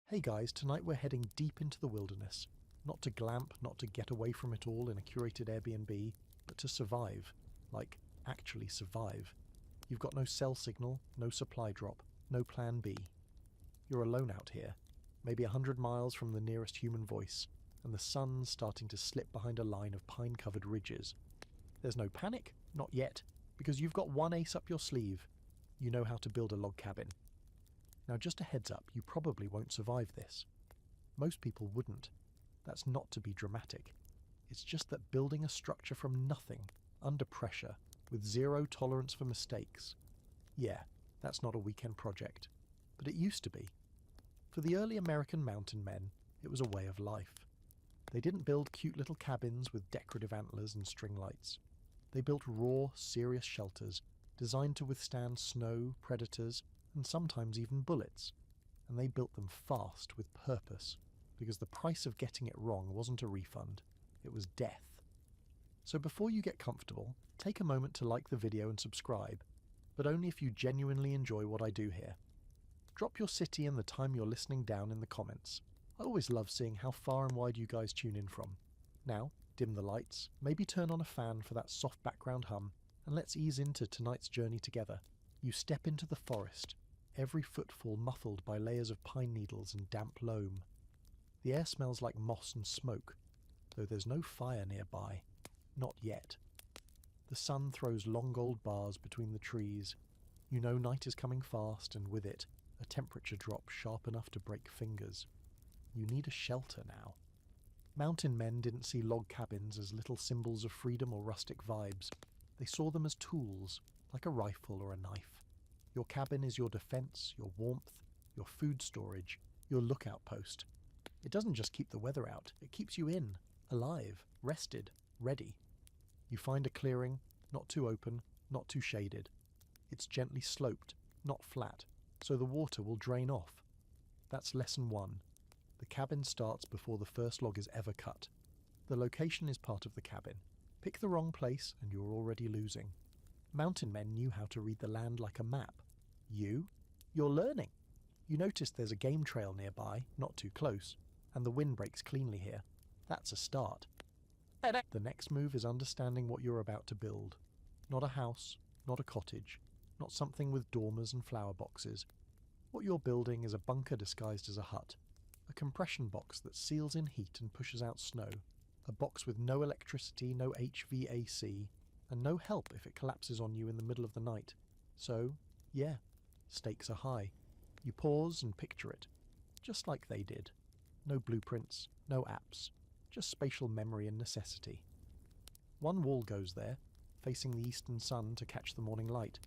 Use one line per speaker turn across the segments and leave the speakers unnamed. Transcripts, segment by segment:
Hey guys, tonight we're heading deep into the wilderness. Not to glamp, not to get away from it all in a curated Airbnb, but to survive. Like, actually survive. You've got no cell signal, no supply drop, no plan B. You're alone out here, maybe 100 miles from the nearest human voice, and the sun's starting to slip behind a line of pine-covered ridges. There's no panic, not yet, because you've got one ace up your sleeve. You know how to build a log cabin. Now just a heads up, you probably won't survive this. Most people wouldn't. That's not to be dramatic. It's just that building a structure from nothing, under pressure, with zero tolerance for mistakes, yeah, that's not a weekend project. But it used to be. For the early American mountain men, it was a way of life. They didn't build cute little cabins with decorative antlers and string lights. They built raw, serious shelters designed to withstand snow, predators, and sometimes even bullets. And they built them fast with purpose, because the price of getting it wrong wasn't a refund, it was death. So before you get comfortable, take a moment to like the video and subscribe, but only if you genuinely enjoy what I do here. Drop your city and the time you're listening down in the comments. I always love seeing how far and wide you guys tune in from. Now, dim the lights, maybe turn on a fan for that soft background hum, and let's ease into tonight's journey together. You step into the forest, every footfall muffled by layers of pine needles and damp loam. The air smells like moss and smoke, though there's no fire nearby. Not yet. The sun throws long gold bars between the trees. You know night is coming fast, and with it, a temperature drop sharp enough to break fingers. You need a shelter now. Mountain men didn't see log cabins as little symbols of freedom or rustic vibes. They saw them as tools, like a rifle or a knife. Your cabin is your defense, your warmth, your food storage, your lookout post. It doesn't just keep the weather out, it keeps you in, alive, rested, ready. You find a clearing, not too open, not too shaded. It's gently sloped, not flat, so the water will drain off. That's lesson 1. The cabin starts before the first log is ever cut. The location is part of the cabin. Pick the wrong place and you're already losing. Mountain men knew how to read the land like a map. You're learning. You notice there's a game trail nearby, not too close, and the wind breaks cleanly here. That's a start. The next move is understanding what you're about to build. Not a house, not a cottage, not something with dormers and flower boxes. What you're building is a bunker disguised as a hut. A compression box that seals in heat and pushes out snow. A box with no electricity, no HVAC, and no help if it collapses on you in the middle of the night. So, yeah, stakes are high. You pause and picture it, just like they did. No blueprints, no apps, just spatial memory and necessity. One wall goes there, facing the eastern sun to catch the morning light.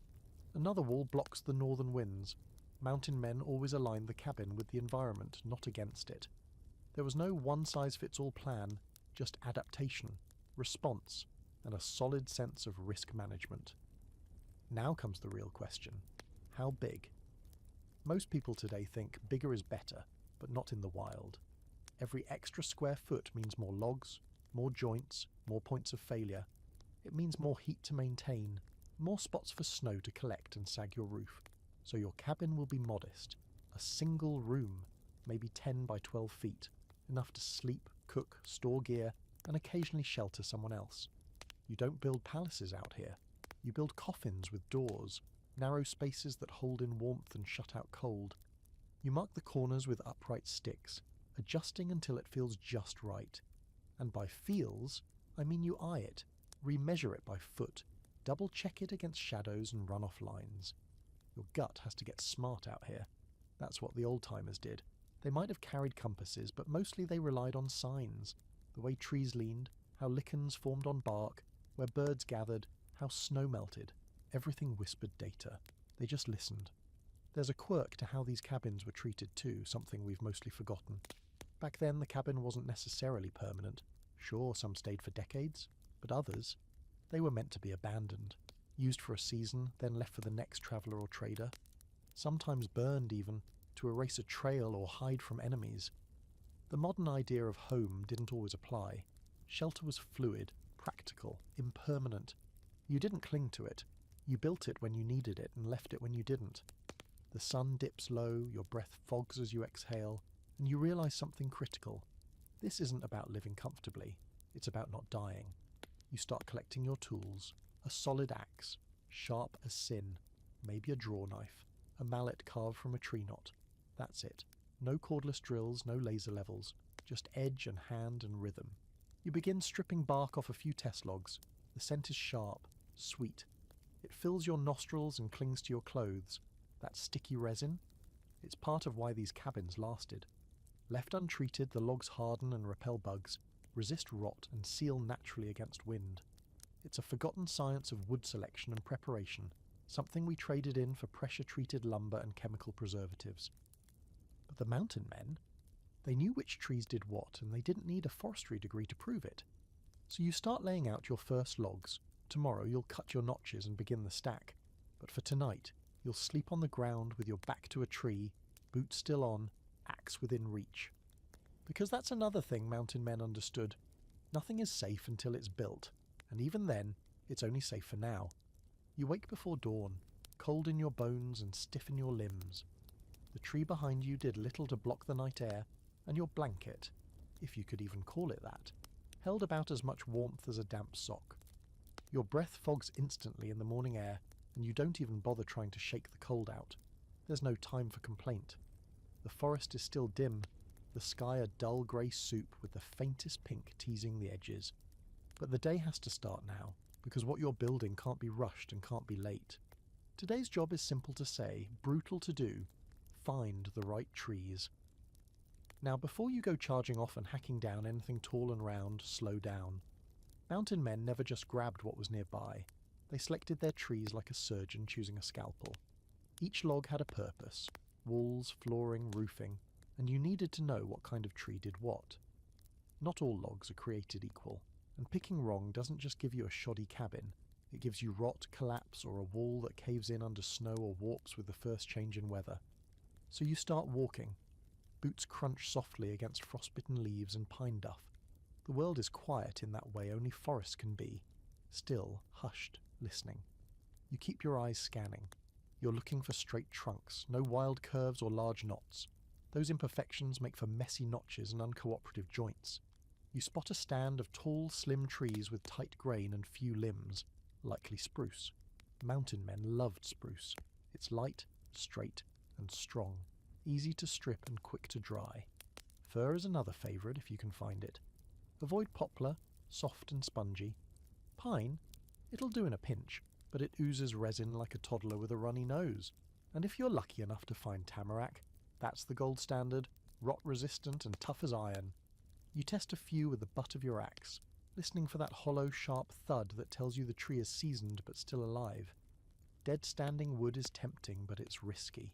Another wall blocks the northern winds. Mountain men always aligned the cabin with the environment, not against it. There was no one-size-fits-all plan, just adaptation, response, and a solid sense of risk management. Now comes the real question. How big? Most people today think bigger is better, but not in the wild. Every extra square foot means more logs, more joints, more points of failure. It means more heat to maintain, more spots for snow to collect and sag your roof. So your cabin will be modest. A single room, maybe 10 by 12 feet, enough to sleep, cook, store gear, and occasionally shelter someone else. You don't build palaces out here. You build coffins with doors, narrow spaces that hold in warmth and shut out cold. You mark the corners with upright sticks, adjusting until it feels just right. And by feels, I mean you eye it, remeasure it by foot, double-check it against shadows and run-off lines. Your gut has to get smart out here. That's what the old-timers did. They might have carried compasses, but mostly they relied on signs. The way trees leaned, how lichens formed on bark, where birds gathered, how snow melted. Everything whispered data. They just listened. There's a quirk to how these cabins were treated too, something we've mostly forgotten. Back then, the cabin wasn't necessarily permanent. Sure, some stayed for decades, but others, they were meant to be abandoned. Used for a season, then left for the next traveller or trader. Sometimes burned even, to erase a trail or hide from enemies. The modern idea of home didn't always apply. Shelter was fluid, practical, impermanent. You didn't cling to it. You built it when you needed it and left it when you didn't. The sun dips low, your breath fogs as you exhale, and you realize something critical. This isn't about living comfortably, it's about not dying. You start collecting your tools, a solid axe, sharp as sin, maybe a draw knife, a mallet carved from a tree knot. That's it. No cordless drills, no laser levels, just edge and hand and rhythm. You begin stripping bark off a few test logs. The scent is sharp, sweet. It fills your nostrils and clings to your clothes. That sticky resin? It's part of why these cabins lasted. Left untreated, the logs harden and repel bugs, resist rot and seal naturally against wind. It's a forgotten science of wood selection and preparation, something we traded in for pressure-treated lumber and chemical preservatives. But the mountain men, they knew which trees did what, and they didn't need a forestry degree to prove it. So you start laying out your first logs. Tomorrow you'll cut your notches and begin the stack. But for tonight, you'll sleep on the ground with your back to a tree, boots still on, axe within reach. Because that's another thing mountain men understood. Nothing is safe until it's built, and even then, it's only safe for now. You wake before dawn, cold in your bones and stiff in your limbs. The tree behind you did little to block the night air, and your blanket, if you could even call it that, held about as much warmth as a damp sock. Your breath fogs instantly in the morning air, and you don't even bother trying to shake the cold out. There's no time for complaint. The forest is still dim, the sky a dull grey soup with the faintest pink teasing the edges. But the day has to start now, because what you're building can't be rushed and can't be late. Today's job is simple to say, brutal to do. Find the right trees. Now, before you go charging off and hacking down anything tall and round, slow down. Mountain men never just grabbed what was nearby. They selected their trees like a surgeon choosing a scalpel. Each log had a purpose, walls, flooring, roofing, and you needed to know what kind of tree did what. Not all logs are created equal, and picking wrong doesn't just give you a shoddy cabin, it gives you rot, collapse, or a wall that caves in under snow or warps with the first change in weather. So you start walking. Boots crunch softly against frostbitten leaves and pine duff. The world is quiet in that way only forests can be. Still, hushed, listening. You keep your eyes scanning. You're looking for straight trunks, no wild curves or large knots. Those imperfections make for messy notches and uncooperative joints. You spot a stand of tall, slim trees with tight grain and few limbs, likely spruce. Mountain men loved spruce. It's light, straight, and strong, easy to strip and quick to dry. Fir is another favourite if you can find it. Avoid poplar, soft and spongy. Pine, it'll do in a pinch, but it oozes resin like a toddler with a runny nose. And if you're lucky enough to find tamarack, that's the gold standard, rot-resistant and tough as iron. You test a few with the butt of your axe, listening for that hollow, sharp thud that tells you the tree is seasoned but still alive. Dead-standing wood is tempting, but it's risky.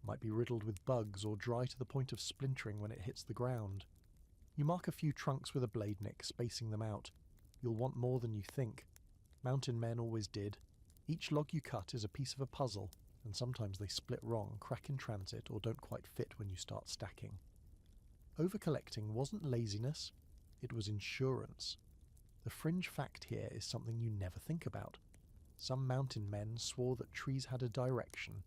Might be riddled with bugs or dry to the point of splintering when it hits the ground. You mark a few trunks with a blade nick, spacing them out. You'll want more than you think. Mountain men always did. Each log you cut is a piece of a puzzle, and sometimes they split wrong, crack in transit, or don't quite fit when you start stacking. Over-collecting wasn't laziness, it was insurance. The fringe fact here is something you never think about. Some mountain men swore that trees had a direction.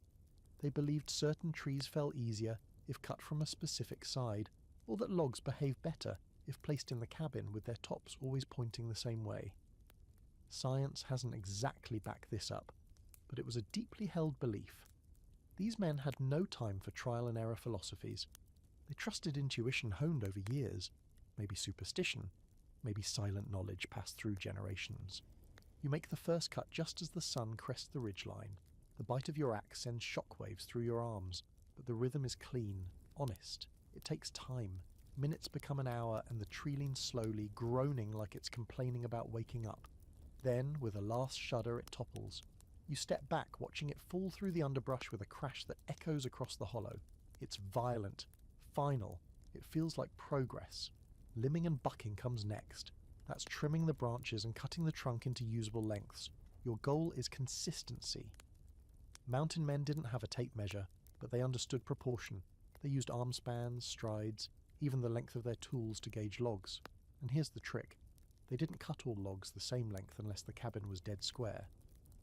They believed certain trees fell easier if cut from a specific side, or that logs behave better if placed in the cabin with their tops always pointing the same way. Science hasn't exactly backed this up, but it was a deeply held belief. These men had no time for trial and error philosophies. They trusted intuition honed over years, maybe superstition, maybe silent knowledge passed through generations. You make the first cut just as the sun crests the ridgeline. The bite of your axe sends shockwaves through your arms, but the rhythm is clean, honest. It takes time. Minutes become an hour, and the tree leans slowly, groaning like it's complaining about waking up. Then, with a last shudder, it topples. You step back, watching it fall through the underbrush with a crash that echoes across the hollow. It's violent, final. It feels like progress. Limbing and bucking comes next. That's trimming the branches and cutting the trunk into usable lengths. Your goal is consistency. Mountain men didn't have a tape measure, but they understood proportion. They used arm spans, strides, even the length of their tools to gauge logs. And here's the trick. They didn't cut all logs the same length unless the cabin was dead square.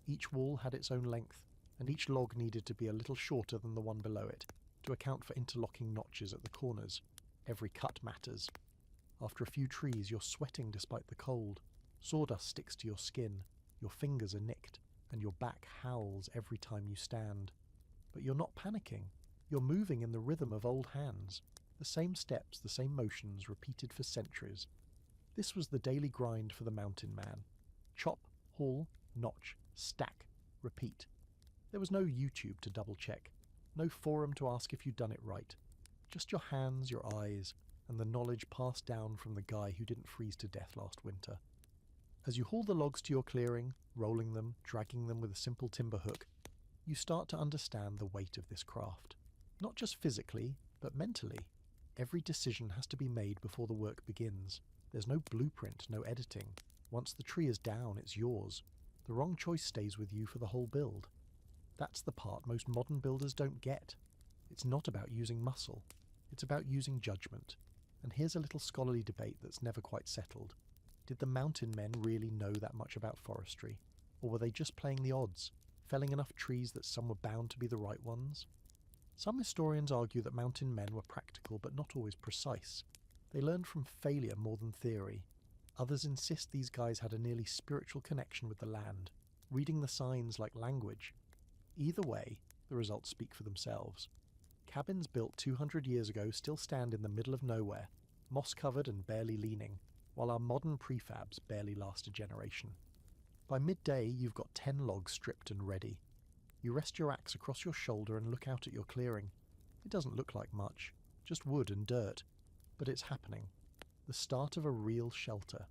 Each wall had its own length, and each log needed to be a little shorter than the one below it, to account for interlocking notches at the corners. Every cut matters. After a few trees, you're sweating despite the cold. Sawdust sticks to your skin, your fingers are nicked, and your back howls every time you stand. But you're not panicking. You're moving in the rhythm of old hands. The same steps, the same motions, repeated for centuries. This was the daily grind for the mountain man. Chop, haul, notch, stack, repeat. There was no YouTube to double-check, no forum to ask if you'd done it right. Just your hands, your eyes, and the knowledge passed down from the guy who didn't freeze to death last winter. As you haul the logs to your clearing, rolling them, dragging them with a simple timber hook, you start to understand the weight of this craft. Not just physically, but mentally. Every decision has to be made before the work begins. There's no blueprint, no editing. Once the tree is down, it's yours. The wrong choice stays with you for the whole build. That's the part most modern builders don't get. It's not about using muscle. It's about using judgment. And here's a little scholarly debate that's never quite settled. Did the mountain men really know that much about forestry? Or were they just playing the odds, felling enough trees that some were bound to be the right ones? Some historians argue that mountain men were practical but not always precise. They learned from failure more than theory. Others insist these guys had a nearly spiritual connection with the land, reading the signs like language. Either way, the results speak for themselves. Cabins built 200 years ago still stand in the middle of nowhere, moss-covered and barely leaning, while our modern prefabs barely last a generation. By midday, you've got 10 logs stripped and ready. You rest your axe across your shoulder and look out at your clearing. It doesn't look like much, just wood and dirt, but it's happening. The start of a real shelter.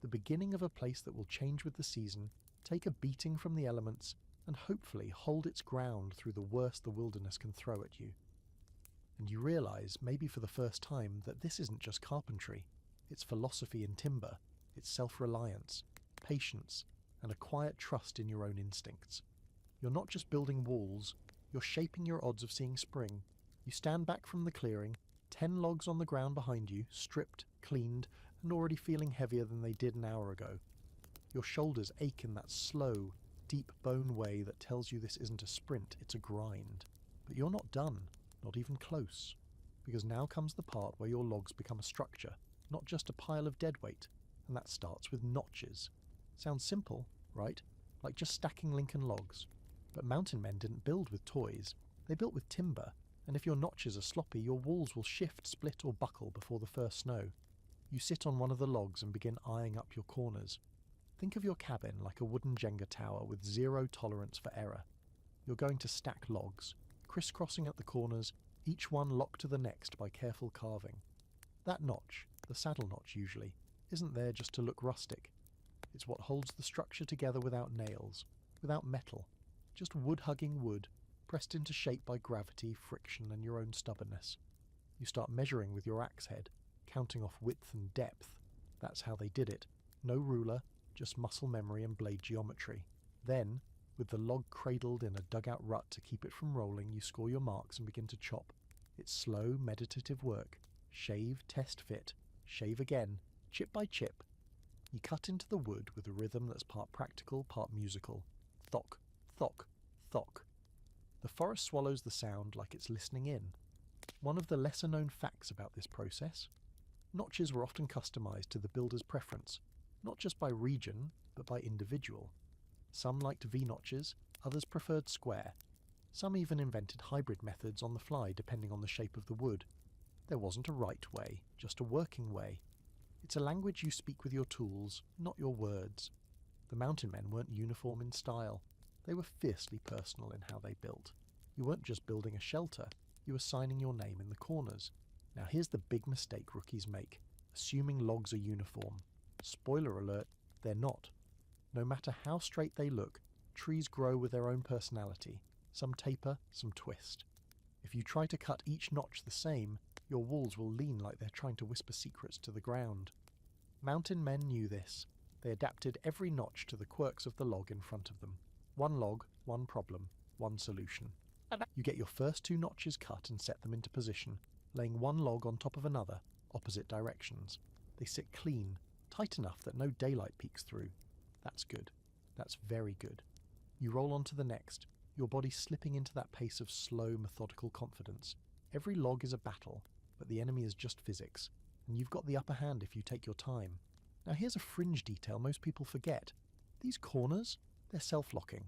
The beginning of a place that will change with the season, take a beating from the elements, and hopefully hold its ground through the worst the wilderness can throw at you. And you realise, maybe for the first time, that this isn't just carpentry. It's philosophy in timber, it's self-reliance, patience, and a quiet trust in your own instincts. You're not just building walls, you're shaping your odds of seeing spring. You stand back from the clearing, 10 logs on the ground behind you, stripped, cleaned, and already feeling heavier than they did an hour ago. Your shoulders ache in that slow, deep bone way that tells you this isn't a sprint, it's a grind. But you're not done, not even close, because now comes the part where your logs become a structure, not just a pile of deadweight, and that starts with notches. Sounds simple, right? Like just stacking Lincoln logs. But mountain men didn't build with toys, they built with timber, and if your notches are sloppy, your walls will shift, split, or buckle before the first snow. You sit on one of the logs and begin eyeing up your corners. Think of your cabin like a wooden Jenga tower with zero tolerance for error. You're going to stack logs, crisscrossing at the corners, each one locked to the next by careful carving. That notch, the saddle notch usually, isn't there just to look rustic. It's what holds the structure together without nails, without metal, just wood-hugging wood, pressed into shape by gravity, friction, and your own stubbornness. You start measuring with your axe head, counting off width and depth. That's how they did it. No ruler, just muscle memory and blade geometry. Then, with the log cradled in a dugout rut to keep it from rolling, you score your marks and begin to chop. It's slow, meditative work. Shave, test fit, shave again, chip by chip. You cut into the wood with a rhythm that's part practical, part musical. Thock, thock, thock. The forest swallows the sound like it's listening in. One of the lesser-known facts about this process: notches were often customized to the builder's preference, not just by region, but by individual. Some liked V-notches, others preferred square. Some even invented hybrid methods on the fly depending on the shape of the wood. There wasn't a right way, just a working way. It's a language you speak with your tools, not your words. The mountain men weren't uniform in style. They were fiercely personal in how they built. You weren't just building a shelter, you were signing your name in the corners. Now here's the big mistake rookies make, assuming logs are uniform. Spoiler alert, they're not. No matter how straight they look, trees grow with their own personality. Some taper, some twist. If you try to cut each notch the same, your walls will lean like they're trying to whisper secrets to the ground. Mountain men knew this. They adapted every notch to the quirks of the log in front of them. One log, one problem, one solution. You get your first 2 notches cut and set them into position, laying one log on top of another, opposite directions. They sit clean, tight enough that no daylight peeks through. That's good. That's very good. You roll on to the next, your body slipping into that pace of slow, methodical confidence. Every log is a battle, but the enemy is just physics, and you've got the upper hand if you take your time. Now here's a fringe detail most people forget. These corners, they're self-locking.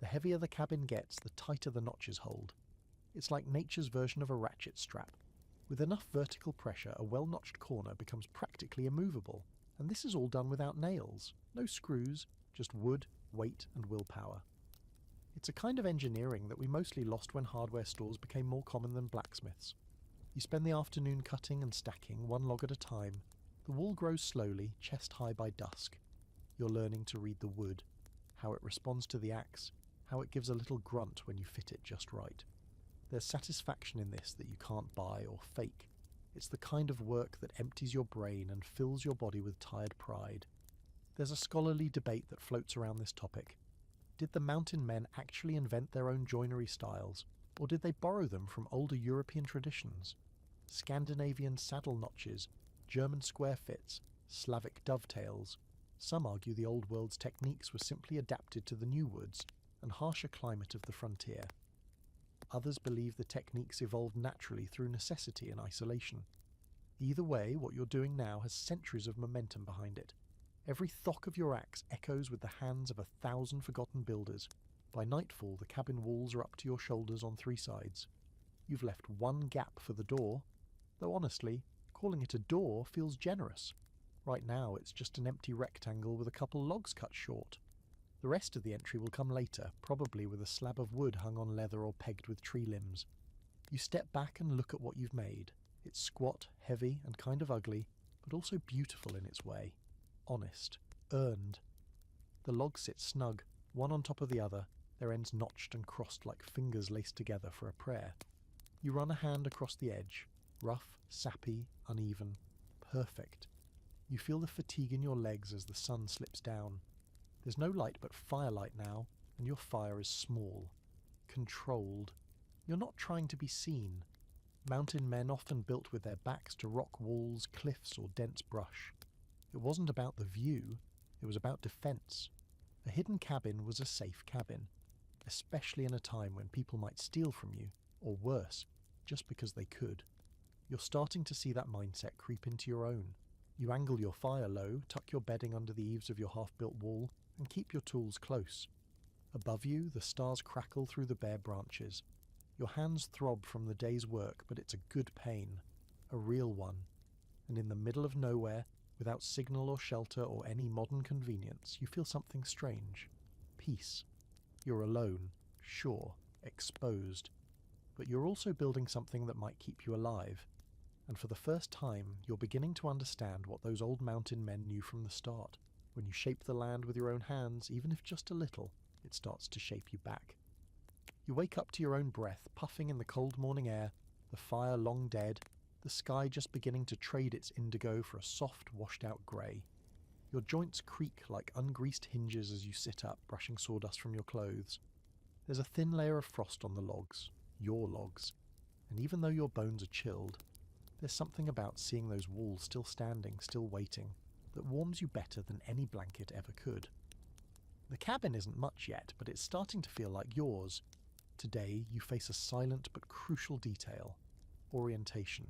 The heavier the cabin gets, the tighter the notches hold. It's like nature's version of a ratchet strap. With enough vertical pressure, a well-notched corner becomes practically immovable, and this is all done without nails. No screws, just wood, weight, and willpower. It's a kind of engineering that we mostly lost when hardware stores became more common than blacksmiths. You spend the afternoon cutting and stacking, one log at a time. The wool grows slowly, chest-high by dusk. You're learning to read the wood, how it responds to the axe, how it gives a little grunt when you fit it just right. There's satisfaction in this that you can't buy or fake. It's the kind of work that empties your brain and fills your body with tired pride. There's a scholarly debate that floats around this topic. Did the mountain men actually invent their own joinery styles, or did they borrow them from older European traditions? Scandinavian saddle notches, German square fits, Slavic dovetails. Some argue the old world's techniques were simply adapted to the new woods and harsher climate of the frontier. Others believe the techniques evolved naturally through necessity and isolation. Either way, what you're doing now has centuries of momentum behind it. Every thock of your axe echoes with the hands of 1,000 forgotten builders. By nightfall, the cabin walls are up to your shoulders on 3 sides. You've left one gap for the door, though honestly, calling it a door feels generous. Right now, it's just an empty rectangle with a couple logs cut short. The rest of the entry will come later, probably with a slab of wood hung on leather or pegged with tree limbs. You step back and look at what you've made. It's squat, heavy, and kind of ugly, but also beautiful in its way. Honest. Earned. The logs sit snug, one on top of the other, their ends notched and crossed like fingers laced together for a prayer. You run a hand across the edge. Rough, sappy, uneven. Perfect. You feel the fatigue in your legs as the sun slips down. There's no light but firelight now, and your fire is small. Controlled. You're not trying to be seen. Mountain men often built with their backs to rock walls, cliffs, or dense brush. It wasn't about the view, it was about defense. A hidden cabin was a safe cabin, especially in a time when people might steal from you, or worse, just because they could. You're starting to see that mindset creep into your own. You angle your fire low, tuck your bedding under the eaves of your half-built wall, and keep your tools close. Above you, the stars crackle through the bare branches. Your hands throb from the day's work, but it's a good pain, a real one. And in the middle of nowhere, without signal or shelter or any modern convenience, you feel something strange. Peace. You're alone, sure, exposed. But you're also building something that might keep you alive. And for the first time, you're beginning to understand what those old mountain men knew from the start. When you shape the land with your own hands, even if just a little, it starts to shape you back. You wake up to your own breath, puffing in the cold morning air, the fire long dead, the sky just beginning to trade its indigo for a soft, washed-out grey. Your joints creak like ungreased hinges as you sit up, brushing sawdust from your clothes. There's a thin layer of frost on the logs, your logs, and even though your bones are chilled, there's something about seeing those walls still standing, still waiting, that warms you better than any blanket ever could. The cabin isn't much yet, but it's starting to feel like yours. Today, you face a silent but crucial detail. Orientation.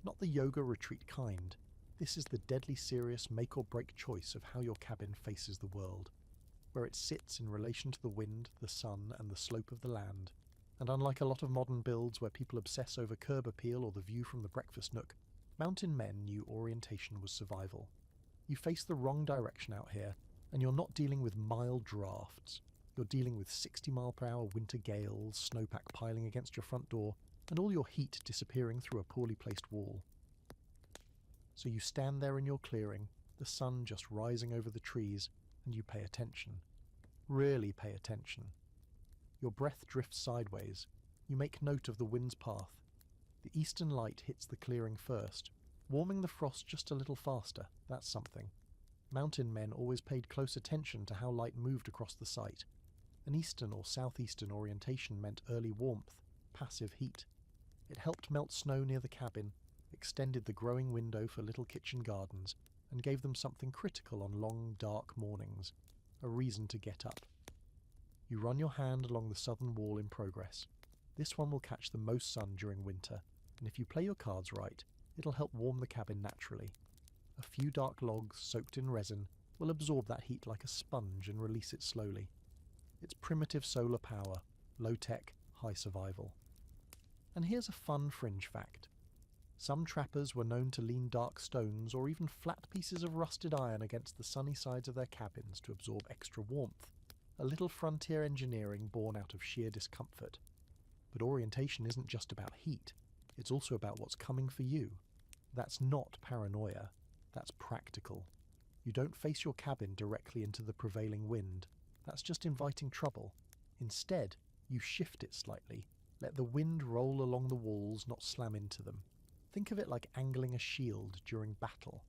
Not the yoga retreat kind. This is the deadly serious make-or-break choice of how your cabin faces the world, where it sits in relation to the wind, the sun, and the slope of the land. And unlike a lot of modern builds where people obsess over curb appeal or the view from the breakfast nook, mountain men knew orientation was survival. You face the wrong direction out here, and you're not dealing with mild drafts. You're dealing with 60-mile-per-hour winter gales, snowpack piling against your front door, and all your heat disappearing through a poorly placed wall. So you stand there in your clearing, the sun just rising over the trees, and you pay attention. Really pay attention. Your breath drifts sideways. You make note of the wind's path. The eastern light hits the clearing first, warming the frost just a little faster. That's something. Mountain men always paid close attention to how light moved across the site. An eastern or southeastern orientation meant early warmth, passive heat. It helped melt snow near the cabin, extended the growing window for little kitchen gardens, and gave them something critical on long, dark mornings, a reason to get up. You run your hand along the southern wall in progress. This one will catch the most sun during winter, and if you play your cards right, it'll help warm the cabin naturally. A few dark logs soaked in resin will absorb that heat like a sponge and release it slowly. It's primitive solar power, low-tech, high survival. And here's a fun fringe fact. Some trappers were known to lean dark stones or even flat pieces of rusted iron against the sunny sides of their cabins to absorb extra warmth, a little frontier engineering born out of sheer discomfort. But orientation isn't just about heat, it's also about what's coming for you. That's not paranoia, that's practical. You don't face your cabin directly into the prevailing wind, that's just inviting trouble. Instead, you shift it slightly, let the wind roll along the walls, not slam into them. Think of it like angling a shield during battle.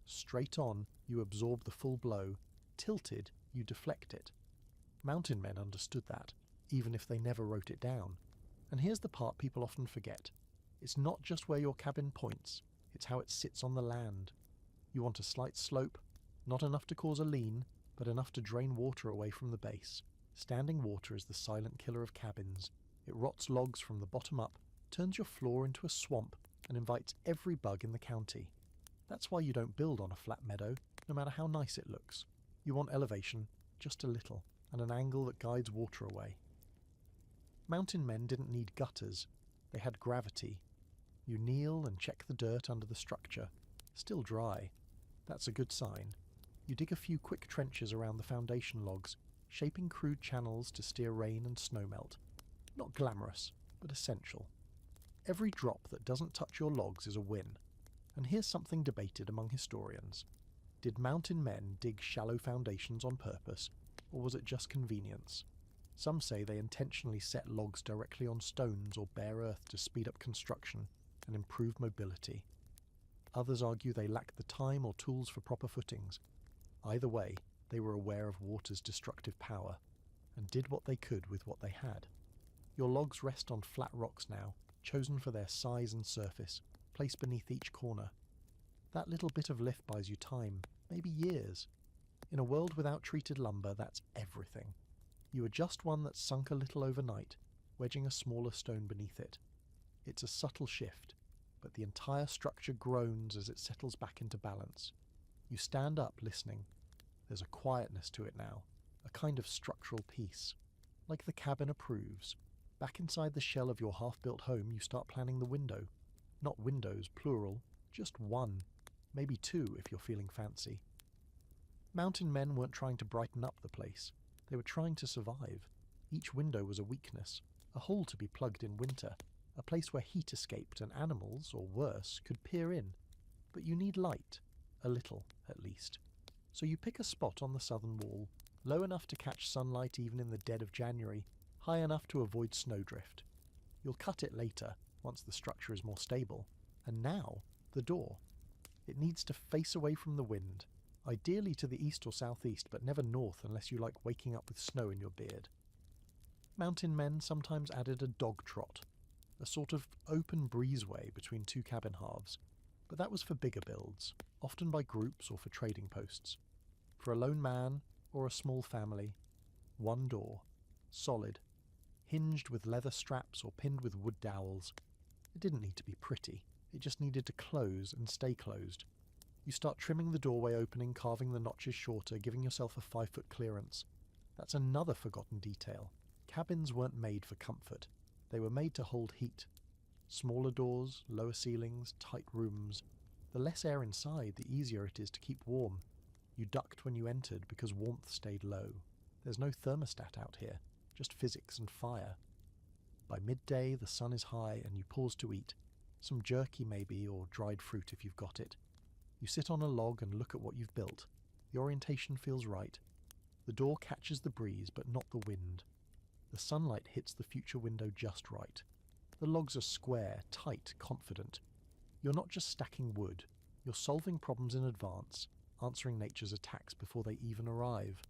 Straight on, you absorb the full blow. Tilted, you deflect it. Mountain men understood that, even if they never wrote it down. And here's the part people often forget. It's not just where your cabin points, it's how it sits on the land. You want a slight slope, not enough to cause a lean, but enough to drain water away from the base. Standing water is the silent killer of cabins. It rots logs from the bottom up, turns your floor into a swamp, and invites every bug in the county. That's why you don't build on a flat meadow, no matter how nice it looks. You want elevation, just a little, and an angle that guides water away. Mountain men didn't need gutters, they had gravity. You kneel and check the dirt under the structure. Still dry. That's a good sign. You dig a few quick trenches around the foundation logs, shaping crude channels to steer rain and snowmelt. Not glamorous, but essential. Every drop that doesn't touch your logs is a win. And here's something debated among historians. Did mountain men dig shallow foundations on purpose, or was it just convenience? Some say they intentionally set logs directly on stones or bare earth to speed up construction and improve mobility. Others argue they lacked the time or tools for proper footings. Either way, they were aware of water's destructive power, and did what they could with what they had. Your logs rest on flat rocks now, chosen for their size and surface, placed beneath each corner. That little bit of lift buys you time, maybe years. In a world without treated lumber, that's everything. You adjust one that's sunk a little overnight, wedging a smaller stone beneath it. It's a subtle shift, but the entire structure groans as it settles back into balance. You stand up listening. There's a quietness to it now, a kind of structural peace. Like the cabin approves. Back inside the shell of your half-built home, you start planning the window. Not windows, plural, just one, maybe two if you're feeling fancy. Mountain men weren't trying to brighten up the place. They were trying to survive. Each window was a weakness, a hole to be plugged in winter, a place where heat escaped and animals, or worse, could peer in. But you need light, a little, at least. So you pick a spot on the southern wall, low enough to catch sunlight even in the dead of January, high enough to avoid snowdrift. You'll cut it later, once the structure is more stable. And now, the door. It needs to face away from the wind, ideally to the east or southeast, but never north unless you like waking up with snow in your beard. Mountain men sometimes added a dog trot, a sort of open breezeway between two cabin halves, but that was for bigger builds, often by groups or for trading posts. For a lone man or a small family, one door, solid, hinged with leather straps or pinned with wood dowels. It didn't need to be pretty, it just needed to close and stay closed. You start trimming the doorway opening, carving the notches shorter, giving yourself a 5-foot clearance. That's another forgotten detail. Cabins weren't made for comfort. They were made to hold heat. Smaller doors, lower ceilings, tight rooms. The less air inside, the easier it is to keep warm. You ducked when you entered because warmth stayed low. There's no thermostat out here, just physics and fire. By midday, the sun is high and you pause to eat. Some jerky maybe, or dried fruit if you've got it. You sit on a log and look at what you've built. The orientation feels right. The door catches the breeze, but not the wind. The sunlight hits the future window just right. The logs are square, tight, confident. You're not just stacking wood. You're solving problems in advance, answering nature's attacks before they even arrive.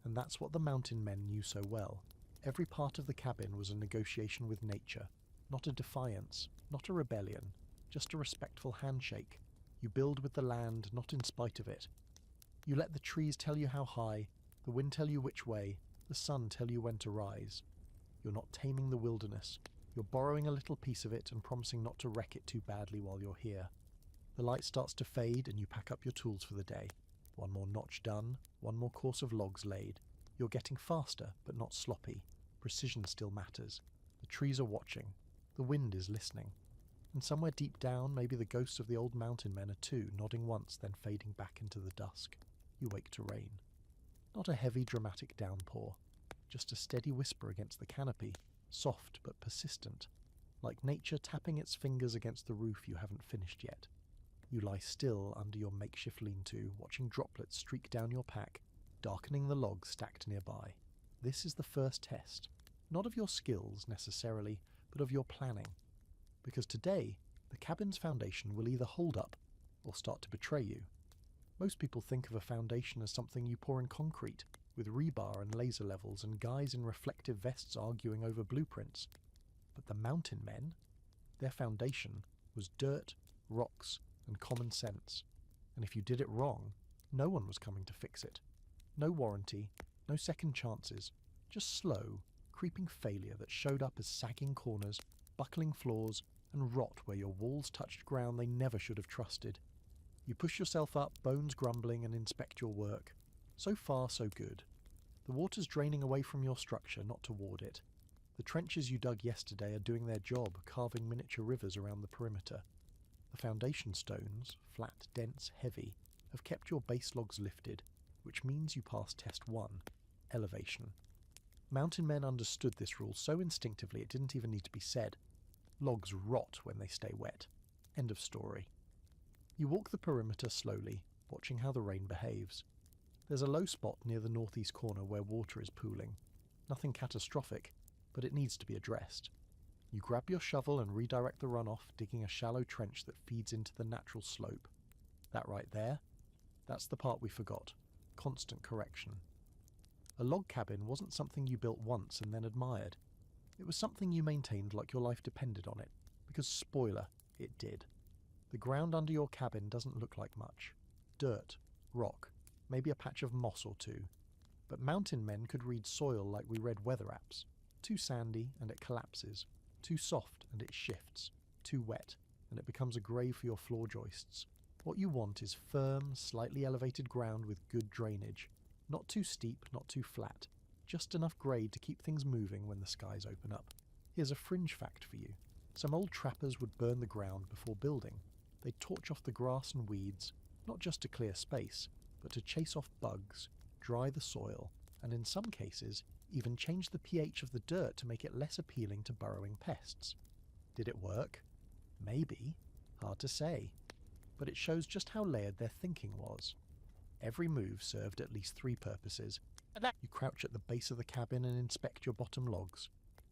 And that's what the mountain men knew so well. Every part of the cabin was a negotiation with nature, not a defiance, not a rebellion, just a respectful handshake. You build with the land, not in spite of it. You let the trees tell you how high, the wind tell you which way, the sun tell you when to rise. You're not taming the wilderness, You're borrowing a little piece of it and promising not to wreck it too badly while you're here. The light starts to fade and you pack up your tools for the day. One more notch done, one more course of logs laid. You're getting faster, but not sloppy. Precision still matters. The trees are watching. The wind is listening. And somewhere deep down, maybe the ghosts of the old mountain men are too, nodding once, then fading back into the dusk. You wake to rain. Not a heavy, dramatic downpour. Just a steady whisper against the canopy, soft but persistent, like nature tapping its fingers against the roof you haven't finished yet. You lie still under your makeshift lean-to, watching droplets streak down your pack, darkening the logs stacked nearby. This is the first test, not of your skills necessarily, but of your planning. Because today, the cabin's foundation will either hold up or start to betray you. Most people think of a foundation as something you pour in concrete, with rebar and laser levels and guys in reflective vests arguing over blueprints. But the mountain men, their foundation was dirt, rocks, and common sense. And if you did it wrong, no one was coming to fix it. No warranty, no second chances, just slow, creeping failure that showed up as sagging corners, buckling floors, and rot where your walls touched ground they never should have trusted. You push yourself up, bones grumbling, and inspect your work. So far, so good. The water's draining away from your structure, not toward it. The trenches you dug yesterday are doing their job, carving miniature rivers around the perimeter. The foundation stones, flat, dense, heavy, have kept your base logs lifted, which means you pass test 1, elevation. Mountain men understood this rule so instinctively it didn't even need to be said. Logs rot when they stay wet. End of story. You walk the perimeter slowly, watching how the rain behaves. There's a low spot near the northeast corner where water is pooling. Nothing catastrophic, but it needs to be addressed. You grab your shovel and redirect the runoff, digging a shallow trench that feeds into the natural slope. That right there? That's the part we forgot. Constant correction. A log cabin wasn't something you built once and then admired. It was something you maintained like your life depended on it, because spoiler, it did. The ground under your cabin doesn't look like much. Dirt, rock, maybe a patch of moss or two. But mountain men could read soil like we read weather apps. Too sandy and it collapses. Too soft and it shifts. Too wet and it becomes a grave for your floor joists. What you want is firm, slightly elevated ground with good drainage. Not too steep, not too flat. Just enough grade to keep things moving when the skies open up. Here's a fringe fact for you. Some old trappers would burn the ground before building. They'd torch off the grass and weeds, not just to clear space, but to chase off bugs, dry the soil, and in some cases, even change the pH of the dirt to make it less appealing to burrowing pests. Did it work? Maybe. Hard to say. But it shows just how layered their thinking was. Every move served at least 3 purposes. You crouch at the base of the cabin and inspect your bottom logs.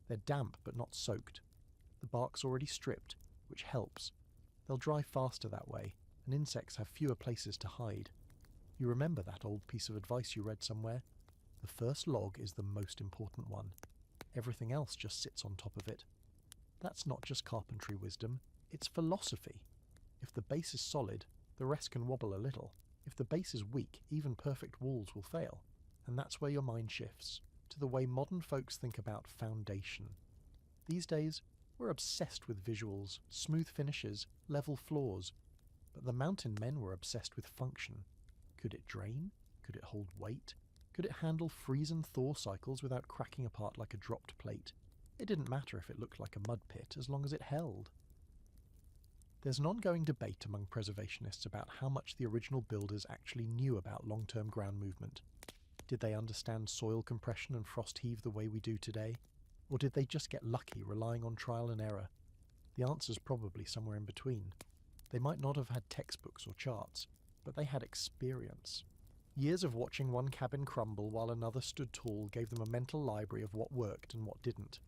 They're damp but not soaked. The bark's already stripped, which helps. They'll dry faster that way, and insects have fewer places to hide. You remember that old piece of advice you read somewhere? The first log is the most important one. Everything else just sits on top of it. That's not just carpentry wisdom, it's philosophy. If the base is solid, the rest can wobble a little. If the base is weak, even perfect walls will fail. And that's where your mind shifts, to the way modern folks think about foundation. These days, we're obsessed with visuals, smooth finishes, level floors. But the mountain men were obsessed with function. Could it drain? Could it hold weight? Could it handle freeze and thaw cycles without cracking apart like a dropped plate? It didn't matter if it looked like a mud pit, as long as it held. There's an ongoing debate among preservationists about how much the original builders actually knew about long-term ground movement. Did they understand soil compression and frost heave the way we do today? Or did they just get lucky relying on trial and error? The answer's probably somewhere in between. They might not have had textbooks or charts, but they had experience. Years of watching one cabin crumble while another stood tall gave them a mental library of what worked and what didn't.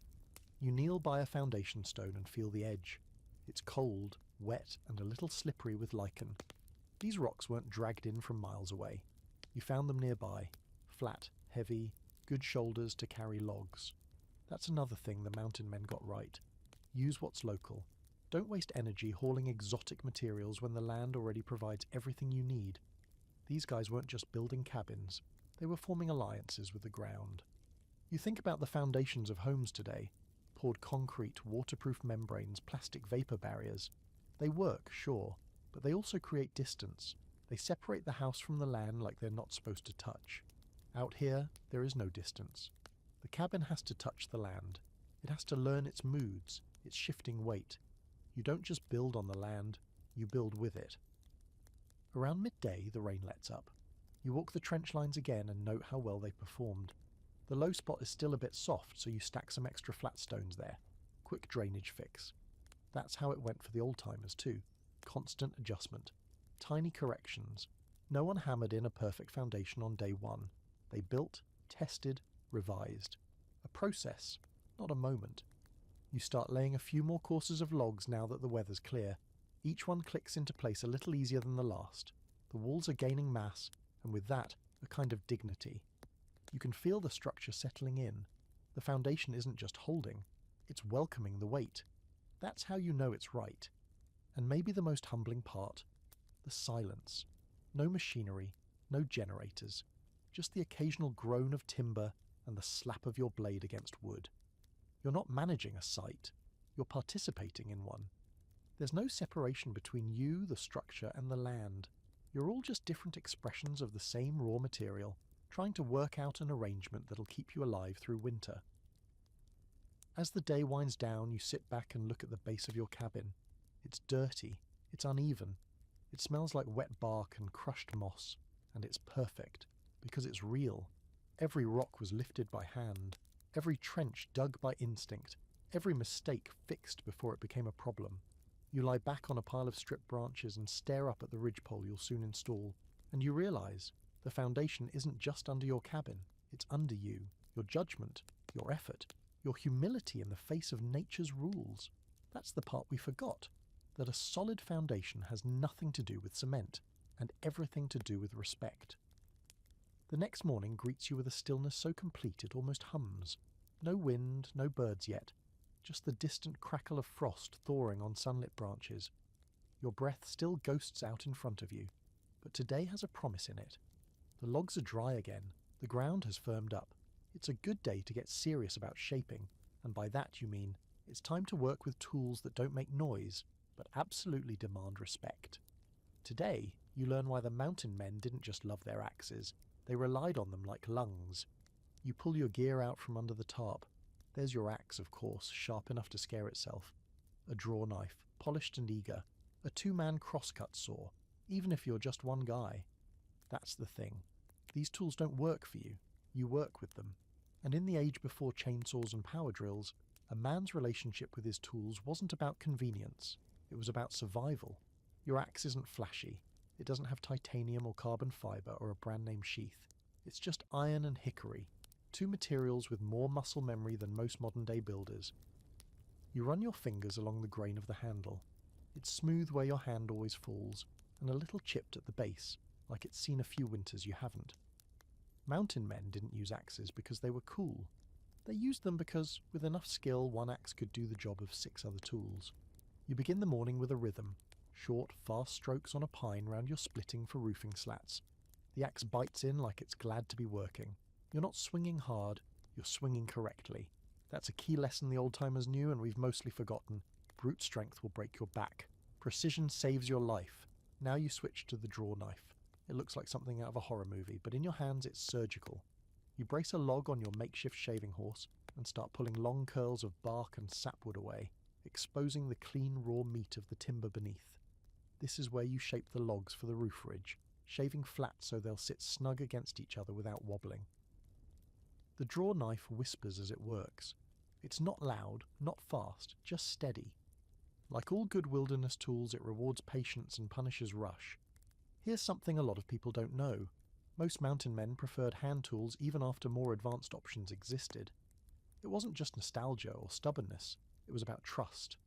You kneel by a foundation stone and feel the edge. It's cold, wet, and a little slippery with lichen. These rocks weren't dragged in from miles away. You found them nearby. Flat, heavy, good shoulders to carry logs. That's another thing the mountain men got right. Use what's local. Don't waste energy hauling exotic materials when the land already provides everything you need. These guys weren't just building cabins. They were forming alliances with the ground. You think about the foundations of homes today. poured concrete, waterproof membranes, plastic vapor barriers. They work, sure, but they also create distance. They separate the house from the land like they're not supposed to touch. Out here, there is no distance. The cabin has to touch the land. It has to learn its moods, its shifting weight. You don't just build on the land, you build with it. Around midday, the rain lets up. You walk the trench lines again and note how well they've performed. The low spot is still a bit soft, so you stack some extra flat stones there. Quick drainage fix. That's how it went for the old-timers too. Constant adjustment. Tiny corrections. No one hammered in a perfect foundation on day one. They built, tested, revised. A process, not a moment. You start laying a few more courses of logs now that the weather's clear. Each one clicks into place a little easier than the last. The walls are gaining mass, and with that, a kind of dignity. You can feel the structure settling in. The foundation isn't just holding, it's welcoming the weight. That's how you know it's right. And maybe the most humbling part, the silence. No machinery, no generators, just the occasional groan of timber and the slap of your blade against wood. You're not managing a site, you're participating in one. There's no separation between you, the structure, and the land. You're all just different expressions of the same raw material, trying to work out an arrangement that'll keep you alive through winter. As the day winds down, you sit back and look at the base of your cabin. It's dirty, it's uneven, it smells like wet bark and crushed moss, and it's perfect, because it's real. Every rock was lifted by hand, every trench dug by instinct, every mistake fixed before it became a problem. You lie back on a pile of stripped branches and stare up at the ridgepole you'll soon install, and you realize the foundation isn't just under your cabin, it's under you, your judgment, your effort, your humility in the face of nature's rules. That's the part we forgot, that a solid foundation has nothing to do with cement, and everything to do with respect. The next morning greets you with a stillness so complete it almost hums. No wind, no birds yet, just the distant crackle of frost thawing on sunlit branches. Your breath still ghosts out in front of you, but today has a promise in it. The logs are dry again, the ground has firmed up. It's a good day to get serious about shaping, and by that you mean it's time to work with tools that don't make noise, but absolutely demand respect. Today, you learn why the mountain men didn't just love their axes, they relied on them like lungs. You pull your gear out from under the tarp. There's your axe, of course, sharp enough to scare itself. A draw knife, polished and eager. A two-man crosscut saw, even if you're just one guy. That's the thing. These tools don't work for you. You work with them. And in the age before chainsaws and power drills, a man's relationship with his tools wasn't about convenience. It was about survival. Your axe isn't flashy. It doesn't have titanium or carbon fiber or a brand-name sheath. It's just iron and hickory, two materials with more muscle memory than most modern-day builders. You run your fingers along the grain of the handle. It's smooth where your hand always falls, and a little chipped at the base, like it's seen a few winters you haven't. Mountain men didn't use axes because they were cool. They used them because, with enough skill, one axe could do the job of 6 other tools. You begin the morning with a rhythm, short, fast strokes on a pine round your splitting for roofing slats. The axe bites in like it's glad to be working. You're not swinging hard, you're swinging correctly. That's a key lesson the old-timers knew and we've mostly forgotten. Brute strength will break your back. Precision saves your life. Now you switch to the draw knife. It looks like something out of a horror movie, but in your hands it's surgical. You brace a log on your makeshift shaving horse and start pulling long curls of bark and sapwood away, exposing the clean raw meat of the timber beneath. This is where you shape the logs for the roof ridge, shaving flat so they'll sit snug against each other without wobbling. The draw knife whispers as it works. It's not loud, not fast, just steady. Like all good wilderness tools, it rewards patience and punishes rush. Here's something a lot of people don't know. Most mountain men preferred hand tools even after more advanced options existed. It wasn't just nostalgia or stubbornness, it was about trust.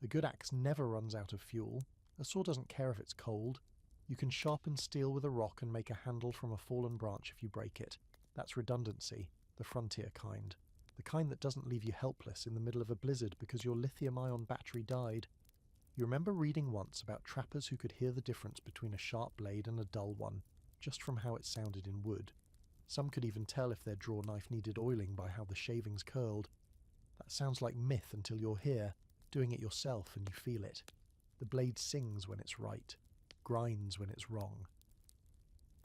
A good axe never runs out of fuel. A saw doesn't care if it's cold. You can sharpen steel with a rock and make a handle from a fallen branch if you break it. That's redundancy, the frontier kind. The kind that doesn't leave you helpless in the middle of a blizzard because your lithium-ion battery died. You remember reading once about trappers who could hear the difference between a sharp blade and a dull one, just from how it sounded in wood. Some could even tell if their draw knife needed oiling by how the shavings curled. That that sounds like myth until you're here, doing it yourself and you feel it. The blade sings when it's right, grinds when it's wrong.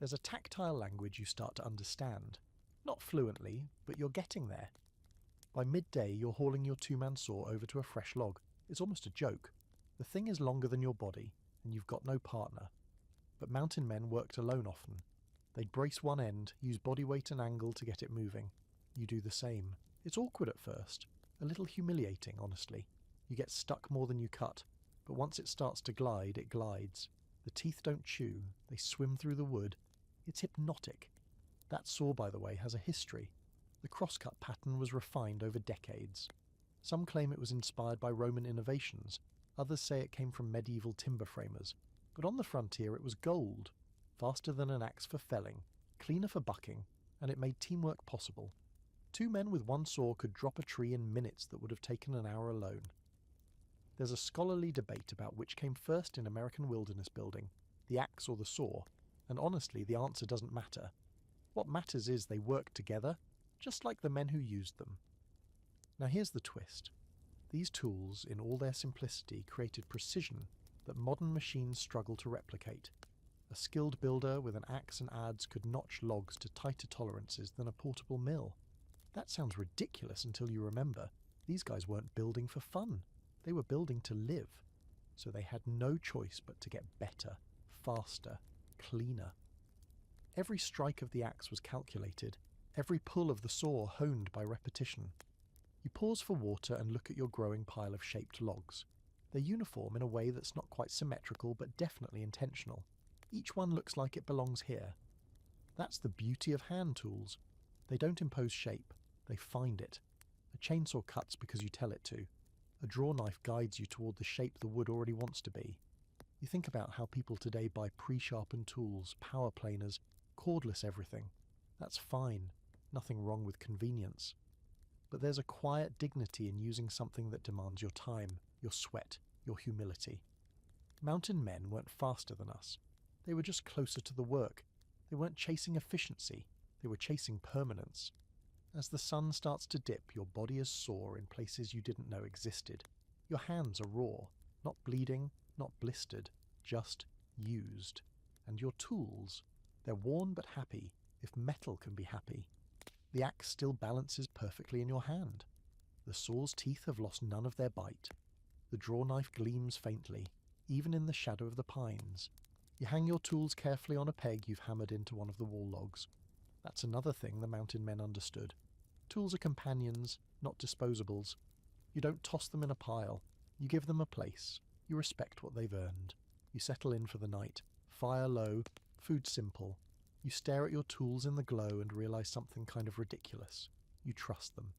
There's a tactile language you start to understand. Not fluently, but you're getting there. By midday, you're hauling your two-man saw over to a fresh log. It's almost a joke. The thing is longer than your body, and you've got no partner. But mountain men worked alone often. They'd brace one end, use body weight and angle to get it moving. You do the same. It's awkward at first. A little humiliating, honestly. You get stuck more than you cut, but once it starts to glide, it glides. The teeth don't chew, they swim through the wood. It's hypnotic. That saw, by the way, has a history. The crosscut pattern was refined over decades. Some claim it was inspired by Roman innovations, others say it came from medieval timber framers. But on the frontier it was gold, faster than an axe for felling, cleaner for bucking, and it made teamwork possible. Two men with one saw could drop a tree in minutes that would have taken an hour alone. There's a scholarly debate about which came first in American wilderness building, the axe or the saw, and honestly the answer doesn't matter. What matters is they worked together, just like the men who used them. Now here's the twist. These tools, in all their simplicity, created precision that modern machines struggle to replicate. A skilled builder with an axe and adze could notch logs to tighter tolerances than a portable mill. That sounds ridiculous until you remember, these guys weren't building for fun. They were building to live. So they had no choice but to get better, faster, cleaner. Every strike of the axe was calculated, every pull of the saw honed by repetition. You pause for water and look at your growing pile of shaped logs. They're uniform in a way that's not quite symmetrical but definitely intentional. Each one looks like it belongs here. That's the beauty of hand tools. They don't impose shape, they find it. A chainsaw cuts because you tell it to. A draw knife guides you toward the shape the wood already wants to be. You think about how people today buy pre-sharpened tools, power planers, cordless everything. That's fine, nothing wrong with convenience. But there's a quiet dignity in using something that demands your time, your sweat, your humility. Mountain men weren't faster than us. They were just closer to the work. They weren't chasing efficiency, they were chasing permanence. As the sun starts to dip, your body is sore in places you didn't know existed. Your hands are raw, not bleeding, not blistered, just used. And your tools, they're worn but happy, if metal can be happy. The axe still balances perfectly in your hand. The saw's teeth have lost none of their bite. The draw knife gleams faintly, even in the shadow of the pines. You hang your tools carefully on a peg you've hammered into one of the wall logs. That's another thing the mountain men understood. Tools are companions, not disposables. You don't toss them in a pile. You give them a place. You respect what they've earned. You settle in for the night. Fire low, food simple. You stare at your tools in the glow and realize something kind of ridiculous. You trust them.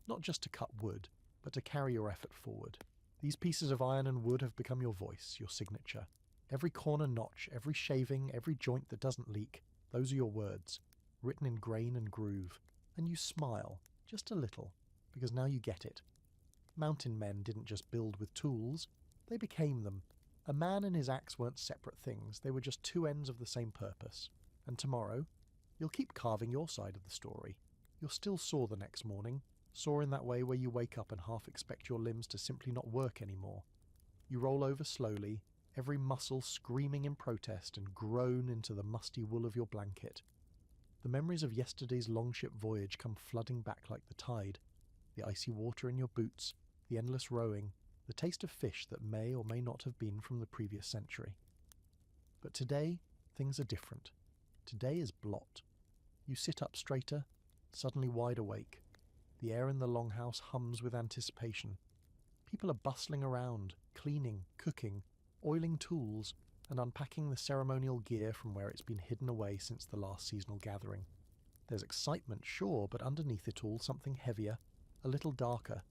Not just to cut wood, but to carry your effort forward. These pieces of iron and wood have become your voice, your signature. Every corner notch, every shaving, every joint that doesn't leak, those are your words, written in grain and groove. And you smile, just a little, because now you get it. Mountain men didn't just build with tools, they became them. A man and his axe weren't separate things, they were just two ends of the same purpose. And tomorrow, you'll keep carving your side of the story. You'll still saw the next morning, saw in that way where you wake up and half expect your limbs to simply not work anymore. You roll over slowly, every muscle screaming in protest, and groan into the musty wool of your blanket. The memories of yesterday's longship voyage come flooding back like the tide. The icy water in your boots, the endless rowing, the taste of fish that may or may not have been from the previous century. But today, things are different. Today is blot. You sit up straighter, suddenly wide awake. The air in the longhouse hums with anticipation. People are bustling around, cleaning, cooking, oiling tools, and unpacking the ceremonial gear from where it's been hidden away since the last seasonal gathering. There's excitement, sure, but underneath it all something heavier, a little darker.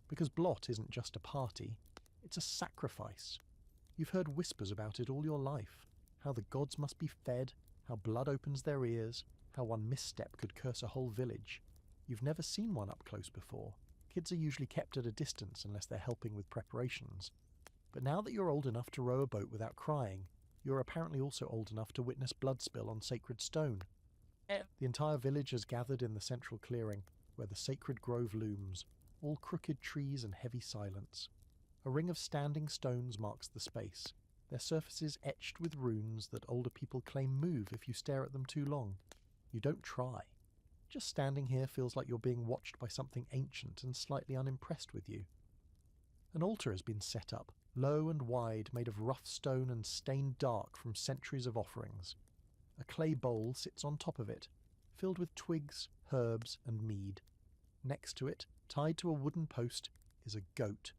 Because blot isn't just a party, it's a sacrifice. You've heard whispers about it all your life, how the gods must be fed, how blood opens their ears, how one misstep could curse a whole village. You've never seen one up close before. Kids are usually kept at a distance unless they're helping with preparations. But now that you're old enough to row a boat without crying, you're apparently also old enough to witness blood spill on sacred stone. The entire village has gathered in the central clearing, where the sacred grove looms. all crooked trees and heavy silence. A ring of standing stones marks the space, their surfaces etched with runes that older people claim move if you stare at them too long. You don't try. Just standing here feels like you're being watched by something ancient and slightly unimpressed with you. An altar has been set up, low and wide, made of rough stone and stained dark from centuries of offerings. A clay bowl sits on top of it, filled with twigs, herbs, and mead. Next to it, tied to a wooden post, is a goat.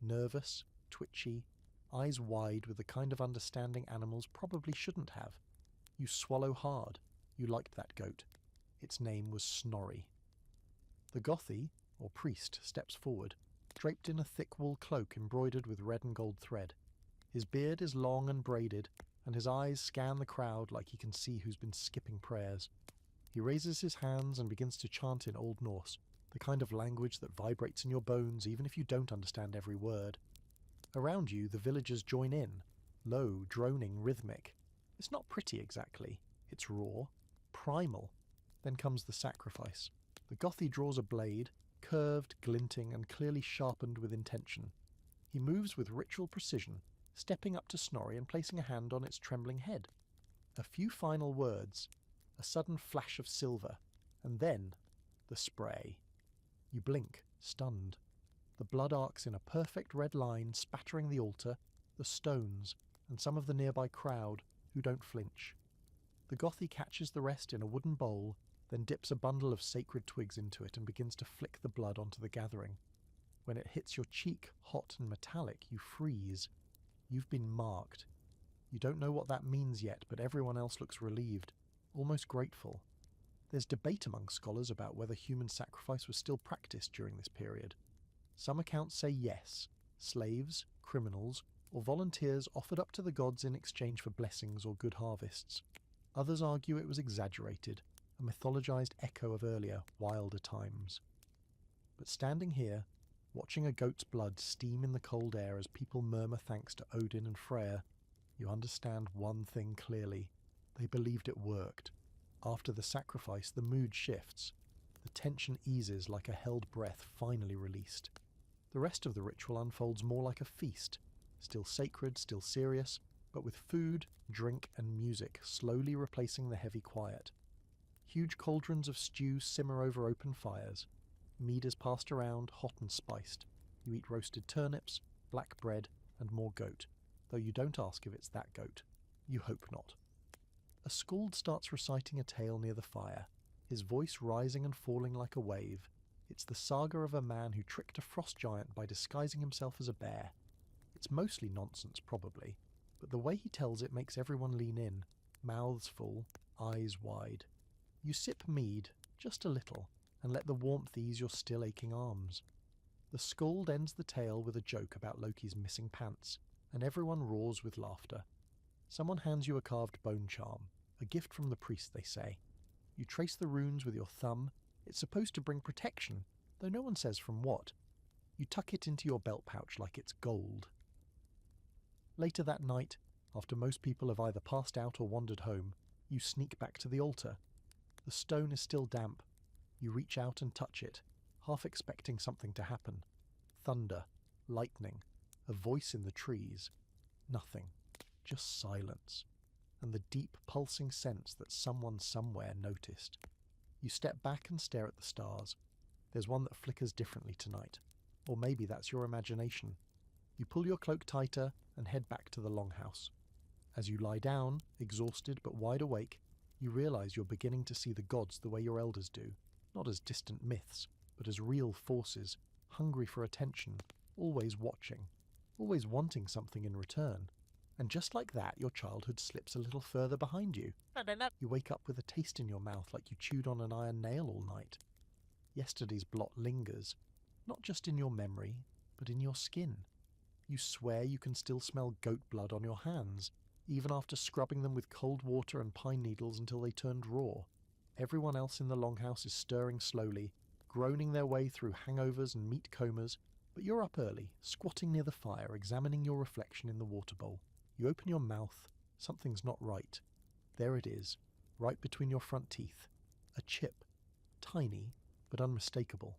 Nervous, twitchy, eyes wide with the kind of understanding animals probably shouldn't have. You swallow hard. You liked that goat. Its name was Snorri. The Gothi, or priest, steps forward, draped in a thick wool cloak embroidered with red and gold thread. His beard is long and braided, and his eyes scan the crowd like he can see who's been skipping prayers. He raises his hands and begins to chant in Old Norse, the kind of language that vibrates in your bones even if you don't understand every word. Around you, the villagers join in, low, droning, rhythmic. It's not pretty exactly. It's raw, primal. Then comes the sacrifice. The Gothi draws a blade, curved, glinting, and clearly sharpened with intention. He moves with ritual precision, stepping up to Snorri and placing a hand on its trembling head. A few final words, a sudden flash of silver, and then the spray. You blink, stunned. The blood arcs in a perfect red line, spattering the altar, the stones, and some of the nearby crowd, who don't flinch. The Gothi catches the rest in a wooden bowl, then dips a bundle of sacred twigs into it and begins to flick the blood onto the gathering. When it hits your cheek, hot and metallic, you freeze. You've been marked. You don't know what that means yet, but everyone else looks relieved, almost grateful. There's debate among scholars about whether human sacrifice was still practiced during this period. Some accounts say yes, slaves, criminals, or volunteers offered up to the gods in exchange for blessings or good harvests. Others argue it was exaggerated, a mythologized echo of earlier, wilder times. But standing here, watching a goat's blood steam in the cold air as people murmur thanks to Odin and Freyr, you understand one thing clearly. They believed it worked. After the sacrifice, the mood shifts. The tension eases like a held breath finally released. The rest of the ritual unfolds more like a feast, still sacred, still serious, but with food, drink, and music slowly replacing the heavy quiet. Huge cauldrons of stew simmer over open fires. Mead is passed around, hot and spiced. You eat roasted turnips, black bread, and more goat, though you don't ask if it's that goat. You hope not. A skald starts reciting a tale near the fire, his voice rising and falling like a wave. It's the saga of a man who tricked a frost giant by disguising himself as a bear. It's mostly nonsense, probably, but the way he tells it makes everyone lean in, mouths full, eyes wide. You sip mead, just a little, and let the warmth ease your still aching arms. The skald ends the tale with a joke about Loki's missing pants, and everyone roars with laughter. Someone hands you a carved bone charm, a gift from the priest, they say. You trace the runes with your thumb. It's supposed to bring protection, though no one says from what. You tuck it into your belt pouch like it's gold. Later that night, after most people have either passed out or wandered home, you sneak back to the altar. The stone is still damp. You reach out and touch it, half expecting something to happen. Thunder, lightning, a voice in the trees. Nothing. Just silence, and the deep pulsing sense that someone somewhere noticed. You step back and stare at the stars. There's one that flickers differently tonight, or maybe that's your imagination. You pull your cloak tighter and head back to the longhouse. As you lie down, exhausted but wide awake, you realize you're beginning to see the gods the way your elders do, not as distant myths, but as real forces, hungry for attention, always watching, always wanting something in return. And just like that, your childhood slips a little further behind you. You wake up with a taste in your mouth like you chewed on an iron nail all night. Yesterday's blot lingers, not just in your memory, but in your skin. You swear you can still smell goat blood on your hands, even after scrubbing them with cold water and pine needles until they turned raw. Everyone else in the longhouse is stirring slowly, groaning their way through hangovers and meat comas, but you're up early, squatting near the fire, examining your reflection in the water bowl. You open your mouth. Something's not right. There it is, right between your front teeth. A chip. Tiny, but unmistakable.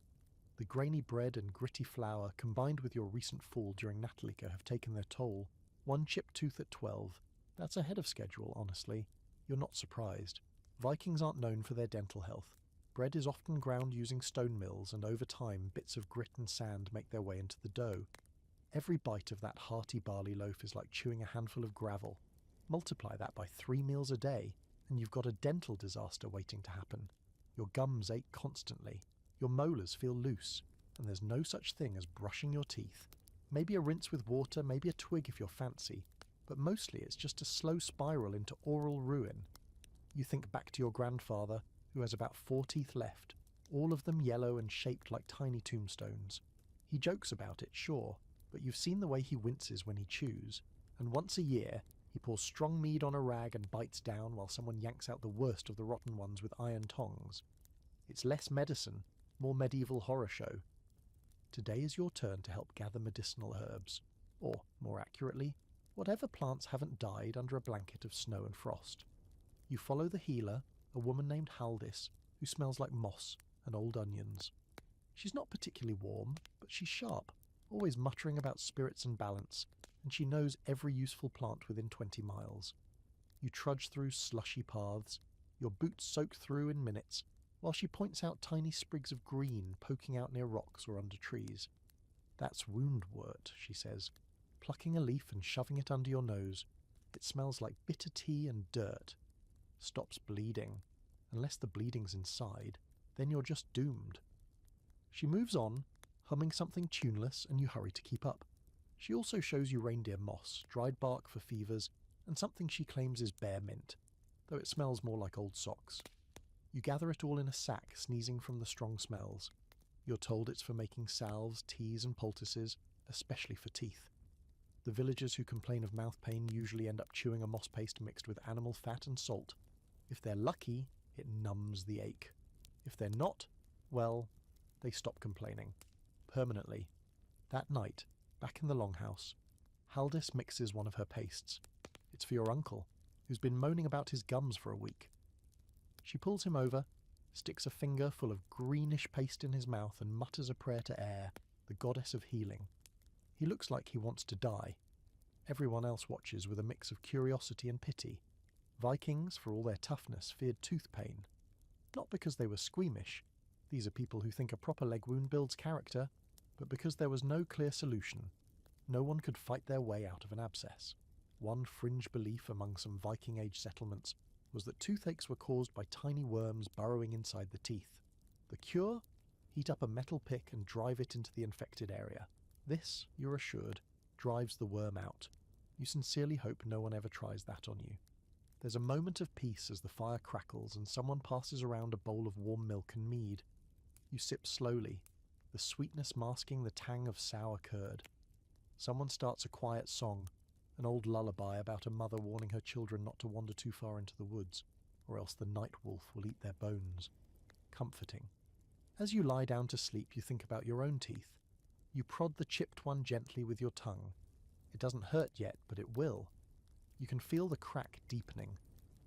The grainy bread and gritty flour, combined with your recent fall during Natalika, have taken their toll. One chipped tooth at 12. That's ahead of schedule, honestly. You're not surprised. Vikings aren't known for their dental health. Bread is often ground using stone mills, and over time bits of grit and sand make their way into the dough. Every bite of that hearty barley loaf is like chewing a handful of gravel. Multiply that by 3 meals a day, and you've got a dental disaster waiting to happen. Your gums ache constantly. Your molars feel loose, and there's no such thing as brushing your teeth. Maybe a rinse with water, maybe a twig if you're fancy, but mostly it's just a slow spiral into oral ruin. You think back to your grandfather, who has about 4 teeth left, all of them yellow and shaped like tiny tombstones. He jokes about it, sure, but you've seen the way he winces when he chews, and once a year he pours strong mead on a rag and bites down while someone yanks out the worst of the rotten ones with iron tongs. It's less medicine, more medieval horror show. Today is your turn to help gather medicinal herbs, or, more accurately, whatever plants haven't died under a blanket of snow and frost. You follow the healer, a woman named Haldis, who smells like moss and old onions. She's not particularly warm, but she's sharp, always muttering about spirits and balance, and she knows every useful plant within 20 miles. You trudge through slushy paths, your boots soak through in minutes, while she points out tiny sprigs of green poking out near rocks or under trees. That's woundwort, she says, plucking a leaf and shoving it under your nose. It smells like bitter tea and dirt. Stops bleeding. Unless the bleeding's inside, then you're just doomed. She moves on, humming something tuneless, and you hurry to keep up. She also shows you reindeer moss, dried bark for fevers, and something she claims is bear mint, though it smells more like old socks. You gather it all in a sack, sneezing from the strong smells. You're told it's for making salves, teas, and poultices, especially for teeth. The villagers who complain of mouth pain usually end up chewing a moss paste mixed with animal fat and salt. If they're lucky, it numbs the ache. If they're not, well, they stop complaining. Permanently. That night, back in the longhouse, Haldis mixes one of her pastes. It's for your uncle, who's been moaning about his gums for a week. She pulls him over, sticks a finger full of greenish paste in his mouth and mutters a prayer to Air, the goddess of healing. He looks like he wants to die. Everyone else watches with a mix of curiosity and pity. Vikings, for all their toughness, feared tooth pain. Not because they were squeamish. These are people who think a proper leg wound builds character, but because there was no clear solution. No one could fight their way out of an abscess. One fringe belief among some Viking-age settlements was that toothaches were caused by tiny worms burrowing inside the teeth. The cure? Heat up a metal pick and drive it into the infected area. This, you're assured, drives the worm out. You sincerely hope no one ever tries that on you. There's a moment of peace as the fire crackles and someone passes around a bowl of warm milk and mead. You sip slowly, the sweetness masking the tang of sour curd. Someone starts a quiet song, an old lullaby about a mother warning her children not to wander too far into the woods, or else the night wolf will eat their bones. Comforting. As you lie down to sleep, you think about your own teeth. You prod the chipped one gently with your tongue. It doesn't hurt yet, but it will. You can feel the crack deepening,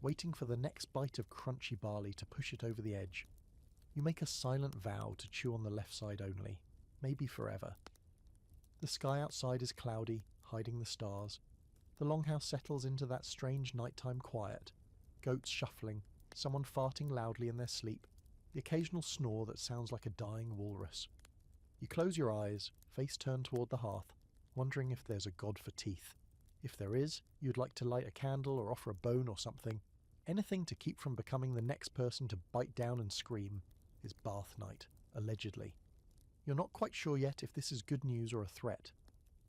waiting for the next bite of crunchy barley to push it over the edge. You make a silent vow to chew on the left side only, maybe forever. The sky outside is cloudy, hiding the stars. The longhouse settles into that strange nighttime quiet. Goats shuffling, someone farting loudly in their sleep, the occasional snore that sounds like a dying walrus. You close your eyes, face turned toward the hearth, wondering if there's a god for teeth. If there is, you'd like to light a candle or offer a bone or something. Anything to keep from becoming the next person to bite down and scream. Is bath night, allegedly. You're not quite sure yet if this is good news or a threat.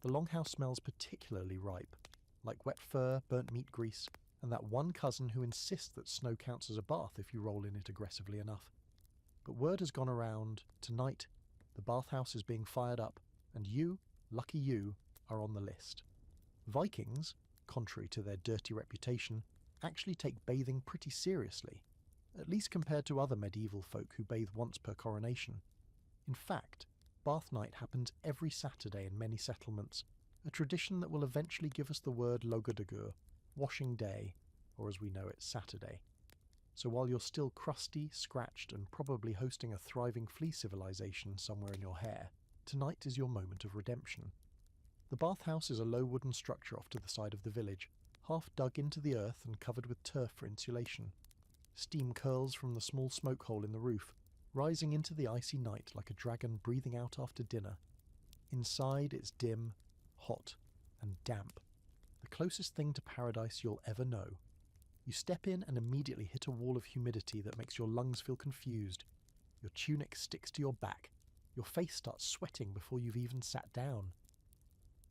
The longhouse smells particularly ripe, like wet fur, burnt meat grease, and that one cousin who insists that snow counts as a bath if you roll in it aggressively enough. But word has gone around, tonight, the bathhouse is being fired up, and you, lucky you, are on the list. Vikings, contrary to their dirty reputation, actually take bathing pretty seriously, at least compared to other medieval folk who bathe once per coronation. In fact, bath night happens every Saturday in many settlements, a tradition that will eventually give us the word Logadagur, washing day, or as we know it, Saturday. So while you're still crusty, scratched, and probably hosting a thriving flea civilization somewhere in your hair, tonight is your moment of redemption. The bathhouse is a low wooden structure off to the side of the village, half dug into the earth and covered with turf for insulation. Steam curls from the small smoke hole in the roof, rising into the icy night like a dragon breathing out after dinner. Inside it's dim, hot, and damp. The closest thing to paradise you'll ever know. You step in and immediately hit a wall of humidity that makes your lungs feel confused. Your tunic sticks to your back. Your face starts sweating before you've even sat down.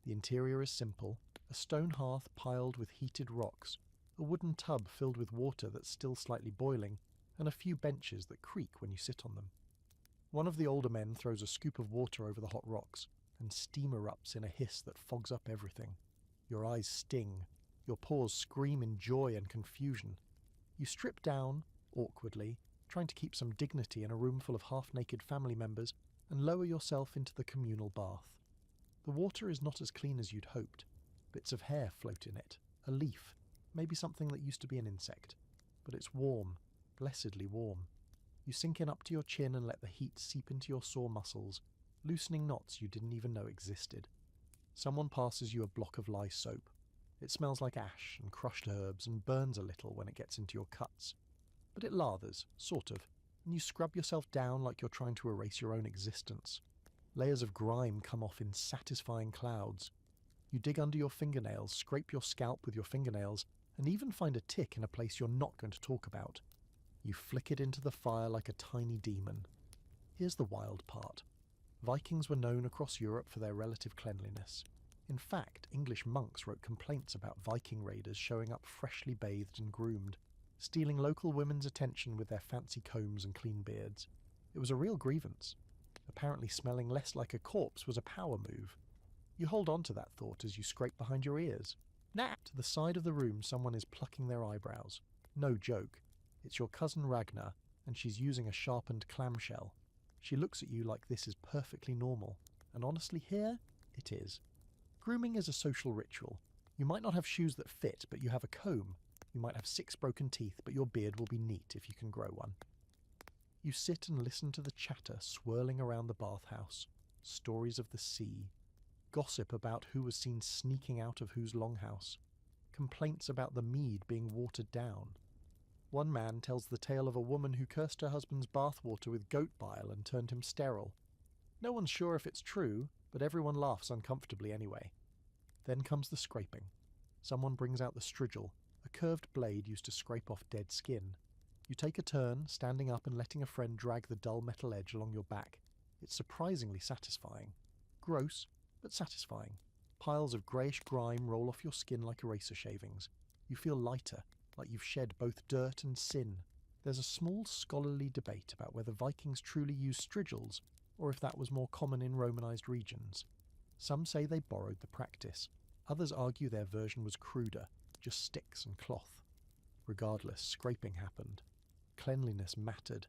The interior is simple, a stone hearth piled with heated rocks, a wooden tub filled with water that's still slightly boiling, and a few benches that creak when you sit on them. One of the older men throws a scoop of water over the hot rocks, and steam erupts in a hiss that fogs up everything. Your eyes sting. Your paws scream in joy and confusion. You strip down, awkwardly, trying to keep some dignity in a room full of half-naked family members, and lower yourself into the communal bath. The water is not as clean as you'd hoped. Bits of hair float in it, a leaf, maybe something that used to be an insect. But it's warm, blessedly warm. You sink in up to your chin and let the heat seep into your sore muscles, loosening knots you didn't even know existed. Someone passes you a block of lye soap. It smells like ash and crushed herbs and burns a little when it gets into your cuts. But it lathers, sort of, and you scrub yourself down like you're trying to erase your own existence. Layers of grime come off in satisfying clouds. You dig under your fingernails, scrape your scalp with your fingernails, and even find a tick in a place you're not going to talk about. You flick it into the fire like a tiny demon. Here's the wild part. Vikings were known across Europe for their relative cleanliness. In fact, English monks wrote complaints about Viking raiders showing up freshly bathed and groomed, stealing local women's attention with their fancy combs and clean beards. It was a real grievance. Apparently smelling less like a corpse was a power move. You hold on to that thought as you scrape behind your ears. Nah! To the side of the room someone is plucking their eyebrows. No joke. It's your cousin Ragnar, and she's using a sharpened clamshell. She looks at you like this is perfectly normal, and honestly here, it is. Grooming is a social ritual. You might not have shoes that fit, but you have a comb. You might have 6 broken teeth, but your beard will be neat if you can grow one. You sit and listen to the chatter swirling around the bathhouse. Stories of the sea. Gossip about who was seen sneaking out of whose longhouse. Complaints about the mead being watered down. One man tells the tale of a woman who cursed her husband's bathwater with goat bile and turned him sterile. No one's sure if it's true, but everyone laughs uncomfortably anyway. Then comes the scraping. Someone brings out the strigil, a curved blade used to scrape off dead skin. You take a turn, standing up and letting a friend drag the dull metal edge along your back. It's surprisingly satisfying. Gross, but satisfying. Piles of greyish grime roll off your skin like eraser shavings. You feel lighter, like you've shed both dirt and sin. There's a small scholarly debate about whether Vikings truly used strigils, or if that was more common in Romanised regions. Some say they borrowed the practice. Others argue their version was cruder, just sticks and cloth. Regardless, scraping happened. Cleanliness mattered,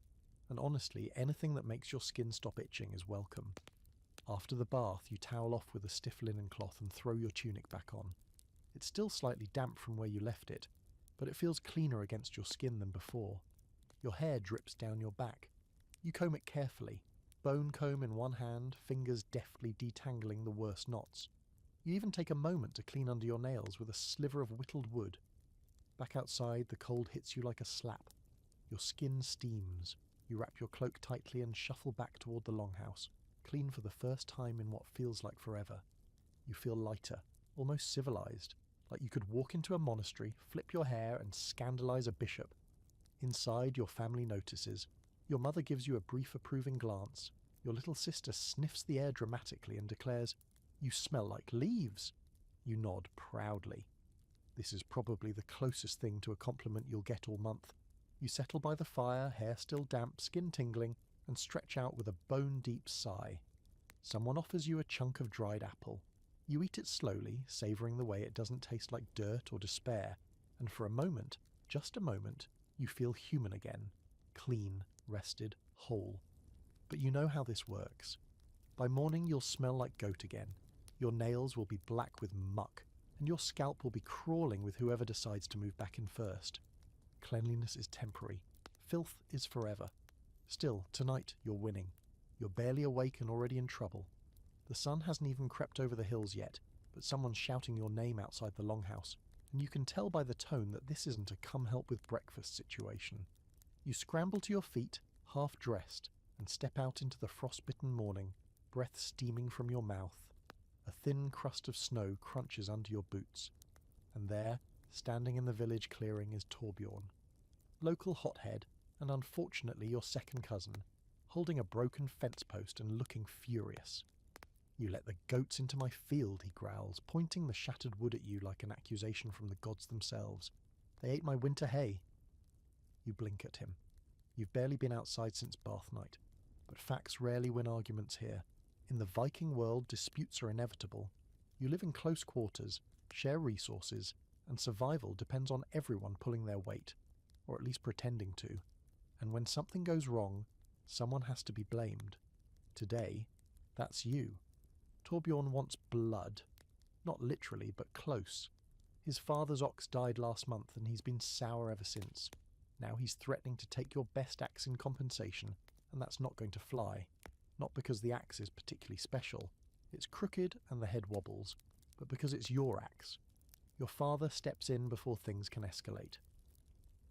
and honestly, anything that makes your skin stop itching is welcome. After the bath, you towel off with a stiff linen cloth and throw your tunic back on. It's still slightly damp from where you left it, but it feels cleaner against your skin than before. Your hair drips down your back. You comb it carefully, bone comb in one hand, fingers deftly detangling the worst knots. You even take a moment to clean under your nails with a sliver of whittled wood. Back outside, the cold hits you like a slap. Your skin steams. You wrap your cloak tightly and shuffle back toward the longhouse, clean for the first time in what feels like forever. You feel lighter, almost civilized, like you could walk into a monastery, flip your hair, and scandalize a bishop. Inside, your family notices. Your mother gives you a brief approving glance. Your little sister sniffs the air dramatically and declares, "You smell like leaves." You nod proudly. This is probably the closest thing to a compliment you'll get all month. You settle by the fire, hair still damp, skin tingling, and stretch out with a bone-deep sigh. Someone offers you a chunk of dried apple. You eat it slowly, savouring the way it doesn't taste like dirt or despair, and for a moment, just a moment, you feel human again. Clean, rested, whole. But you know how this works. By morning you'll smell like goat again. Your nails will be black with muck, and your scalp will be crawling with whoever decides to move back in first. Cleanliness is temporary. Filth is forever. Still, tonight you're winning. You're barely awake and already in trouble. The sun hasn't even crept over the hills yet, but someone's shouting your name outside the longhouse, and you can tell by the tone that this isn't a come-help-with-breakfast situation. You scramble to your feet, half-dressed, and step out into the frost-bitten morning, breath steaming from your mouth. A thin crust of snow crunches under your boots, and there, standing in the village clearing, is Torbjorn. Local hothead, and unfortunately your second cousin, holding a broken fence post and looking furious. "You let the goats into my field," he growls, pointing the shattered wood at you like an accusation from the gods themselves. "They ate my winter hay." You blink at him. You've barely been outside since bath night, but facts rarely win arguments here. In the Viking world, disputes are inevitable. You live in close quarters, share resources, and survival depends on everyone pulling their weight, or at least pretending to. And when something goes wrong, someone has to be blamed. Today, that's you. Torbjorn wants blood. Not literally, but close. His father's ox died last month and he's been sour ever since. Now he's threatening to take your best axe in compensation, and that's not going to fly. Not because the axe is particularly special. It's crooked and the head wobbles, but because it's your axe. Your father steps in before things can escalate.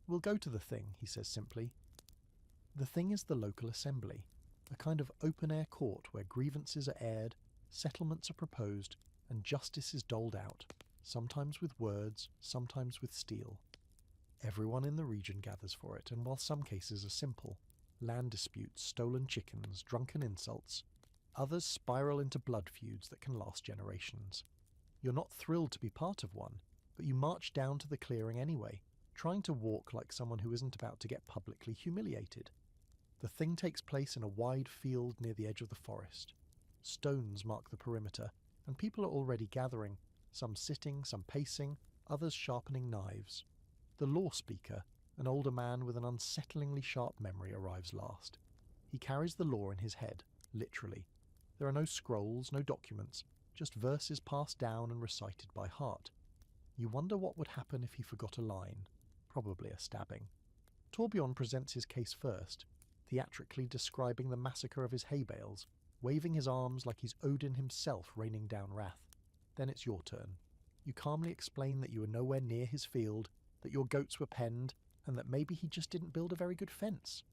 "We'll go to the thing," he says simply. The thing is the local assembly, a kind of open-air court where grievances are aired, settlements are proposed, and justice is doled out, sometimes with words, sometimes with steel. Everyone in the region gathers for it, and while some cases are simple, land disputes, stolen chickens, drunken insults, others spiral into blood feuds that can last generations. You're not thrilled to be part of one, but you march down to the clearing anyway, trying to walk like someone who isn't about to get publicly humiliated. The thing takes place in a wide field near the edge of the forest. Stones mark the perimeter, and people are already gathering, some sitting, some pacing, others sharpening knives. The law speaker, an older man with an unsettlingly sharp memory, arrives last. He carries the law in his head, literally. There are no scrolls, no documents, just verses passed down and recited by heart. You wonder what would happen if he forgot a line. Probably a stabbing. Torbjorn presents his case first, theatrically describing the massacre of his hay bales, waving his arms like he's Odin himself raining down wrath. Then it's your turn. You calmly explain that you were nowhere near his field, that your goats were penned, and that maybe he just didn't build a very good fence.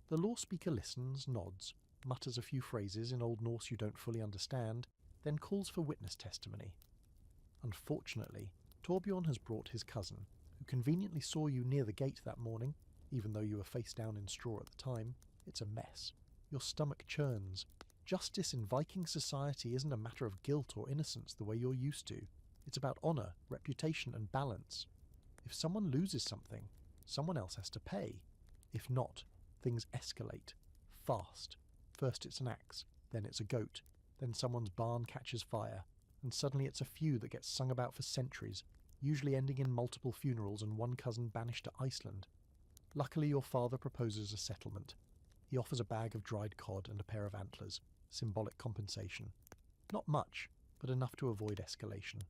The law speaker listens, nods, mutters a few phrases in Old Norse you don't fully understand, then calls for witness testimony. Unfortunately, Torbjorn has brought his cousin, who conveniently saw you near the gate that morning, even though you were face down in straw at the time. It's a mess. Your stomach churns. Justice in Viking society isn't a matter of guilt or innocence the way you're used to. It's about honour, reputation and balance. If someone loses something, someone else has to pay. If not, things escalate. Fast. First it's an axe, then it's a goat, then someone's barn catches fire, and suddenly it's a feud that gets sung about for centuries, usually ending in multiple funerals and one cousin banished to Iceland. Luckily your father proposes a settlement. He offers a bag of dried cod and a pair of antlers, symbolic compensation. Not much, but enough to avoid escalation.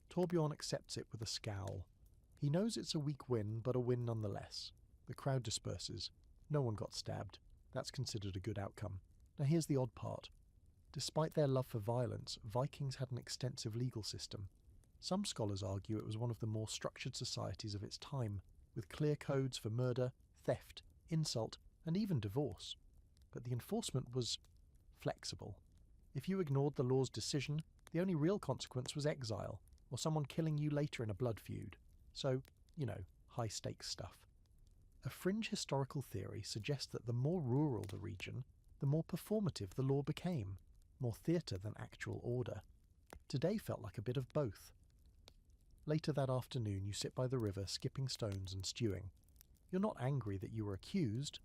Torbjorn accepts it with a scowl. He knows it's a weak win, but a win nonetheless. The crowd disperses. No one got stabbed. That's considered a good outcome. Now here's the odd part. Despite their love for violence, Vikings had an extensive legal system. Some scholars argue it was one of the more structured societies of its time, with clear codes for murder, theft, insult, and even divorce. But the enforcement was flexible. If you ignored the law's decision, the only real consequence was exile, or someone killing you later in a blood feud. So, high-stakes stuff. A fringe historical theory suggests that the more rural the region, the more performative the law became, more theatre than actual order. Today felt like a bit of both. Later that afternoon you sit by the river skipping stones and stewing. You're not angry that you were accused.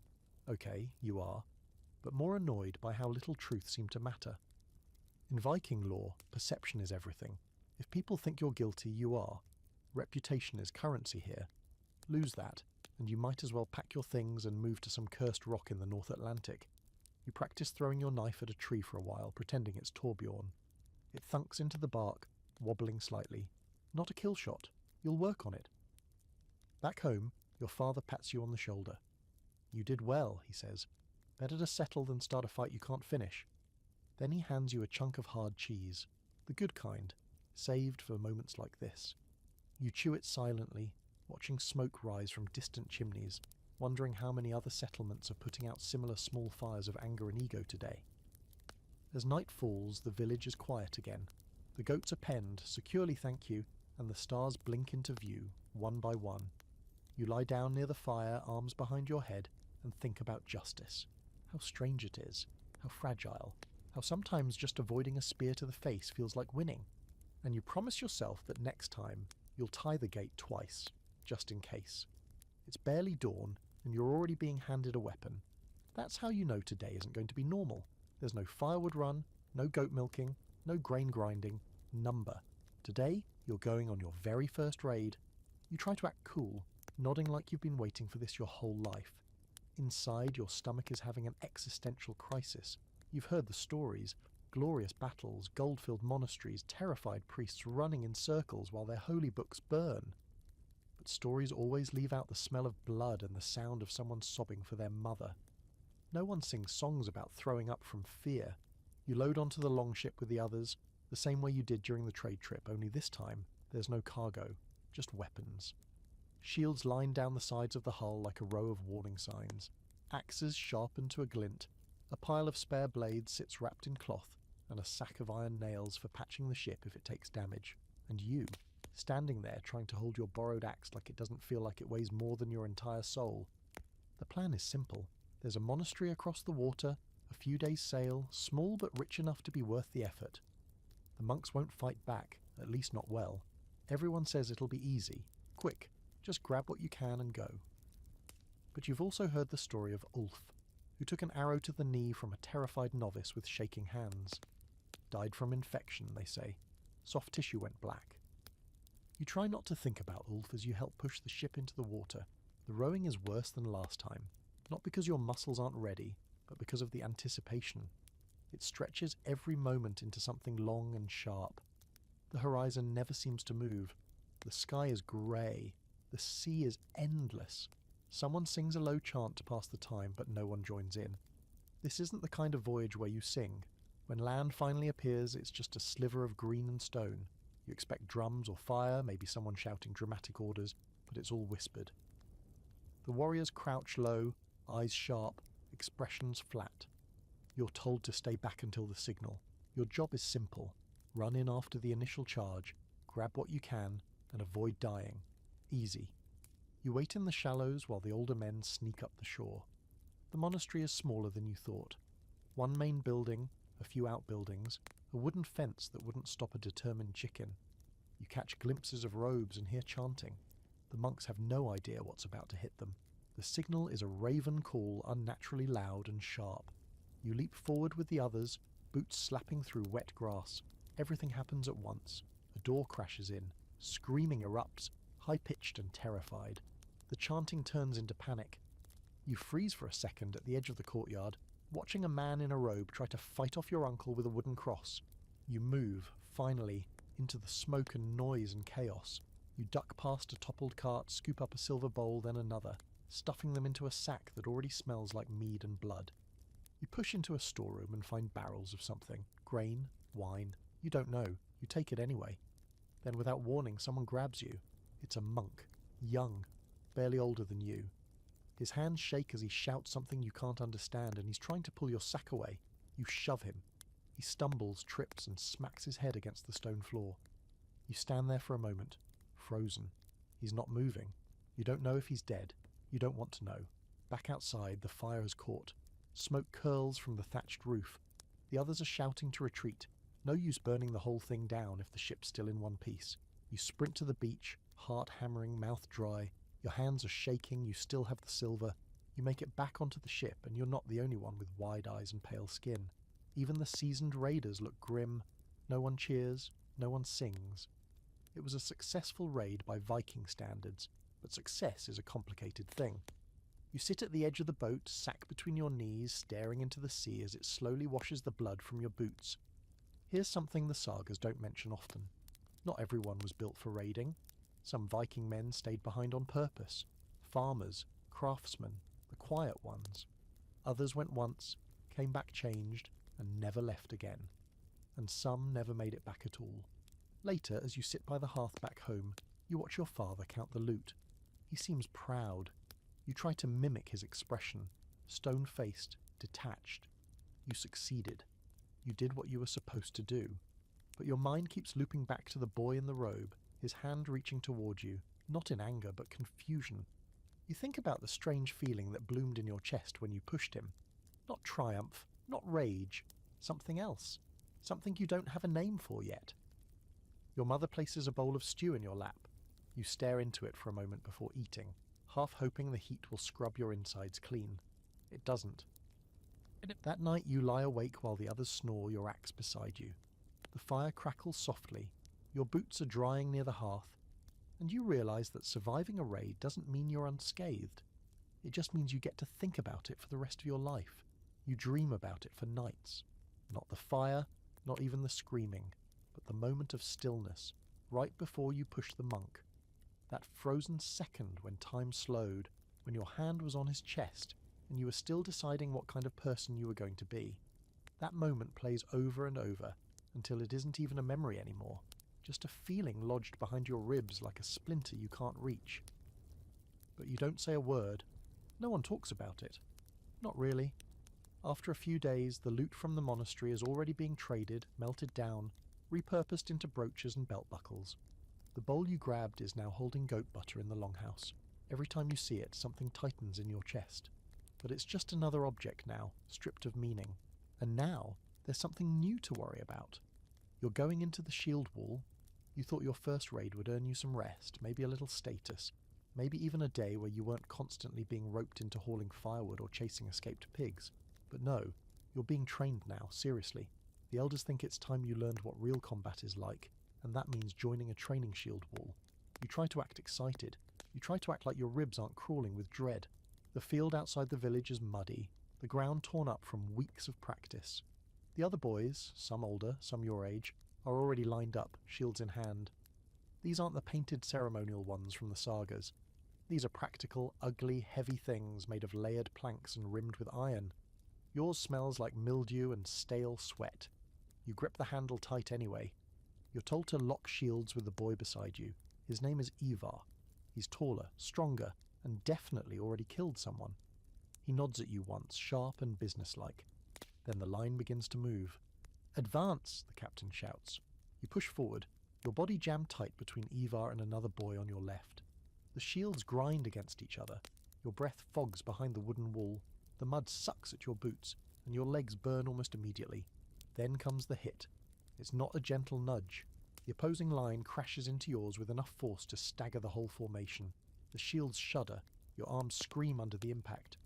Okay, you are. But more annoyed by how little truth seemed to matter. In Viking law, perception is everything. If people think you're guilty, you are. Reputation is currency here. Lose that, and you might as well pack your things and move to some cursed rock in the North Atlantic. You practice throwing your knife at a tree for a while, pretending it's Torbjorn. It thunks into the bark, wobbling slightly. Not a kill shot. You'll work on it. Back home, your father pats you on the shoulder. You did well, he says. Better to settle than start a fight you can't finish. Then he hands you a chunk of hard cheese, the good kind, saved for moments like this. You chew it silently, watching smoke rise from distant chimneys, wondering how many other settlements are putting out similar small fires of anger and ego today. As night falls, the village is quiet again. The goats are penned, securely thank you, and the stars blink into view, one by one. You lie down near the fire, arms behind your head, and think about justice. How strange it is, how fragile, how sometimes just avoiding a spear to the face feels like winning. And you promise yourself that next time you'll tie the gate twice, just in case. It's barely dawn, and you're already being handed a weapon. That's how you know today isn't going to be normal. There's no firewood run, no goat milking, no grain grinding, number. Today, you're going on your very first raid. You try to act cool, nodding like you've been waiting for this your whole life. Inside, your stomach is having an existential crisis. You've heard the stories, glorious battles, gold-filled monasteries, terrified priests running in circles while their holy books burn. But stories always leave out the smell of blood and the sound of someone sobbing for their mother. No one sings songs about throwing up from fear. You load onto the longship with the others, the same way you did during the trade trip, only this time there's no cargo, just weapons. Shields line down the sides of the hull like a row of warning signs. Axes sharpened to a glint. A pile of spare blades sits wrapped in cloth, and a sack of iron nails for patching the ship if it takes damage. And you, standing there trying to hold your borrowed axe like it doesn't feel like it weighs more than your entire soul. The plan is simple. There's a monastery across the water, a few days' sail, small but rich enough to be worth the effort. The monks won't fight back, at least not well. Everyone says it'll be easy, quick, just grab what you can and go. But you've also heard the story of Ulf, who took an arrow to the knee from a terrified novice with shaking hands. Died from infection, they say. Soft tissue went black. You try not to think about Ulf as you help push the ship into the water. The rowing is worse than last time, not because your muscles aren't ready, but because of the anticipation. It stretches every moment into something long and sharp. The horizon never seems to move. The sky is grey. The sea is endless. Someone sings a low chant to pass the time, but no one joins in. This isn't the kind of voyage where you sing. When land finally appears, it's just a sliver of green and stone. You expect drums or fire, maybe someone shouting dramatic orders, but it's all whispered. The warriors crouch low, eyes sharp, expressions flat. You're told to stay back until the signal. Your job is simple. Run in after the initial charge, grab what you can, and avoid dying. Easy. You wait in the shallows while the older men sneak up the shore. The monastery is smaller than you thought. One main building, a few outbuildings, a wooden fence that wouldn't stop a determined chicken. You catch glimpses of robes and hear chanting. The monks have no idea what's about to hit them. The signal is a raven call, unnaturally loud and sharp. You leap forward with the others, boots slapping through wet grass. Everything happens at once. A door crashes in. Screaming erupts, high-pitched and terrified. The chanting turns into panic. You freeze for a second at the edge of the courtyard, watching a man in a robe try to fight off your uncle with a wooden cross. You move, finally, into the smoke and noise and chaos. You duck past a toppled cart, scoop up a silver bowl, then another, stuffing them into a sack that already smells like mead and blood. You push into a storeroom and find barrels of something. Grain, wine, you don't know. You take it anyway. Then without warning, someone grabs you. It's a monk, young, barely older than you. His hands shake as he shouts something you can't understand, and he's trying to pull your sack away. You shove him. He stumbles, trips, and smacks his head against the stone floor. You stand there for a moment, frozen. He's not moving. You don't know if he's dead. You don't want to know. Back outside, the fire has caught. Smoke curls from the thatched roof. The others are shouting to retreat. No use burning the whole thing down if the ship's still in one piece. You sprint to the beach, heart hammering, mouth dry. Your hands are shaking, you still have the silver. You make it back onto the ship, and you're not the only one with wide eyes and pale skin. Even the seasoned raiders look grim. No one cheers, no one sings. It was a successful raid by Viking standards, but success is a complicated thing. You sit at the edge of the boat, sack between your knees, staring into the sea as it slowly washes the blood from your boots. Here's something the sagas don't mention often. Not everyone was built for raiding. Some Viking men stayed behind on purpose. Farmers, craftsmen, the quiet ones. Others went once, came back changed, and never left again. And some never made it back at all. Later, as you sit by the hearth back home, you watch your father count the loot. He seems proud. You try to mimic his expression, stone-faced, detached. You succeeded. You did what you were supposed to do. But your mind keeps looping back to the boy in the robe, his hand reaching toward you, not in anger but confusion. You think about the strange feeling that bloomed in your chest when you pushed him. Not triumph, not rage, something else. Something you don't have a name for yet. Your mother places a bowl of stew in your lap. You stare into it for a moment before eating, half hoping the heat will scrub your insides clean. It doesn't. That night you lie awake while the others snore, your axe beside you. The fire crackles softly, your boots are drying near the hearth, and you realise that surviving a raid doesn't mean you're unscathed. It just means you get to think about it for the rest of your life. You dream about it for nights. Not the fire, not even the screaming, but the moment of stillness, right before you push the monk. That frozen second when time slowed, when your hand was on his chest, and you were still deciding what kind of person you were going to be. That moment plays over and over, until it isn't even a memory anymore, just a feeling lodged behind your ribs like a splinter you can't reach. But you don't say a word. No one talks about it. Not really. After a few days, the loot from the monastery is already being traded, melted down, repurposed into brooches and belt buckles. The bowl you grabbed is now holding goat butter in the longhouse. Every time you see it, something tightens in your chest. But it's just another object now, stripped of meaning. And now, there's something new to worry about. You're going into the shield wall. You thought your first raid would earn you some rest, maybe a little status, maybe even a day where you weren't constantly being roped into hauling firewood or chasing escaped pigs. But no, you're being trained now, seriously. The elders think it's time you learned what real combat is like, and that means joining a training shield wall. You try to act excited. You try to act like your ribs aren't crawling with dread. The field outside the village is muddy, the ground torn up from weeks of practice. The other boys, some older, some your age, are already lined up, shields in hand. These aren't the painted ceremonial ones from the sagas. These are practical, ugly, heavy things made of layered planks and rimmed with iron. Yours smells like mildew and stale sweat. You grip the handle tight anyway. You're told to lock shields with the boy beside you. His name is Ivar. He's taller, stronger, and definitely already killed someone. He nods at you once, sharp and businesslike. Then the line begins to move. "Advance," the captain shouts. You push forward, your body jammed tight between Ivar and another boy on your left. The shields grind against each other. Your breath fogs behind the wooden wall. The mud sucks at your boots, and your legs burn almost immediately. Then comes the hit. It's not a gentle nudge. The opposing line crashes into yours with enough force to stagger the whole formation. The shields shudder. Your arms scream under the impact.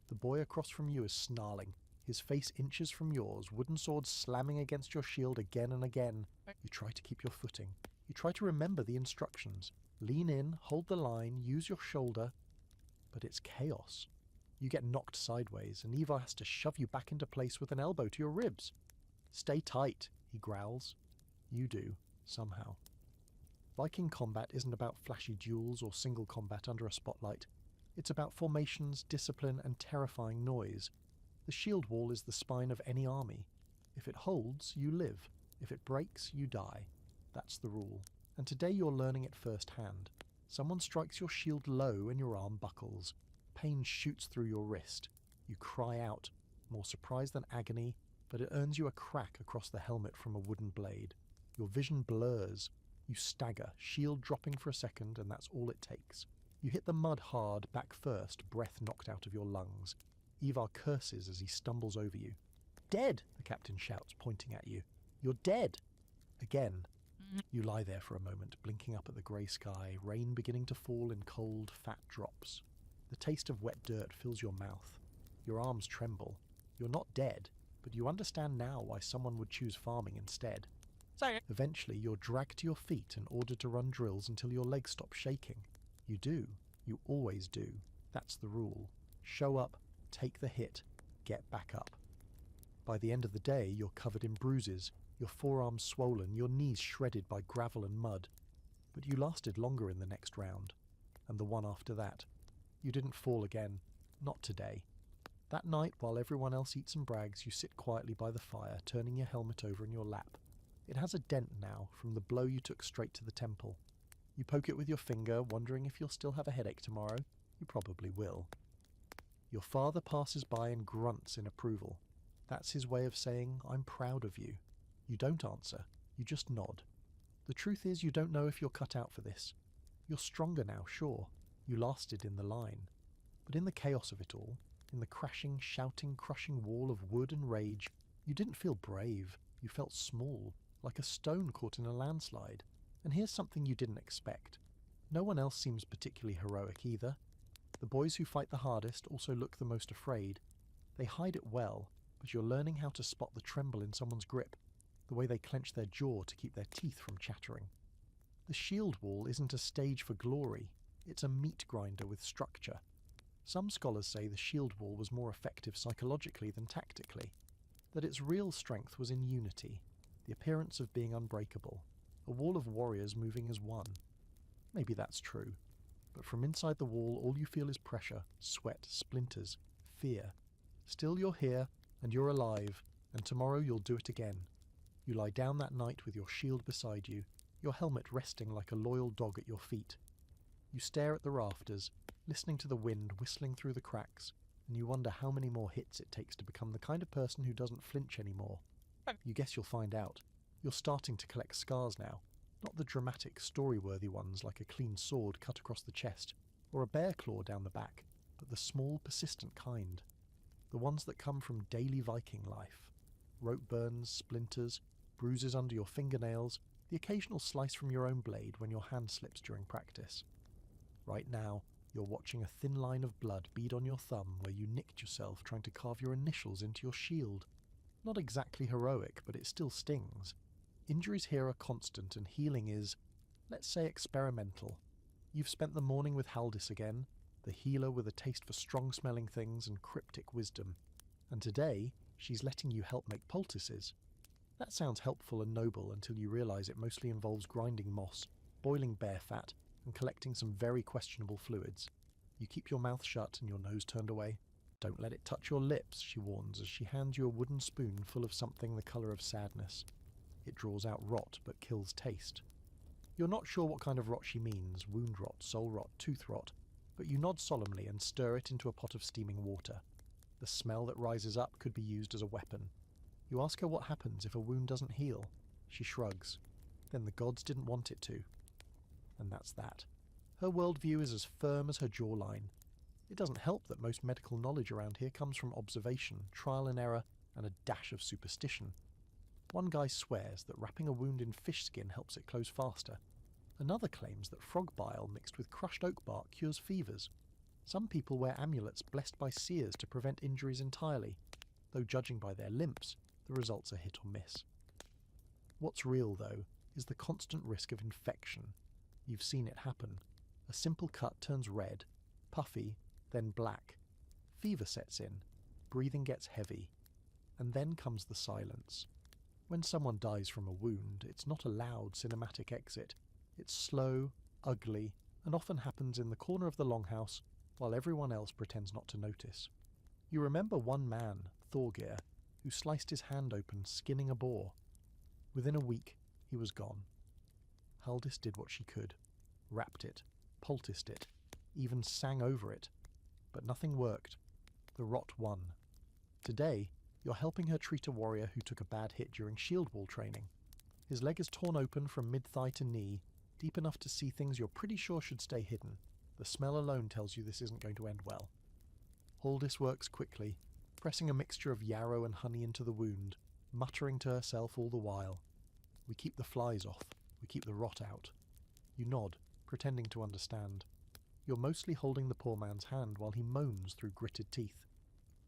The boy across from you is snarling, his face inches from yours, wooden swords slamming against your shield again and again. You try to keep your footing. You try to remember the instructions. Lean in, hold the line, use your shoulder. But it's chaos. You get knocked sideways, and Ivar has to shove you back into place with an elbow to your ribs. "Stay tight," he growls. You do, somehow. Viking combat isn't about flashy duels or single combat under a spotlight. It's about formations, discipline, and terrifying noise. The shield wall is the spine of any army. If it holds, you live. If it breaks, you die. That's the rule. And today you're learning it firsthand. Someone strikes your shield low and your arm buckles. Pain shoots through your wrist. You cry out, more surprise than agony, but it earns you a crack across the helmet from a wooden blade. Your vision blurs. You stagger, shield dropping for a second, and that's all it takes. You hit the mud hard, back first, breath knocked out of your lungs. Ivar curses as he stumbles over you. "Dead!" the captain shouts, pointing at you. "You're dead!" Again. You lie there for a moment, blinking up at the grey sky, rain beginning to fall in cold, fat drops. The taste of wet dirt fills your mouth. Your arms tremble. You're not dead, but you understand now why someone would choose farming instead. Eventually, you're dragged to your feet and ordered to run drills until your legs stop shaking. You do. You always do. That's the rule. Show up, take the hit, get back up. By the end of the day, you're covered in bruises, your forearms swollen, your knees shredded by gravel and mud. But you lasted longer in the next round, and the one after that. You didn't fall again. Not today. That night, while everyone else eats and brags, you sit quietly by the fire, turning your helmet over in your lap. It has a dent now, from the blow you took straight to the temple. You poke it with your finger, wondering if you'll still have a headache tomorrow. You probably will. Your father passes by and grunts in approval. That's his way of saying, "I'm proud of you." You don't answer. You just nod. The truth is, you don't know if you're cut out for this. You're stronger now, sure. You lasted in the line. But in the chaos of it all, in the crashing, shouting, crushing wall of wood and rage, you didn't feel brave. You felt small, like a stone caught in a landslide. And here's something you didn't expect. No one else seems particularly heroic either. The boys who fight the hardest also look the most afraid. They hide it well, but you're learning how to spot the tremble in someone's grip, the way they clench their jaw to keep their teeth from chattering. The shield wall isn't a stage for glory. It's a meat grinder with structure. Some scholars say the shield wall was more effective psychologically than tactically, that its real strength was in unity, the appearance of being unbreakable, a wall of warriors moving as one. Maybe that's true, but from inside the wall all you feel is pressure, sweat, splinters, fear. Still you're here, and you're alive, and tomorrow you'll do it again. You lie down that night with your shield beside you, your helmet resting like a loyal dog at your feet. You stare at the rafters, listening to the wind whistling through the cracks, and you wonder how many more hits it takes to become the kind of person who doesn't flinch anymore. You guess you'll find out. You're starting to collect scars now, not the dramatic, story-worthy ones like a clean sword cut across the chest, or a bear claw down the back, but the small, persistent kind. The ones that come from daily Viking life. Rope burns, splinters, bruises under your fingernails, the occasional slice from your own blade when your hand slips during practice. Right now, you're watching a thin line of blood bead on your thumb where you nicked yourself trying to carve your initials into your shield. Not exactly heroic, but it still stings. Injuries here are constant and healing is, let's say, experimental. You've spent the morning with Haldis again, the healer with a taste for strong-smelling things and cryptic wisdom. And today, she's letting you help make poultices. That sounds helpful and noble until you realise it mostly involves grinding moss, boiling bear fat, and collecting some very questionable fluids. You keep your mouth shut and your nose turned away. Don't let it touch your lips, she warns as she hands you a wooden spoon full of something the colour of sadness. It draws out rot but kills taste. You're not sure what kind of rot she means, wound rot, soul rot, tooth rot, but you nod solemnly and stir it into a pot of steaming water. The smell that rises up could be used as a weapon. You ask her what happens if a wound doesn't heal. She shrugs. Then the gods didn't want it to. And that's that. Her worldview is as firm as her jawline. It doesn't help that most medical knowledge around here comes from observation, trial and error, and a dash of superstition. One guy swears that wrapping a wound in fish skin helps it close faster. Another claims that frog bile mixed with crushed oak bark cures fevers. Some people wear amulets blessed by seers to prevent injuries entirely, though judging by their limps, the results are hit or miss. What's real, though, is the constant risk of infection. You've seen it happen. A simple cut turns red, puffy, then black. Fever sets in, breathing gets heavy, and then comes the silence. When someone dies from a wound, it's not a loud cinematic exit. It's slow, ugly, and often happens in the corner of the longhouse while everyone else pretends not to notice. You remember one man, Thorgeir, who sliced his hand open skinning a boar. Within a week, he was gone. Haldis did what she could. Wrapped it, poulticed it, even sang over it. But nothing worked. The rot won. Today, you're helping her treat a warrior who took a bad hit during shield wall training. His leg is torn open from mid-thigh to knee, deep enough to see things you're pretty sure should stay hidden. The smell alone tells you this isn't going to end well. Haldis works quickly, pressing a mixture of yarrow and honey into the wound, muttering to herself all the while. We keep the flies off, we keep the rot out. You nod, pretending to understand. You're mostly holding the poor man's hand while he moans through gritted teeth.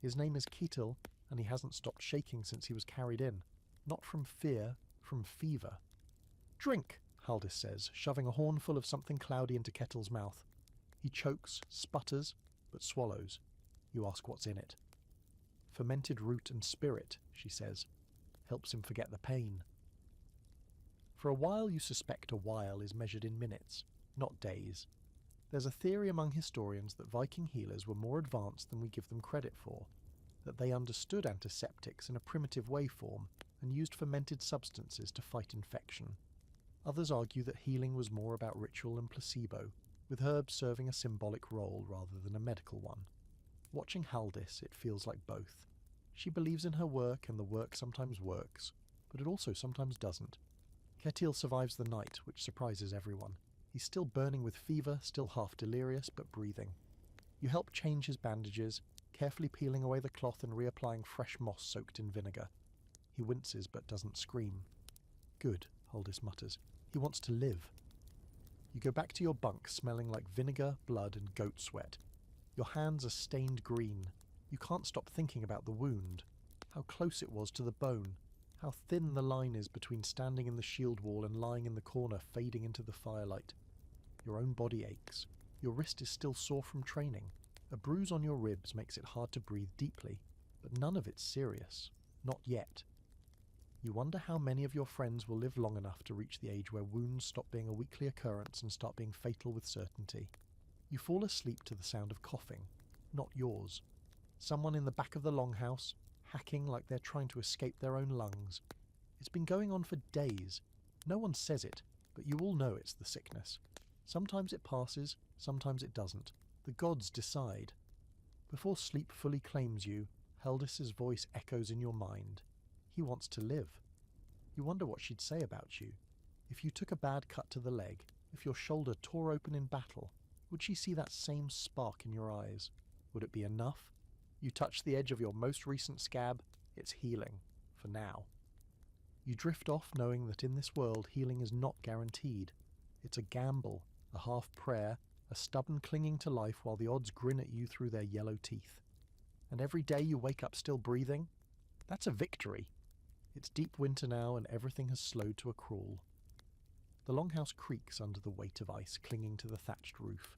His name is Ketil, and he hasn't stopped shaking since he was carried in. Not from fear, from fever. "Drink," Haldis says, shoving a hornful of something cloudy into Ketil's mouth. He chokes, sputters, but swallows. You ask what's in it. "Fermented root and spirit," she says. Helps him forget the pain. For a while you suspect a while is measured in minutes, not days. There's a theory among historians that Viking healers were more advanced than we give them credit for, that they understood antiseptics in a primitive waveform and used fermented substances to fight infection. Others argue that healing was more about ritual and placebo, with herbs serving a symbolic role rather than a medical one. Watching Haldis, it feels like both. She believes in her work, and the work sometimes works, but it also sometimes doesn't. Ketil survives the night, which surprises everyone. He's still burning with fever, still half delirious, but breathing. You help change his bandages, carefully peeling away the cloth and reapplying fresh moss soaked in vinegar. He winces but doesn't scream. Good, Haldis mutters. He wants to live. You go back to your bunk smelling like vinegar, blood and goat sweat. Your hands are stained green. You can't stop thinking about the wound. How close it was to the bone. How thin the line is between standing in the shield wall and lying in the corner fading into the firelight. Your own body aches. Your wrist is still sore from training. A bruise on your ribs makes it hard to breathe deeply, but none of it's serious. Not yet. You wonder how many of your friends will live long enough to reach the age where wounds stop being a weekly occurrence and start being fatal with certainty. You fall asleep to the sound of coughing, not yours. Someone in the back of the longhouse, hacking like they're trying to escape their own lungs. It's been going on for days. No one says it, but you all know it's the sickness. Sometimes it passes, sometimes it doesn't. The gods decide. Before sleep fully claims you, Haldis's voice echoes in your mind. He wants to live. You wonder what she'd say about you. If you took a bad cut to the leg, if your shoulder tore open in battle, would she see that same spark in your eyes? Would it be enough? You touch the edge of your most recent scab, it's healing. For now. You drift off knowing that in this world healing is not guaranteed. It's a gamble, a half prayer, a stubborn clinging to life while the odds grin at you through their yellow teeth. And every day you wake up still breathing, that's a victory. It's deep winter now and everything has slowed to a crawl. The longhouse creaks under the weight of ice clinging to the thatched roof.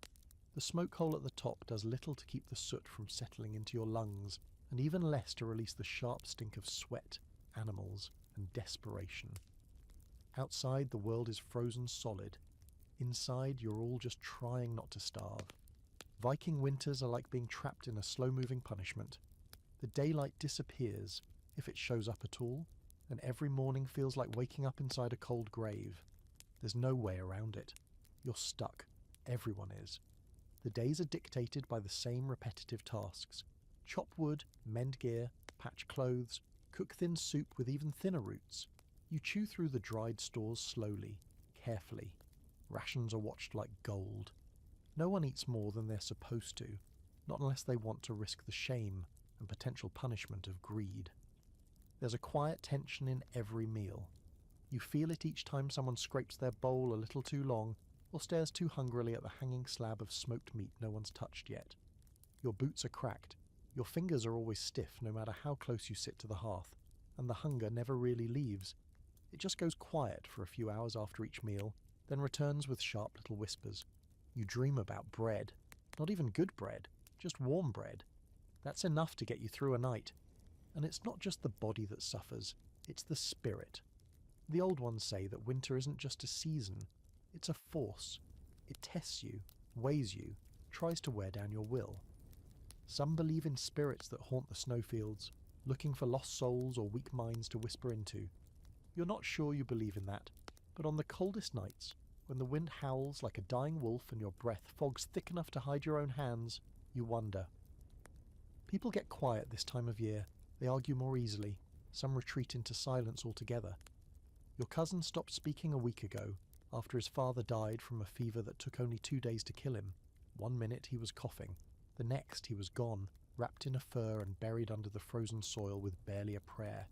The smoke hole at the top does little to keep the soot from settling into your lungs, and even less to release the sharp stink of sweat, animals, and desperation. Outside, the world is frozen solid. Inside, you're all just trying not to starve. Viking winters are like being trapped in a slow-moving punishment. The daylight disappears, if it shows up at all, and every morning feels like waking up inside a cold grave. There's no way around it. You're stuck. Everyone is. The days are dictated by the same repetitive tasks. Chop wood, mend gear, patch clothes, cook thin soup with even thinner roots. You chew through the dried stores slowly, carefully. Rations are watched like gold. No one eats more than they're supposed to, not unless they want to risk the shame and potential punishment of greed. There's a quiet tension in every meal. You feel it each time someone scrapes their bowl a little too long or stares too hungrily at the hanging slab of smoked meat no one's touched yet. Your boots are cracked. Your fingers are always stiff no matter how close you sit to the hearth, and the hunger never really leaves. It just goes quiet for a few hours after each meal, then returns with sharp little whispers. You dream about bread. Not even good bread, just warm bread. That's enough to get you through a night. And it's not just the body that suffers, it's the spirit. The old ones say that winter isn't just a season, it's a force. It tests you, weighs you, tries to wear down your will. Some believe in spirits that haunt the snowfields, looking for lost souls or weak minds to whisper into. You're not sure you believe in that, but on the coldest nights, when the wind howls like a dying wolf and your breath fogs thick enough to hide your own hands, you wonder. People get quiet this time of year. They argue more easily. Some retreat into silence altogether. Your cousin stopped speaking a week ago, after his father died from a fever that took only 2 days to kill him. 1 minute he was coughing. The next he was gone, wrapped in a fur and buried under the frozen soil with barely a prayer.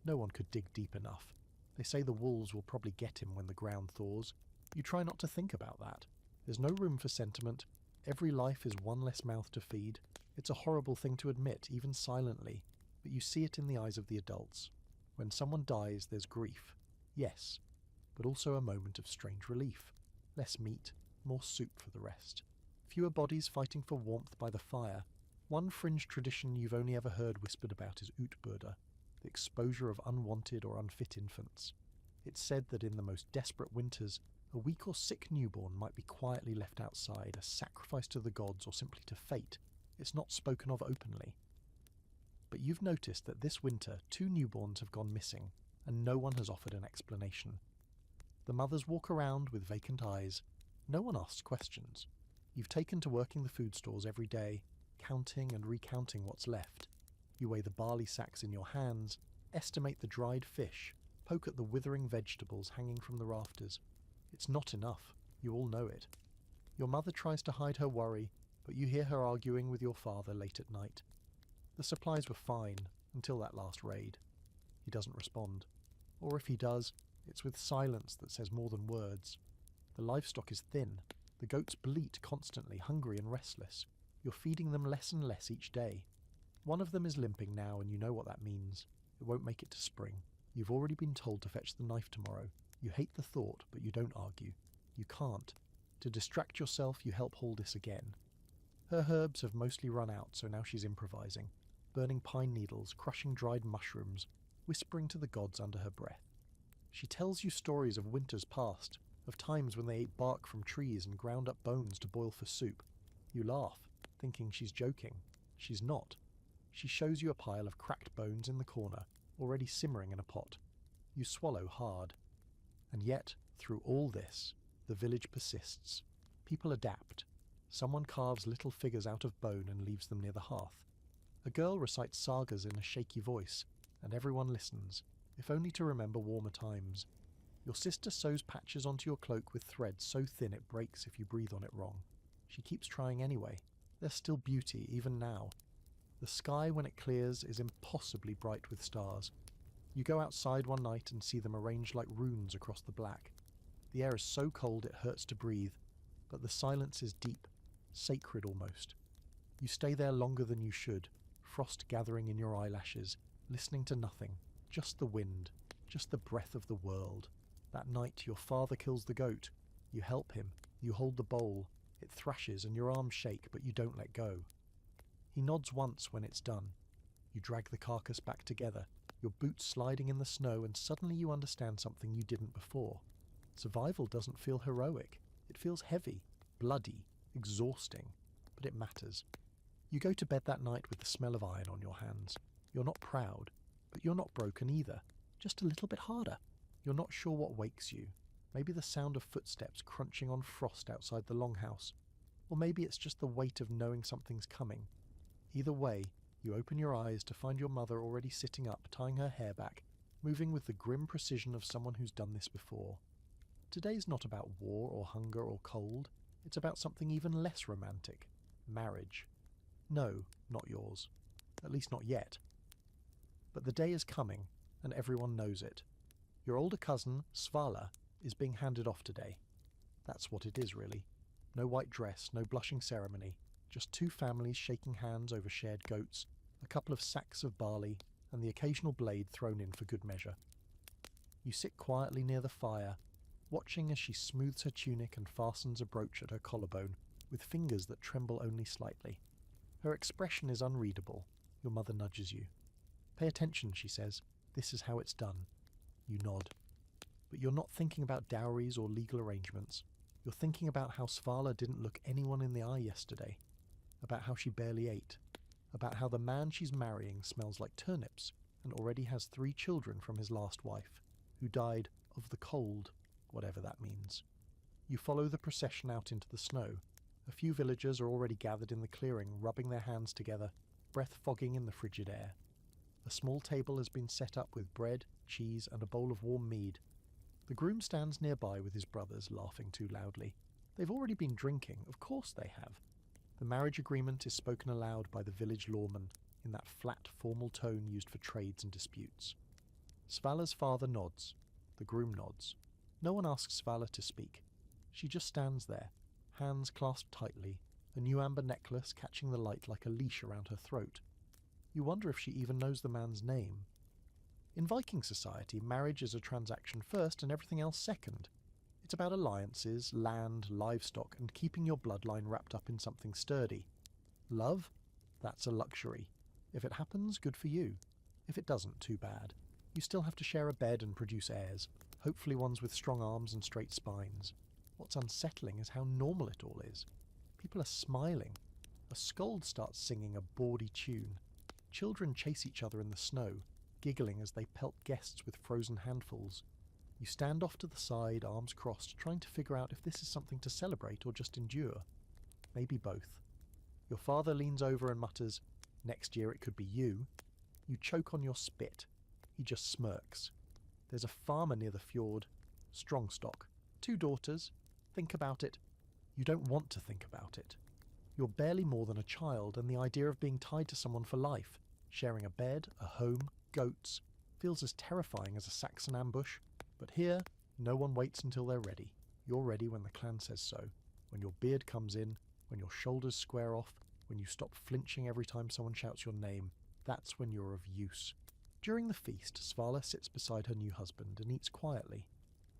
No one could dig deep enough. They say the wolves will probably get him when the ground thaws. You try not to think about that. There's no room for sentiment. Every life is one less mouth to feed. It's a horrible thing to admit, even silently, but you see it in the eyes of the adults. When someone dies, there's grief. Yes, but also a moment of strange relief. Less meat, more soup for the rest. Fewer bodies fighting for warmth by the fire. One fringe tradition you've only ever heard whispered about is utburda, the exposure of unwanted or unfit infants. It's said that in the most desperate winters, a weak or sick newborn might be quietly left outside, a sacrifice to the gods or simply to fate. It's not spoken of openly. But you've noticed that this winter 2 newborns have gone missing, and no one has offered an explanation. The mothers walk around with vacant eyes. No one asks questions. You've taken to working the food stores every day, counting and recounting what's left. You weigh the barley sacks in your hands, estimate the dried fish, poke at the withering vegetables hanging from the rafters. It's not enough. You all know it. Your mother tries to hide her worry, but you hear her arguing with your father late at night. The supplies were fine until that last raid. He doesn't respond. Or if he does, it's with silence that says more than words. The livestock is thin. The goats bleat constantly, hungry and restless. You're feeding them less and less each day. One of them is limping now, and you know what that means. It won't make it to spring. You've already been told to fetch the knife tomorrow. You hate the thought, but you don't argue. You can't. To distract yourself, you help Haldis again. Her herbs have mostly run out, so now she's improvising, burning pine needles, crushing dried mushrooms, whispering to the gods under her breath. She tells you stories of winters past, of times when they ate bark from trees and ground up bones to boil for soup. You laugh, thinking she's joking. She's not. She shows you a pile of cracked bones in the corner, already simmering in a pot. You swallow hard. And yet, through all this, the village persists. People adapt. Someone carves little figures out of bone and leaves them near the hearth. A girl recites sagas in a shaky voice, and everyone listens, if only to remember warmer times. Your sister sews patches onto your cloak with thread so thin it breaks if you breathe on it wrong. She keeps trying anyway. There's still beauty, even now. The sky, when it clears, is impossibly bright with stars. You go outside one night and see them arranged like runes across the black. The air is so cold it hurts to breathe, but the silence is deep, sacred almost. You stay there longer than you should, frost gathering in your eyelashes, listening to nothing, just the wind, just the breath of the world. That night your father kills the goat. You help him, you hold the bowl. It thrashes and your arms shake, but you don't let go. He nods once when it's done. You drag the carcass back together, your boots sliding in the snow, and suddenly you understand something you didn't before. Survival doesn't feel heroic. It feels heavy, bloody, exhausting, but it matters. You go to bed that night with the smell of iron on your hands. You're not proud, but you're not broken either, just a little bit harder. You're not sure what wakes you. Maybe the sound of footsteps crunching on frost outside the longhouse, or maybe it's just the weight of knowing something's coming. Either way, you open your eyes to find your mother already sitting up, tying her hair back, moving with the grim precision of someone who's done this before. Today's not about war or hunger or cold. It's about something even less romantic. Marriage. No, not yours. At least not yet. But the day is coming, and everyone knows it. Your older cousin, Svala, is being handed off today. That's what it is, really. No white dress, no blushing ceremony. Just 2 families shaking hands over shared goats, a couple of sacks of barley, and the occasional blade thrown in for good measure. You sit quietly near the fire, watching as she smooths her tunic and fastens a brooch at her collarbone, with fingers that tremble only slightly. Her expression is unreadable. Your mother nudges you. Pay attention, she says. This is how it's done. You nod. But you're not thinking about dowries or legal arrangements. You're thinking about how Svala didn't look anyone in the eye yesterday. About how she barely ate. About how the man she's marrying smells like turnips and already has 3 children from his last wife, who died of the cold, whatever that means. You follow the procession out into the snow. A few villagers are already gathered in the clearing, rubbing their hands together, breath fogging in the frigid air. A small table has been set up with bread, cheese, and a bowl of warm mead. The groom stands nearby with his brothers, laughing too loudly. They've already been drinking, of course they have. The marriage agreement is spoken aloud by the village lawman, in that flat, formal tone used for trades and disputes. Svala's father nods. The groom nods. No one asks Svala to speak. She just stands there, hands clasped tightly, a new amber necklace catching the light like a leash around her throat. You wonder if she even knows the man's name. In Viking society, marriage is a transaction first and everything else second. It's about alliances, land, livestock, and keeping your bloodline wrapped up in something sturdy. Love? That's a luxury. If it happens, good for you. If it doesn't, too bad. You still have to share a bed and produce heirs. hopefully ones with strong arms and straight spines. What's unsettling is how normal it all is. People are smiling. A scold starts singing a bawdy tune. Children chase each other in the snow, giggling as they pelt guests with frozen handfuls. You stand off to the side, arms crossed, trying to figure out if this is something to celebrate or just endure. Maybe both. Your father leans over and mutters, "Next year it could be you." You choke on your spit. He just smirks. There's a farmer near the fjord. Strong stock. 2 daughters. Think about it. You don't want to think about it. You're barely more than a child, and the idea of being tied to someone for life, sharing a bed, a home, goats, feels as terrifying as a Saxon ambush. But here, no one waits until they're ready. You're ready when the clan says so, when your beard comes in, when your shoulders square off, when you stop flinching every time someone shouts your name. That's when you're of use. During the feast, Svala sits beside her new husband and eats quietly.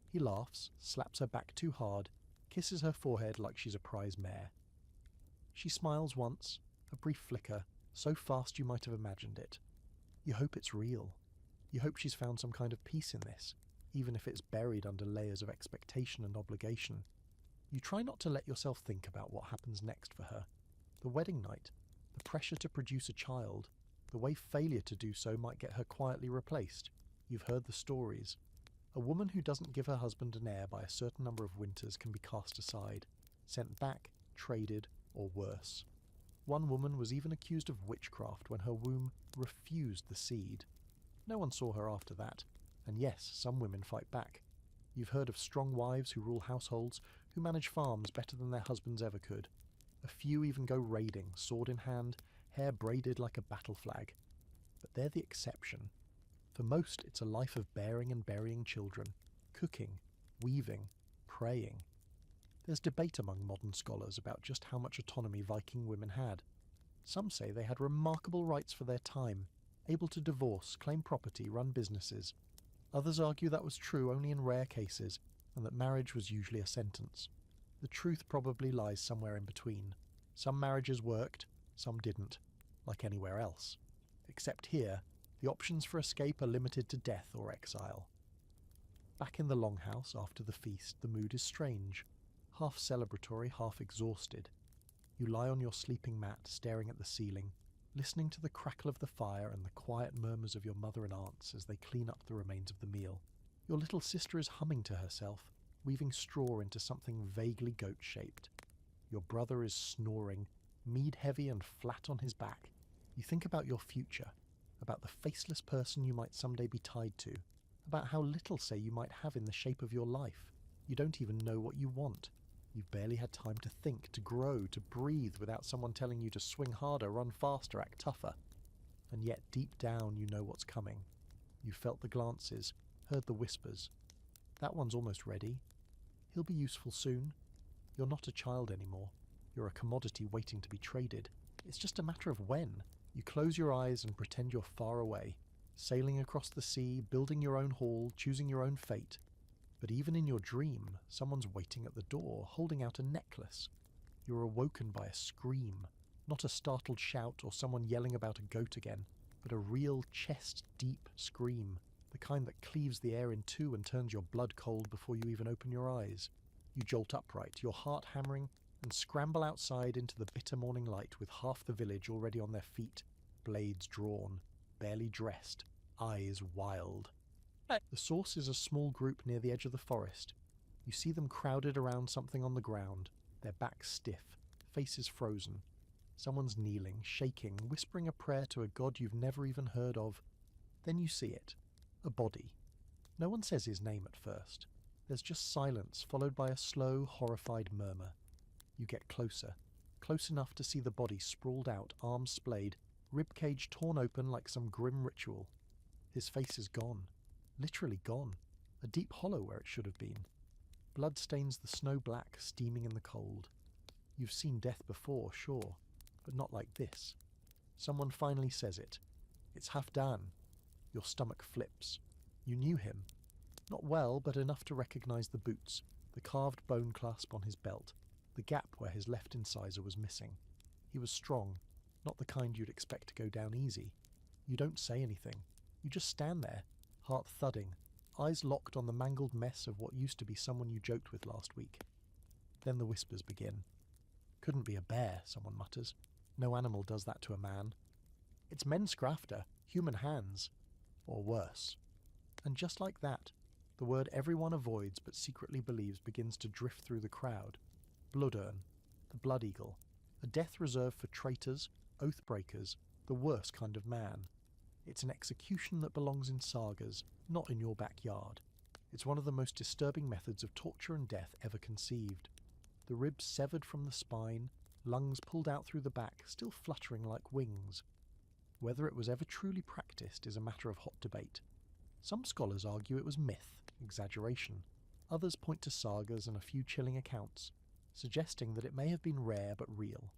He laughs, slaps her back too hard, kisses her forehead like she's a prize mare. She smiles once, a brief flicker, so fast you might have imagined it. You hope it's real. You hope she's found some kind of peace in this, even if it's buried under layers of expectation and obligation. You try not to let yourself think about what happens next for her. The wedding night, the pressure to produce a child, the way failure to do so might get her quietly replaced. You've heard the stories. A woman who doesn't give her husband an heir by a certain number of winters can be cast aside, sent back, traded, or worse. One woman was even accused of witchcraft when her womb refused the seed. No one saw her after that, and yes, some women fight back. You've heard of strong wives who rule households, who manage farms better than their husbands ever could. A few even go raiding, sword in hand, hair braided like a battle flag. But they're the exception. For most, it's a life of bearing and burying children, cooking, weaving, praying. There's debate among modern scholars about just how much autonomy Viking women had. Some say they had remarkable rights for their time, able to divorce, claim property, run businesses. Others argue that was true only in rare cases, and that marriage was usually a sentence. The truth probably lies somewhere in between. Some marriages worked, some didn't, like anywhere else. Except here, the options for escape are limited to death or exile. Back in the longhouse after the feast, the mood is strange, half celebratory, half exhausted. You lie on your sleeping mat, staring at the ceiling, listening to the crackle of the fire and the quiet murmurs of your mother and aunts as they clean up the remains of the meal. Your little sister is humming to herself, weaving straw into something vaguely goat-shaped. Your brother is snoring, mead-heavy and flat on his back. You think about your future, about the faceless person you might someday be tied to, about how little say you might have in the shape of your life. You don't even know what you want. You've barely had time to think, to grow, to breathe without someone telling you to swing harder, run faster, act tougher. And yet deep down you know what's coming. You've felt the glances, heard the whispers. That one's almost ready. He'll be useful soon. You're not a child anymore. You're a commodity waiting to be traded. It's just a matter of when. You close your eyes and pretend you're far away, sailing across the sea, building your own hall, choosing your own fate. But even in your dream, someone's waiting at the door, holding out a necklace. You're awoken by a scream, not a startled shout or someone yelling about a goat again, but a real chest-deep scream, the kind that cleaves the air in two and turns your blood cold before you even open your eyes. You jolt upright, your heart hammering, and scramble outside into the bitter morning light with half the village already on their feet, blades drawn, barely dressed, eyes wild. The source is a small group near the edge of the forest. You see them crowded around something on the ground, their backs stiff, faces frozen. Someone's kneeling, shaking, whispering a prayer to a god you've never even heard of. Then you see it. A body. No one says his name at first. There's just silence, followed by a slow, horrified murmur. You get closer, close enough to see the body sprawled out, arms splayed, ribcage torn open like some grim ritual. His face is gone. Literally gone. A deep hollow where it should have been. Blood stains the snow black, steaming in the cold. You've seen death before, sure, but not like this. Someone finally says it. It's Halfdan. Your stomach flips. You knew him. Not well, but enough to recognize the boots, the carved bone clasp on his belt, the gap where his left incisor was missing. He was strong, not the kind you'd expect to go down easy. You don't say anything. You just stand there, heart thudding, eyes locked on the mangled mess of what used to be someone you joked with last week. Then the whispers begin. Couldn't be a bear, someone mutters. No animal does that to a man. It's menskrafter, human hands. Or worse. And just like that, the word everyone avoids but secretly believes begins to drift through the crowd. Bloodurn, the blood eagle, a death reserved for traitors, oath breakers, the worst kind of man. It's an execution that belongs in sagas, not in your backyard. It's one of the most disturbing methods of torture and death ever conceived. The ribs severed from the spine, lungs pulled out through the back, still fluttering like wings. Whether it was ever truly practiced is a matter of hot debate. Some scholars argue it was myth, exaggeration. Others point to sagas and a few chilling accounts, suggesting that it may have been rare but real.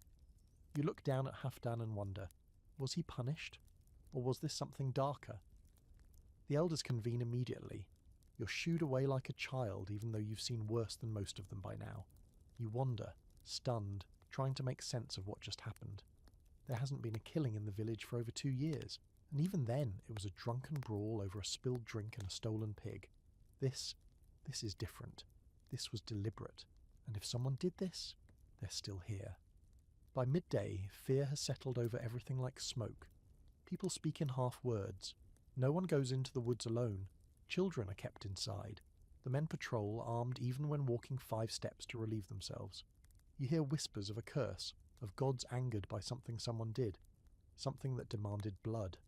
You look down at Halfdan and wonder, was he punished? Or was this something darker? The elders convene immediately. You're shooed away like a child, even though you've seen worse than most of them by now. You wander, stunned, trying to make sense of what just happened. There hasn't been a killing in the village for over 2 years, and even then it was a drunken brawl over a spilled drink and a stolen pig. This is different. This was deliberate, and if someone did this, they're still here. By midday, fear has settled over everything like smoke. People speak in half words. No one goes into the woods alone. Children are kept inside. The men patrol, armed even when walking 5 steps to relieve themselves. You hear whispers of a curse, of gods angered by something someone did, something that demanded blood.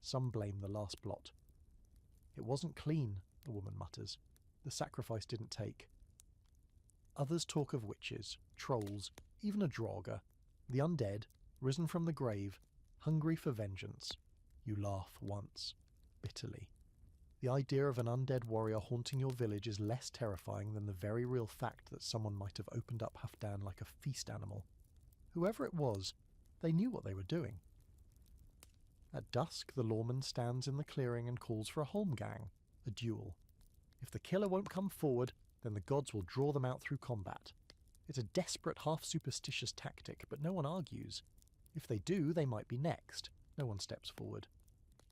Some blame the last blot. It wasn't clean, the woman mutters. The sacrifice didn't take. Others talk of witches, trolls, even a draugr, the undead, risen from the grave, hungry for vengeance. You laugh once, bitterly. The idea of an undead warrior haunting your village is less terrifying than the very real fact that someone might have opened up Halfdan like a feast animal. Whoever it was, they knew what they were doing. At dusk, the lawman stands in the clearing and calls for a holmgang, a duel. If the killer won't come forward, then the gods will draw them out through combat. It's a desperate, half-superstitious tactic, but no one argues. If they do, they might be next. No one steps forward.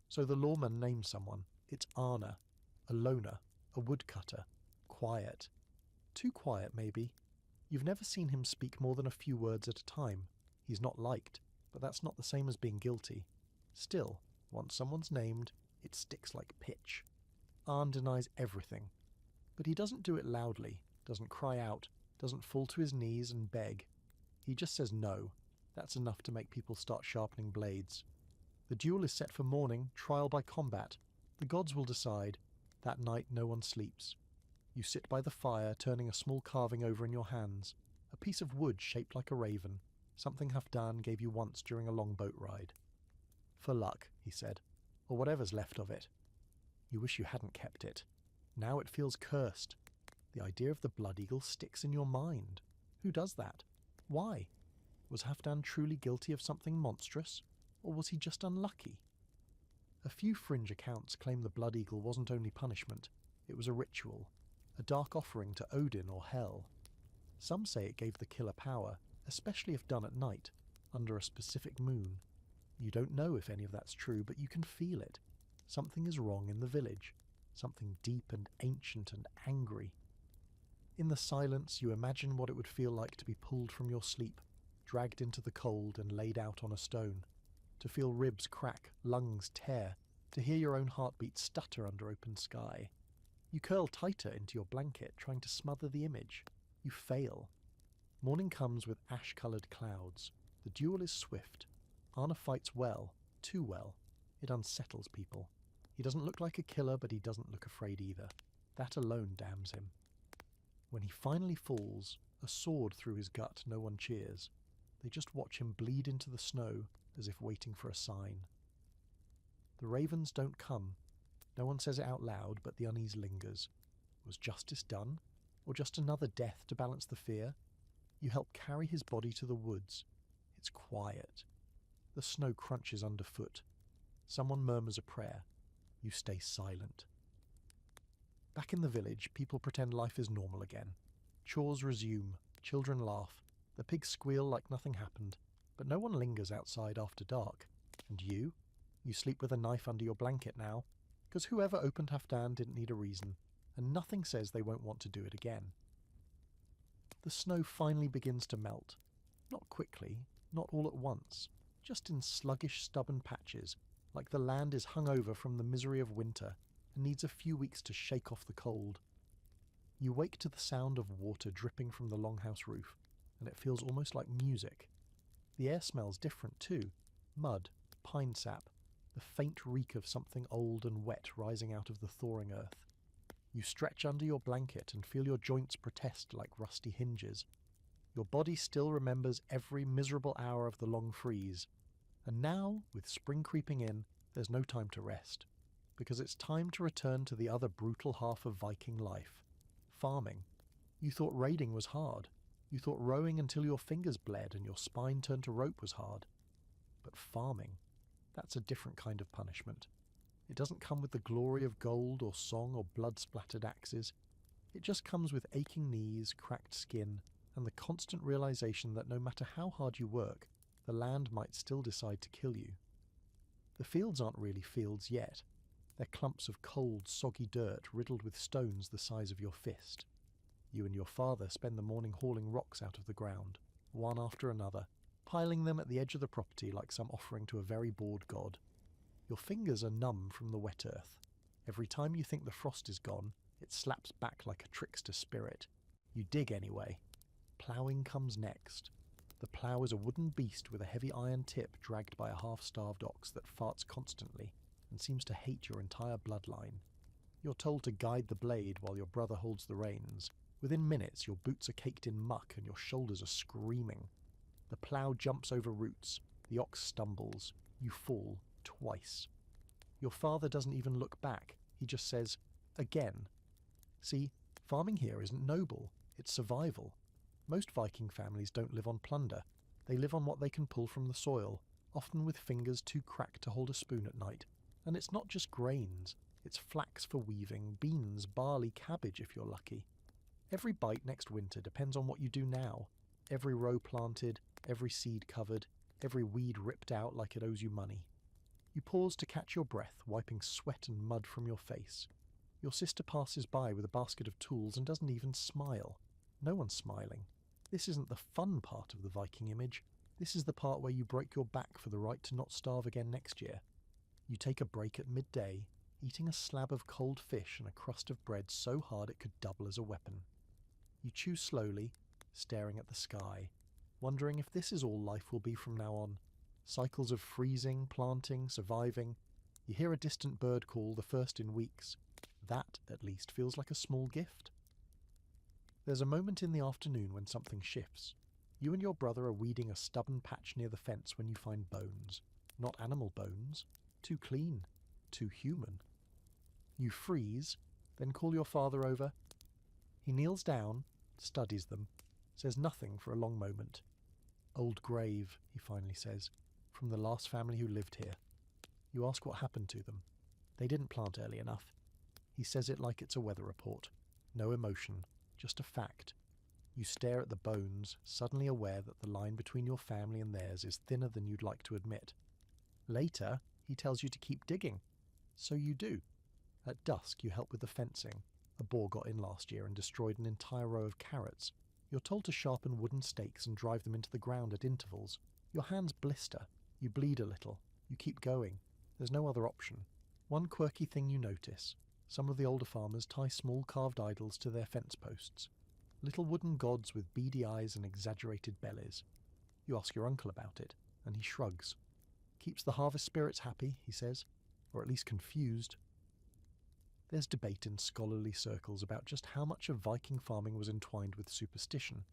So the lawman names someone. It's Arna, a loner, a woodcutter, quiet. Too quiet, maybe. You've never seen him speak more than a few words at a time. He's not liked, but that's not the same as being guilty. Still, once someone's named, it sticks like pitch. Arn denies everything. But he doesn't do it loudly, doesn't cry out, doesn't fall to his knees and beg. He just says no. That's enough to make people start sharpening blades. The duel is set for morning, trial by combat. The gods will decide. That night no one sleeps. You sit by the fire, turning a small carving over in your hands. A piece of wood shaped like a raven, something Halfdan gave you once during a long boat ride. For luck, he said, or whatever's left of it. You wish you hadn't kept it. Now it feels cursed. The idea of the blood eagle sticks in your mind. Who does that? Why? Was Halfdan truly guilty of something monstrous, or was he just unlucky? A few fringe accounts claim the blood eagle wasn't only punishment, it was a ritual, a dark offering to Odin or Hel. Some say it gave the killer power, especially if done at night, under a specific moon. You don't know if any of that's true, but you can feel it. Something is wrong in the village, something deep and ancient and angry. In the silence, you imagine what it would feel like to be pulled from your sleep, dragged into the cold and laid out on a stone, to feel ribs crack, lungs tear, to hear your own heartbeat stutter under open sky. You curl tighter into your blanket, trying to smother the image. You fail. Morning comes with ash-coloured clouds. The duel is swift. Arna fights well, too well. It unsettles people. He doesn't look like a killer, but he doesn't look afraid either. That alone damns him. When he finally falls, a sword through his gut, no one cheers. They just watch him bleed into the snow, as if waiting for a sign. The ravens don't come. No one says it out loud, but the unease lingers. Was justice done? Or just another death to balance the fear? You help carry his body to the woods. It's quiet. The snow crunches underfoot. Someone murmurs a prayer. You stay silent. Back in the village, people pretend life is normal again. Chores resume. Children laugh. The pigs squeal like nothing happened. But no one lingers outside after dark. And you? You sleep with a knife under your blanket now. because whoever opened Hafdan didn't need a reason, and nothing says they won't want to do it again. The snow finally begins to melt. Not quickly, not all at once, just in sluggish, stubborn patches, like the land is hung over from the misery of winter and needs a few weeks to shake off the cold. You wake to the sound of water dripping from the longhouse roof, and it feels almost like music. The air smells different too. Mud, pine sap, the faint reek of something old and wet rising out of the thawing earth. You stretch under your blanket and feel your joints protest like rusty hinges. Your body still remembers every miserable hour of the long freeze. And now, with spring creeping in, there's no time to rest, because it's time to return to the other brutal half of Viking life. Farming. You thought raiding was hard. You thought rowing until your fingers bled and your spine turned to rope was hard. But farming, that's a different kind of punishment. It doesn't come with the glory of gold or song or blood-splattered axes. It just comes with aching knees, cracked skin, and the constant realization that no matter how hard you work, the land might still decide to kill you. The fields aren't really fields yet. They're clumps of cold, soggy dirt riddled with stones the size of your fist. You and your father spend the morning hauling rocks out of the ground, one after another, piling them at the edge of the property like some offering to a very bored god. Your fingers are numb from the wet earth. Every time you think the frost is gone, it slaps back like a trickster spirit. You dig anyway. Ploughing comes next. The plough is a wooden beast with a heavy iron tip dragged by a half-starved ox that farts constantly and seems to hate your entire bloodline. You're told to guide the blade while your brother holds the reins. Within minutes, your boots are caked in muck and your shoulders are screaming. The plough jumps over roots. The ox stumbles. You fall. Twice. Your father doesn't even look back. He just says, again. See, farming here isn't noble. It's survival. Most Viking families don't live on plunder. They live on what they can pull from the soil, often with fingers too cracked to hold a spoon at night. And it's not just grains. It's flax for weaving, beans, barley, cabbage if you're lucky. Every bite next winter depends on what you do now. Every row planted, every seed covered, every weed ripped out like it owes you money. You pause to catch your breath, wiping sweat and mud from your face. Your sister passes by with a basket of tools and doesn't even smile. No one's smiling. This isn't the fun part of the Viking image. This is the part where you break your back for the right to not starve again next year. You take a break at midday, eating a slab of cold fish and a crust of bread so hard it could double as a weapon. You chew slowly, staring at the sky, wondering if this is all life will be from now on. Cycles of freezing, planting, surviving. You hear a distant bird call, the first in weeks. That, at least, feels like a small gift. There's a moment in the afternoon when something shifts. You and your brother are weeding a stubborn patch near the fence when you find bones. Not animal bones. Too clean. Too human. You freeze, then call your father over. He kneels down, studies them, says nothing for a long moment. Old grave, he finally says, from the last family who lived here. You ask what happened to them. They didn't plant early enough. He says it like it's a weather report. No emotion, just a fact. You stare at the bones, suddenly aware that the line between your family and theirs is thinner than you'd like to admit. Later, he tells you to keep digging. So you do. At dusk, you help with the fencing. A boar got in last year and destroyed an entire row of carrots. You're told to sharpen wooden stakes and drive them into the ground at intervals. Your hands blister. You bleed a little. You keep going. There's no other option. One quirky thing you notice. Some of the older farmers tie small carved idols to their fence posts. Little wooden gods with beady eyes and exaggerated bellies. You ask your uncle about it, and he shrugs. Keeps the harvest spirits happy, he says, or at least confused. There's debate in scholarly circles about just how much of Viking farming was entwined with superstition.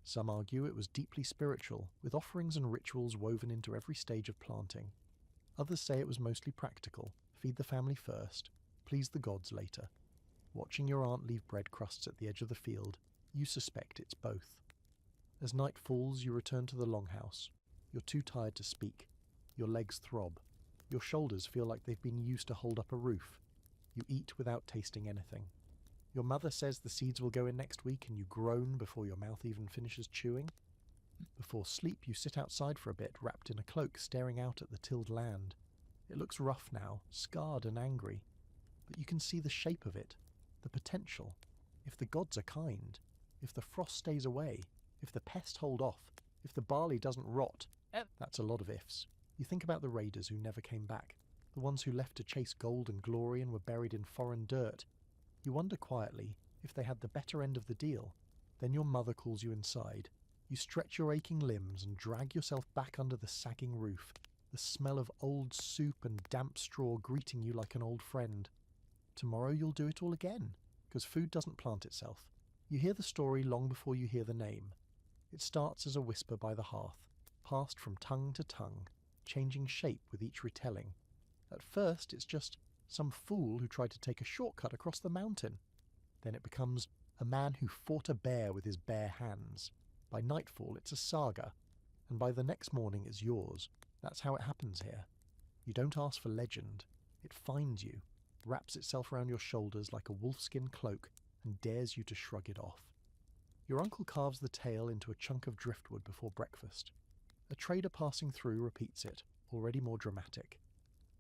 Some argue it was deeply spiritual, with offerings and rituals woven into every stage of planting. Others say it was mostly practical, feed the family first, please the gods later. Watching your aunt leave bread crusts at the edge of the field, you suspect it's both. As night falls, you return to the longhouse. You're too tired to speak. Your legs throb. Your shoulders feel like they've been used to hold up a roof. You eat without tasting anything. Your mother says the seeds will go in next week and you groan before your mouth even finishes chewing. Before sleep, you sit outside for a bit, wrapped in a cloak, staring out at the tilled land. It looks rough now, scarred and angry. but you can see the shape of it, the potential. If the gods are kind, if the frost stays away, if the pest hold off, if the barley doesn't rot, that's a lot of ifs. You think about the raiders who never came back, the ones who left to chase gold and glory and were buried in foreign dirt. You wonder quietly if they had the better end of the deal. Then your mother calls you inside. You stretch your aching limbs and drag yourself back under the sagging roof, the smell of old soup and damp straw greeting you like an old friend. Tomorrow you'll do it all again, because food doesn't plant itself. You hear the story long before you hear the name. It starts as a whisper by the hearth, passed from tongue to tongue, changing shape with each retelling. At first it's just some fool who tried to take a shortcut across the mountain. Then it becomes a man who fought a bear with his bare hands. By nightfall it's a saga, and by the next morning it's yours. That's how it happens here. You don't ask for legend. It finds you, wraps itself around your shoulders like a wolfskin cloak, and dares you to shrug it off. Your uncle carves the tale into a chunk of driftwood before breakfast. A trader passing through repeats it, already more dramatic.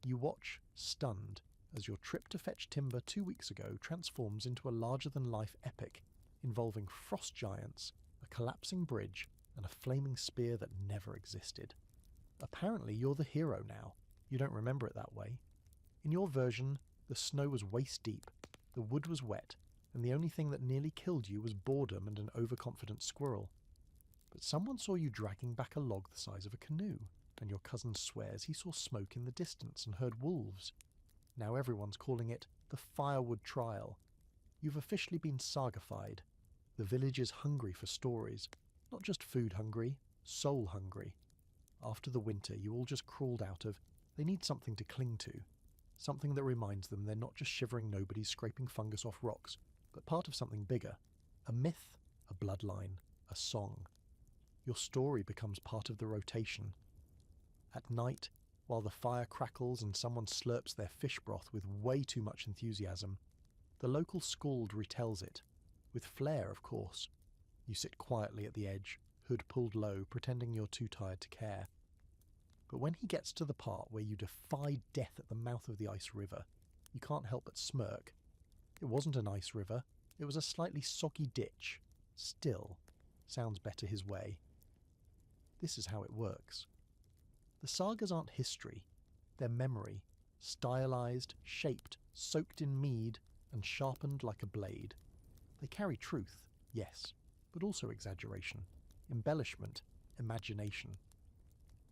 You watch, stunned, as your trip to fetch timber 2 weeks ago transforms into a larger-than-life epic involving frost giants, a collapsing bridge, and a flaming spear that never existed. Apparently you're the hero now. You don't remember it that way. In your version, the snow was waist-deep, the wood was wet, and the only thing that nearly killed you was boredom and an overconfident squirrel. But someone saw you dragging back a log the size of a canoe, and your cousin swears he saw smoke in the distance and heard wolves. Now everyone's calling it the firewood trial. You've officially been sagafied. The village is hungry for stories, not just food hungry, soul hungry. After the winter you all just crawled out of, they need something to cling to, something that reminds them they're not just shivering nobodies scraping fungus off rocks, but part of something bigger, a myth, a bloodline, a song. Your story becomes part of the rotation. At night, while the fire crackles and someone slurps their fish broth with way too much enthusiasm, the local skald retells it, with flair of course. You sit quietly at the edge, hood pulled low, pretending you're too tired to care. But when he gets to the part where you defy death at the mouth of the ice river, you can't help but smirk. It wasn't an ice river, it was a slightly soggy ditch. Still, sounds better his way. This is how it works. The sagas aren't history, they're memory, stylized, shaped, soaked in mead, and sharpened like a blade. They carry truth, yes, but also exaggeration, embellishment, imagination.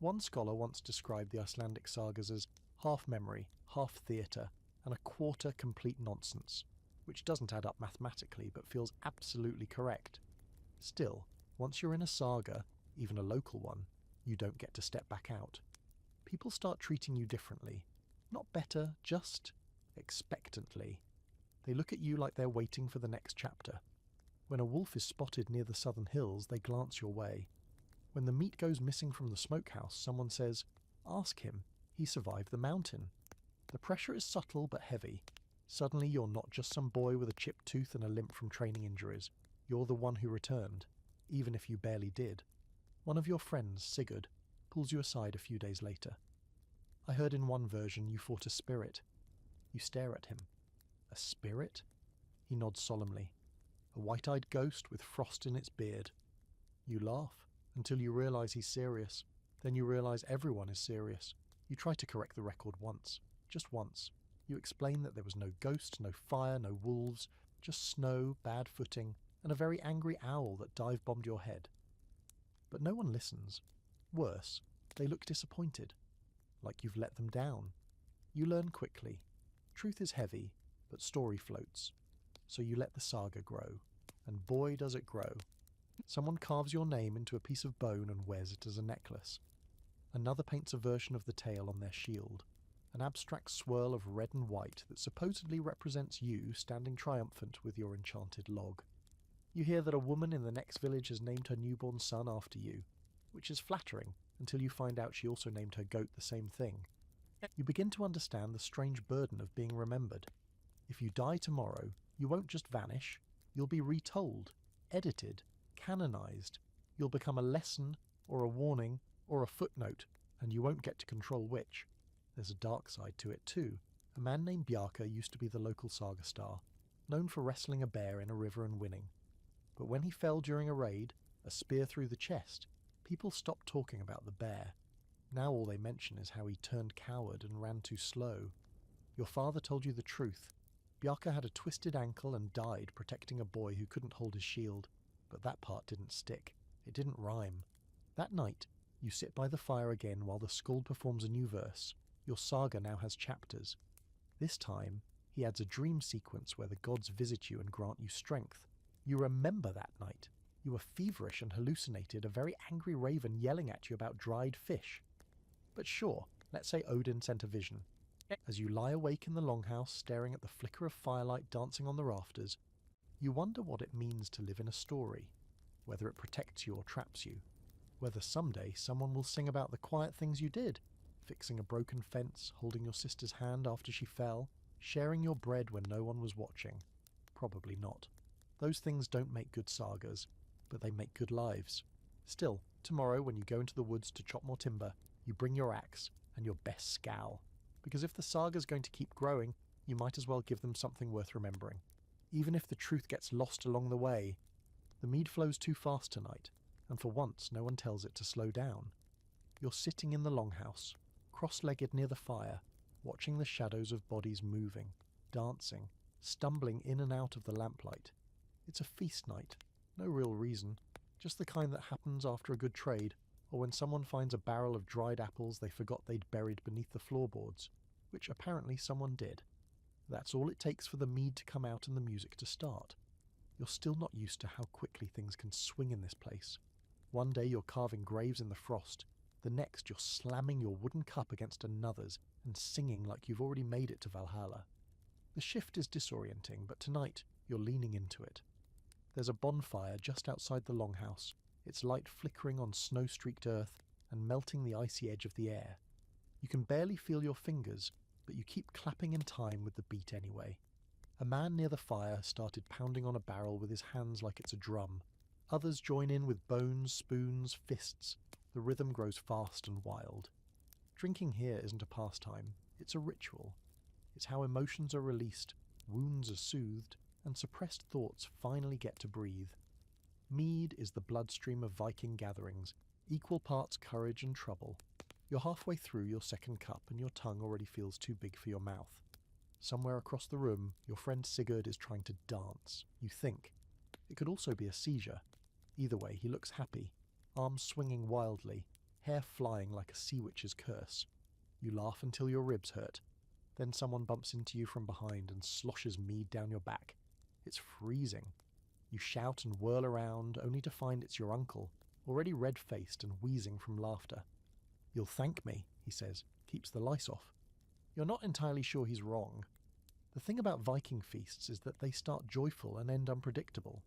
One scholar once described the Icelandic sagas as half memory, half theatre, and a quarter complete nonsense, which doesn't add up mathematically but feels absolutely correct. Still, once you're in a saga, even a local one, you don't get to step back out. People start treating you differently. Not better, just expectantly. They look at you like they're waiting for the next chapter. When a wolf is spotted near the southern hills, they glance your way. When the meat goes missing from the smokehouse, someone says, "Ask him, he survived the mountain." The pressure is subtle but heavy. Suddenly you're not just some boy with a chipped tooth and a limp from training injuries. You're the one who returned, even if you barely did. One of your friends, Sigurd, pulls you aside a few days later. I heard in one version you fought a spirit. You stare at him. A spirit? He nods solemnly. A white-eyed ghost with frost in its beard. You laugh, until you realize he's serious. Then you realize everyone is serious. You try to correct the record once. Just once. You explain that there was no ghost, no fire, no wolves, just snow, bad footing, and a very angry owl that dive-bombed your head. But no one listens. Worse, they look disappointed, like you've let them down. You learn quickly. Truth is heavy, but story floats. So you let the saga grow, and boy does it grow. Someone carves your name into a piece of bone and wears it as a necklace. Another paints a version of the tale on their shield, an abstract swirl of red and white that supposedly represents you standing triumphant with your enchanted log. You hear that a woman in the next village has named her newborn son after you, which is flattering until you find out she also named her goat the same thing. You begin to understand the strange burden of being remembered. If you die tomorrow, you won't just vanish, you'll be retold, edited, canonized. You'll become a lesson, or a warning, or a footnote, and you won't get to control which. There's a dark side to it too, A man named Bjarke used to be the local saga star, known for wrestling a bear in a river and winning. But when he fell during a raid, a spear through the chest, people stopped talking about the bear. Now all they mention is how he turned coward and ran too slow. Your father told you the truth. Bjarke had a twisted ankle and died protecting a boy who couldn't hold his shield, but that part didn't stick. It didn't rhyme. That night, you sit by the fire again while the skald performs a new verse. Your saga now has chapters. This time, he adds a dream sequence where the gods visit you and grant you strength. You remember that night. You were feverish and hallucinated a very angry raven yelling at you about dried fish. But sure, let's say Odin sent a vision. As you lie awake in the longhouse staring at the flicker of firelight dancing on the rafters, you wonder what it means to live in a story, whether it protects you or traps you, whether someday someone will sing about the quiet things you did, fixing a broken fence, holding your sister's hand after she fell, sharing your bread when no one was watching. Probably not. Those things don't make good sagas, but they make good lives. Still, tomorrow when you go into the woods to chop more timber, you bring your axe and your best scowl. Because if the saga's going to keep growing, you might as well give them something worth remembering. Even if the truth gets lost along the way. The mead flows too fast tonight, and for once no one tells it to slow down. You're sitting in the longhouse, cross-legged near the fire, watching the shadows of bodies moving, dancing, stumbling in and out of the lamplight. It's a feast night, no real reason, just the kind that happens after a good trade, or when someone finds a barrel of dried apples they forgot they'd buried beneath the floorboards, which apparently someone did. That's all it takes for the mead to come out and the music to start. You're still not used to how quickly things can swing in this place. One day you're carving graves in the frost, the next you're slamming your wooden cup against another's and singing like you've already made it to Valhalla. The shift is disorienting, but tonight you're leaning into it. There's a bonfire just outside the longhouse, its light flickering on snow-streaked earth and melting the icy edge of the air. You can barely feel your fingers, but you keep clapping in time with the beat anyway. A man near the fire started pounding on a barrel with his hands like it's a drum. Others join in with bones, spoons, fists. The rhythm grows fast and wild. Drinking here isn't a pastime, it's a ritual. It's how emotions are released, wounds are soothed, and suppressed thoughts finally get to breathe. Mead is the bloodstream of Viking gatherings, equal parts courage and trouble. You're halfway through your second cup and your tongue already feels too big for your mouth. Somewhere across the room, your friend Sigurd is trying to dance. You think. It could also be a seizure. Either way, he looks happy, arms swinging wildly, hair flying like a sea witch's curse. You laugh until your ribs hurt. Then someone bumps into you from behind and sloshes mead down your back. It's freezing. You shout and whirl around, only to find it's your uncle, already red-faced and wheezing from laughter. "You'll thank me," he says, keeps the lice off. You're not entirely sure he's wrong. The thing about Viking feasts is that they start joyful and end unpredictable.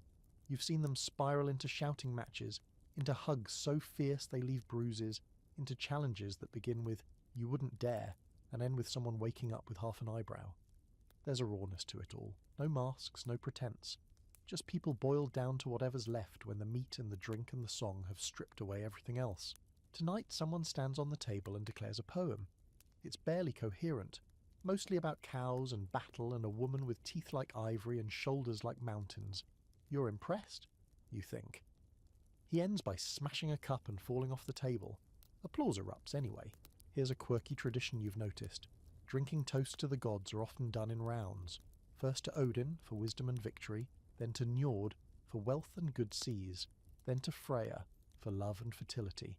You've seen them spiral into shouting matches, into hugs so fierce they leave bruises, into challenges that begin with "you wouldn't dare" and end with someone waking up with half an eyebrow. There's a rawness to it all. No masks, no pretense. Just people boiled down to whatever's left when the meat and the drink and the song have stripped away everything else. Tonight someone stands on the table and declares a poem. It's barely coherent, mostly about cows and battle and a woman with teeth like ivory and shoulders like mountains. You're impressed, you think. He ends by smashing a cup and falling off the table. Applause erupts anyway. Here's a quirky tradition you've noticed. Drinking toasts to the gods are often done in rounds. First to Odin for wisdom and victory, then to Njord for wealth and good seas, then to Freya for love and fertility.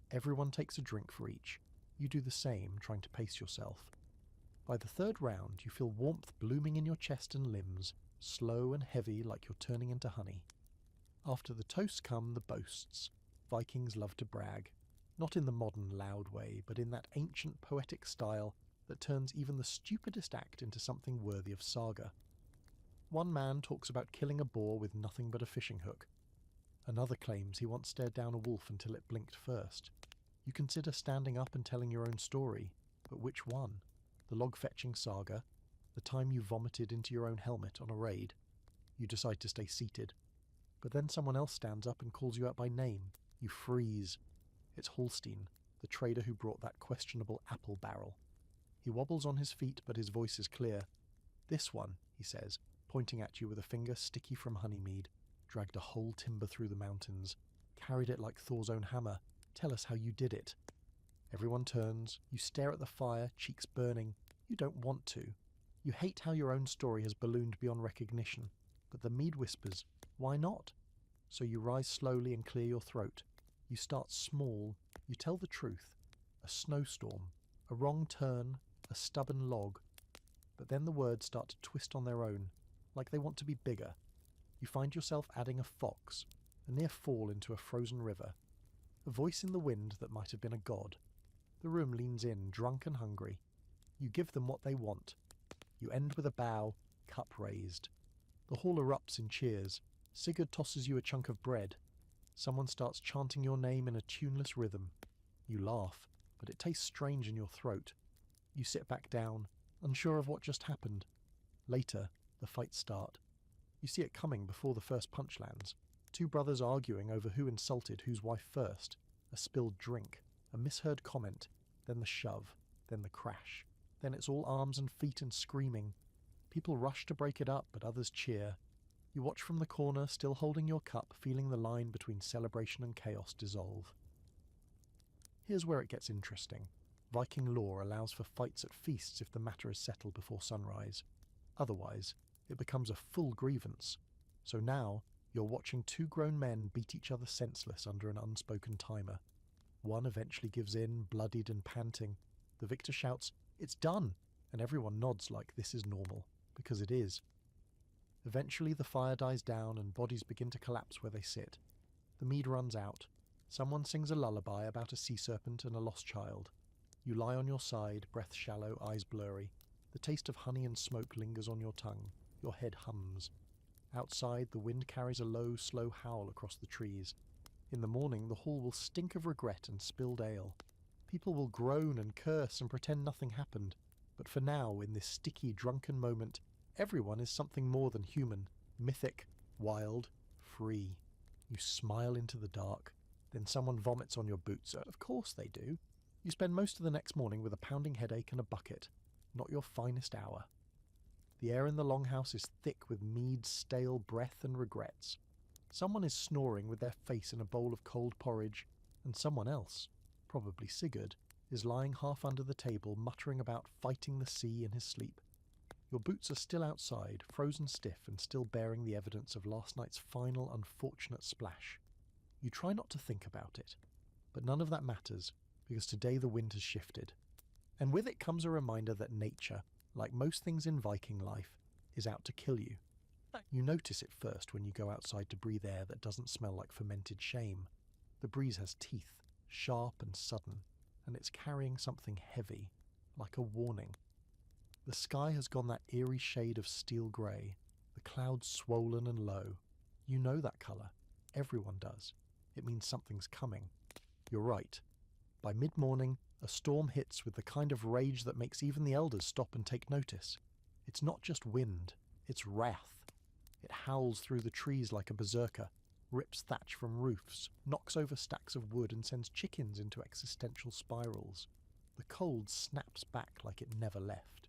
Everyone takes a drink for each. You do the same, trying to pace yourself. By the third round, you feel warmth blooming in your chest and limbs, slow and heavy like you're turning into honey. After the toasts come the boasts. Vikings love to brag. Not in the modern loud way, but in that ancient poetic style that turns even the stupidest act into something worthy of saga. One man talks about killing a boar with nothing but a fishing hook. Another claims he once stared down a wolf until it blinked first. You consider standing up and telling your own story, but which one? The log-fetching saga? The time you vomited into your own helmet on a raid? You decide to stay seated. But then someone else stands up and calls you out by name. You freeze. It's Holstein, the trader who brought that questionable apple barrel. He wobbles on his feet, but his voice is clear. "This one," he says, pointing at you with a finger sticky from honeymead, "dragged a whole timber through the mountains, carried it like Thor's own hammer. Tell us how you did it." Everyone turns. You stare at the fire, cheeks burning. You don't want to. You hate how your own story has ballooned beyond recognition. But the mead whispers, "Why not?" So you rise slowly and clear your throat. You start small. You tell the truth. A snowstorm. A wrong turn. A stubborn log. But then the words start to twist on their own, like they want to be bigger. You find yourself adding a fox, a near fall into a frozen river, a voice in the wind that might have been a god. The room leans in, drunk and hungry. You give them what they want. You end with a bow, cup raised. The hall erupts in cheers. Sigurd tosses you a chunk of bread. Someone starts chanting your name in a tuneless rhythm. You laugh, but it tastes strange in your throat. You sit back down, unsure of what just happened. Later, the fights start. You see it coming before the first punch lands. Two brothers arguing over who insulted whose wife first. A spilled drink, a misheard comment, then the shove, then the crash. Then it's all arms and feet and screaming. People rush to break it up, but others cheer. You watch from the corner, still holding your cup, feeling the line between celebration and chaos dissolve. Here's where it gets interesting. Viking law allows for fights at feasts if the matter is settled before sunrise. Otherwise, it becomes a full grievance. So now, you're watching two grown men beat each other senseless under an unspoken timer. One eventually gives in, bloodied and panting. The victor shouts, "It's done!" and everyone nods like this is normal, because it is. Eventually the fire dies down and bodies begin to collapse where they sit. The mead runs out. Someone sings a lullaby about a sea serpent and a lost child. You lie on your side, breath shallow, eyes blurry. The taste of honey and smoke lingers on your tongue. Your head hums. Outside, the wind carries a low, slow howl across the trees. In the morning, the hall will stink of regret and spilled ale. People will groan and curse and pretend nothing happened. But for now, in this sticky, drunken moment, everyone is something more than human, mythic, wild, free. You smile into the dark. Then someone vomits on your boots. Of course they do. You spend most of the next morning with a pounding headache and a bucket. Not your finest hour. The air in the longhouse is thick with mead's stale breath and regrets. Someone is snoring with their face in a bowl of cold porridge, and someone else, probably Sigurd, is lying half under the table muttering about fighting the sea in his sleep. Your boots are still outside, frozen stiff and still bearing the evidence of last night's final unfortunate splash. You try not to think about it, but none of that matters, because today the wind has shifted. And with it comes a reminder that nature, like most things in Viking life, is out to kill you. You notice it first when you go outside to breathe air that doesn't smell like fermented shame. The breeze has teeth, sharp and sudden, and it's carrying something heavy, like a warning. The sky has gone that eerie shade of steel grey, the clouds swollen and low. You know that colour. Everyone does. It means something's coming. You're right. By mid-morning, a storm hits with the kind of rage that makes even the elders stop and take notice. It's not just wind, it's wrath. It howls through the trees like a berserker, rips thatch from roofs, knocks over stacks of wood and sends chickens into existential spirals. The cold snaps back like it never left.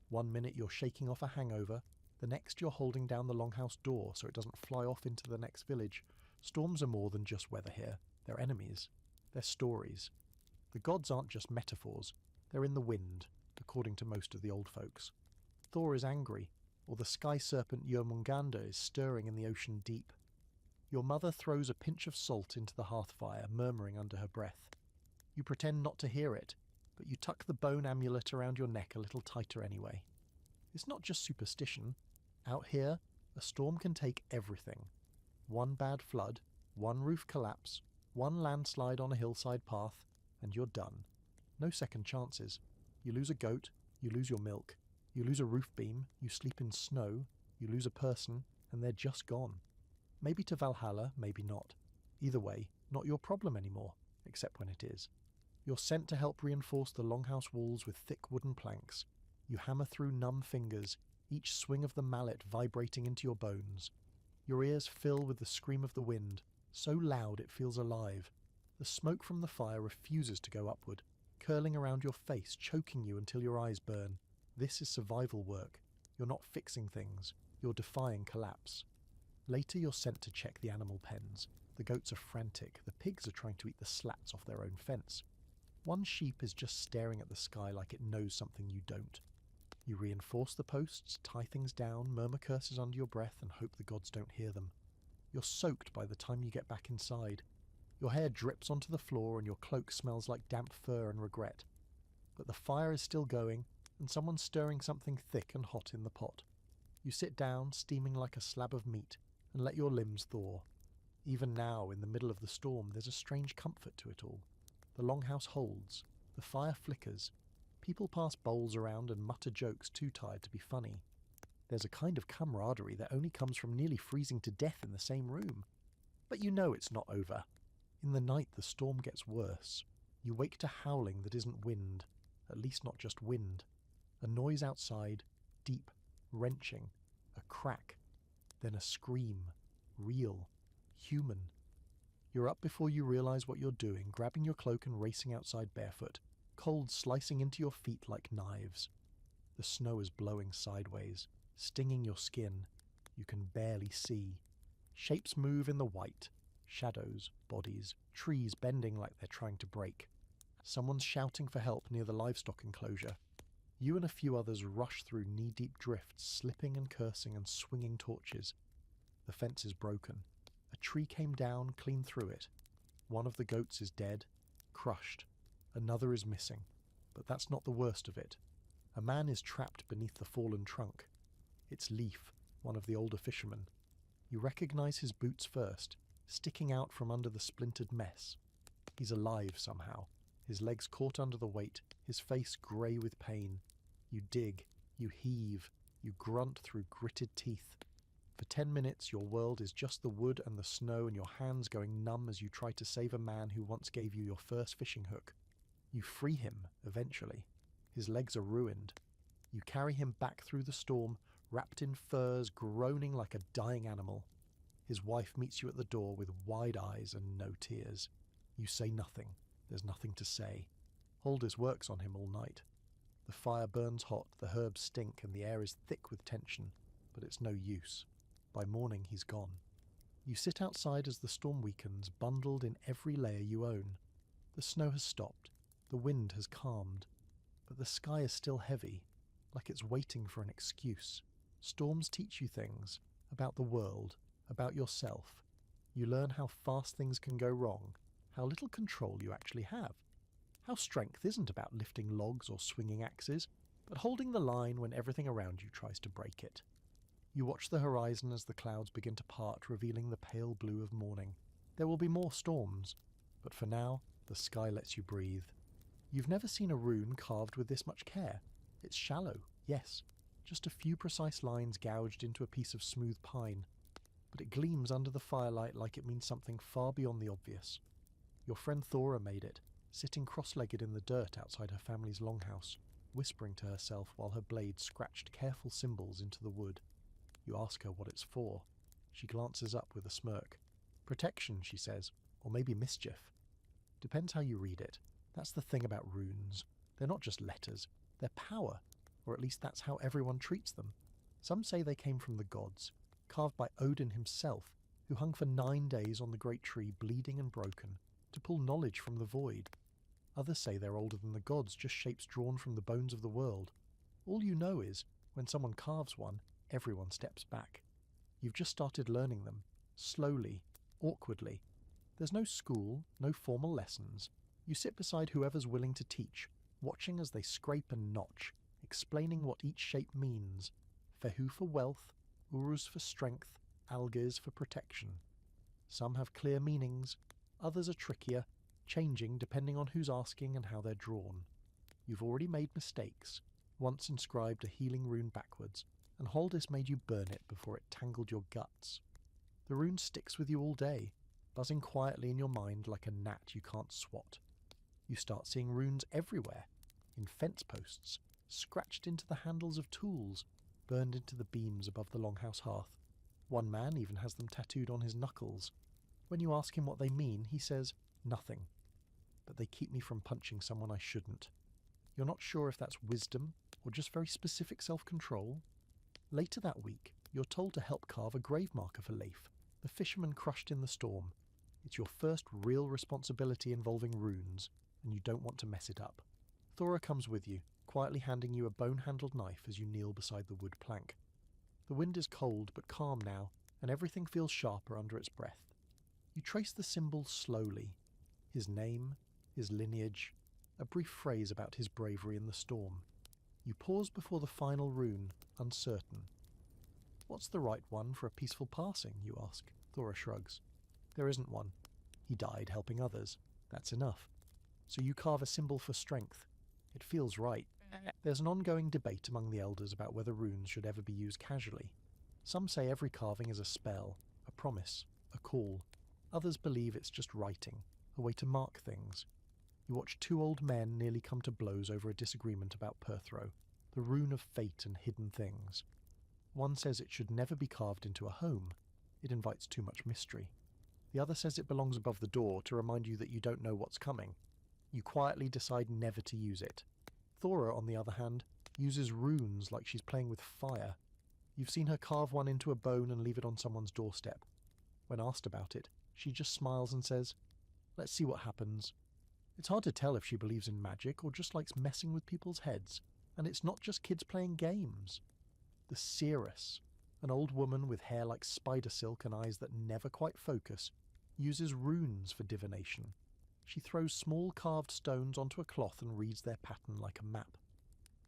1 minute you're shaking off a hangover, the next you're holding down the longhouse door so it doesn't fly off into the next village. Storms are more than just weather here. They're enemies. They're stories. The gods aren't just metaphors. They're in the wind, according to most of the old folks. Thor is angry, or the sky serpent Jörmungandr is stirring in the ocean deep. Your mother throws a pinch of salt into the hearth fire, murmuring under her breath. You pretend not to hear it, but you tuck the bone amulet around your neck a little tighter anyway. It's not just superstition. Out here, a storm can take everything. One bad flood, one roof collapse, one landslide on a hillside path, and you're done. No second chances. You lose a goat, you lose your milk. You lose a roof beam, you sleep in snow, you lose a person, and they're just gone. Maybe to Valhalla, maybe not. Either way, not your problem anymore, except when it is. You're sent to help reinforce the longhouse walls with thick wooden planks. You hammer through numb fingers, each swing of the mallet vibrating into your bones. Your ears fill with the scream of the wind, so loud it feels alive. The smoke from the fire refuses to go upward, curling around your face, choking you until your eyes burn. This is survival work. You're not fixing things. You're defying collapse. Later you're sent to check the animal pens. The goats are frantic. The pigs are trying to eat the slats off their own fence. One sheep is just staring at the sky like it knows something you don't. You reinforce the posts, tie things down, murmur curses under your breath and hope the gods don't hear them. You're soaked by the time you get back inside. Your hair drips onto the floor and your cloak smells like damp fur and regret. But the fire is still going, and someone's stirring something thick and hot in the pot. You sit down, steaming like a slab of meat, and let your limbs thaw. Even now, in the middle of the storm, there's a strange comfort to it all. The longhouse holds. The fire flickers. People pass bowls around and mutter jokes too tired to be funny. There's a kind of camaraderie that only comes from nearly freezing to death in the same room. But you know it's not over. In the night, the storm gets worse. You wake to howling that isn't wind, at least not just wind. A noise outside, deep, wrenching, a crack, then a scream, real, human. You're up before you realize what you're doing, grabbing your cloak and racing outside barefoot, cold slicing into your feet like knives. The snow is blowing sideways, stinging your skin. You can barely see. Shapes move in the white. Shadows, bodies, trees bending like they're trying to break. Someone's shouting for help near the livestock enclosure. You and a few others rush through knee-deep drifts, slipping and cursing and swinging torches. The fence is broken. A tree came down clean through it. One of the goats is dead, crushed. Another is missing. But that's not the worst of it. A man is trapped beneath the fallen trunk. It's Leaf, one of the older fishermen. You recognize his boots first, sticking out from under the splintered mess. He's alive somehow, his legs caught under the weight, his face grey with pain. You dig, you heave, you grunt through gritted teeth. For 10 minutes your world is just the wood and the snow and your hands going numb as you try to save a man who once gave you your first fishing hook. You free him, eventually. His legs are ruined. You carry him back through the storm, wrapped in furs, groaning like a dying animal. His wife meets you at the door with wide eyes and no tears. You say nothing. There's nothing to say. Aldous works on him all night. The fire burns hot, the herbs stink, and the air is thick with tension, but it's no use. By morning he's gone. You sit outside as the storm weakens, bundled in every layer you own. The snow has stopped. The wind has calmed. But the sky is still heavy, like it's waiting for an excuse. Storms teach you things about the world, about yourself. You learn how fast things can go wrong, how little control you actually have, how strength isn't about lifting logs or swinging axes, but holding the line when everything around you tries to break it. You watch the horizon as the clouds begin to part, revealing the pale blue of morning. There will be more storms, but for now, the sky lets you breathe. You've never seen a rune carved with this much care. It's shallow, yes, just a few precise lines gouged into a piece of smooth pine, but it gleams under the firelight like it means something far beyond the obvious. Your friend Thora made it, sitting cross-legged in the dirt outside her family's longhouse, whispering to herself while her blade scratched careful symbols into the wood. You ask her what it's for. She glances up with a smirk. Protection, she says, or maybe mischief. Depends how you read it. That's the thing about runes. They're not just letters. They're power, or at least that's how everyone treats them. Some say they came from the gods, carved by Odin himself, who hung for 9 days on the great tree, bleeding and broken, to pull knowledge from the void. Others say they're older than the gods, just shapes drawn from the bones of the world. All you know is, when someone carves one, everyone steps back. You've just started learning them, slowly, awkwardly. There's no school, no formal lessons. You sit beside whoever's willing to teach, watching as they scrape and notch, explaining what each shape means. Fehu for wealth, Uruz for strength, Algiz for protection. Some have clear meanings, others are trickier, changing depending on who's asking and how they're drawn. You've already made mistakes, once inscribed a healing rune backwards, and Holdis made you burn it before it tangled your guts. The rune sticks with you all day, buzzing quietly in your mind like a gnat you can't swat. You start seeing runes everywhere, in fence posts, scratched into the handles of tools, burned into the beams above the longhouse hearth. One man even has them tattooed on his knuckles. When you ask him what they mean, he says, nothing. but they keep me from punching someone I shouldn't. You're not sure if that's wisdom or just very specific self-control. Later that week, you're told to help carve a grave marker for Leif, the fisherman crushed in the storm. It's your first real responsibility involving runes, and you don't want to mess it up. Thora comes with you, quietly handing you a bone-handled knife as you kneel beside the wood plank. The wind is cold but calm now, and everything feels sharper under its breath. You trace the symbol slowly. His name, his lineage, a brief phrase about his bravery in the storm. You pause before the final rune, uncertain. What's the right one for a peaceful passing, you ask? Thora shrugs. There isn't one. He died helping others. That's enough. So you carve a symbol for strength. It feels right. There's an ongoing debate among the elders about whether runes should ever be used casually. Some say every carving is a spell, a promise, a call. Others believe it's just writing, a way to mark things. You watch two old men nearly come to blows over a disagreement about Perthrow, the rune of fate and hidden things. One says it should never be carved into a home. It invites too much mystery. The other says it belongs above the door to remind you that you don't know what's coming. You quietly decide never to use it. Thora, on the other hand, uses runes like she's playing with fire. You've seen her carve one into a bone and leave it on someone's doorstep. When asked about it, she just smiles and says, "Let's see what happens." It's hard to tell if she believes in magic or just likes messing with people's heads. And it's not just kids playing games. The seeress, an old woman with hair like spider silk and eyes that never quite focus, uses runes for divination. She throws small carved stones onto a cloth and reads their pattern like a map.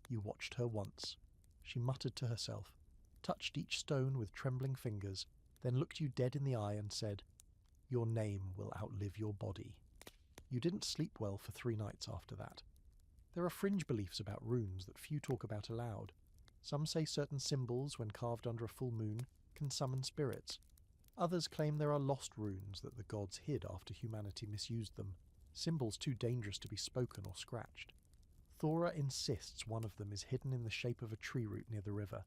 You watched her once. She muttered to herself, touched each stone with trembling fingers, then looked you dead in the eye and said, "Your name will outlive your body." You didn't sleep well for 3 nights after that. There are fringe beliefs about runes that few talk about aloud. Some say certain symbols, when carved under a full moon, can summon spirits. Others claim there are lost runes that the gods hid after humanity misused them, symbols too dangerous to be spoken or scratched. Thora insists one of them is hidden in the shape of a tree root near the river.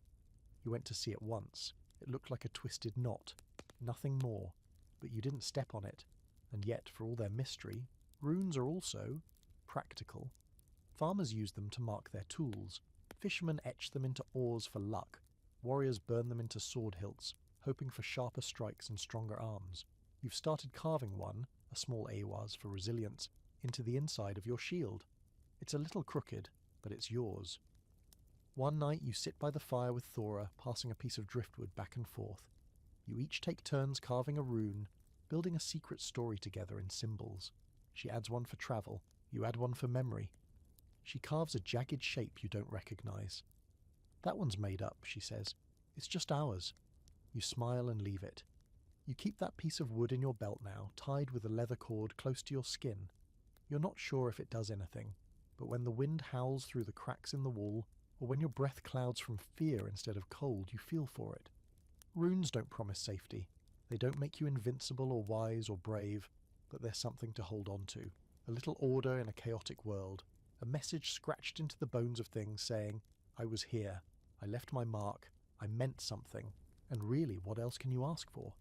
You went to see it once. It looked like a twisted knot. Nothing more. But you didn't step on it. And yet, for all their mystery, runes are also practical. Farmers use them to mark their tools. Fishermen etch them into oars for luck. Warriors burn them into sword hilts, hoping for sharper strikes and stronger arms. You've started carving one, a small awaz for resilience, into the inside of your shield. It's a little crooked, but it's yours. One night you sit by the fire with Thora, passing a piece of driftwood back and forth. You each take turns carving a rune, building a secret story together in symbols. She adds one for travel, you add one for memory. She carves a jagged shape you don't recognize. "That one's made up," she says. "It's just ours." You smile and leave it. You keep that piece of wood in your belt now, tied with a leather cord close to your skin. You're not sure if it does anything, but when the wind howls through the cracks in the wall, or when your breath clouds from fear instead of cold, you feel for it. Runes don't promise safety. They don't make you invincible or wise or brave, but they're something to hold on to. A little order in a chaotic world. A message scratched into the bones of things saying, "I was here. I left my mark. I meant something. And really, what else can you ask for?"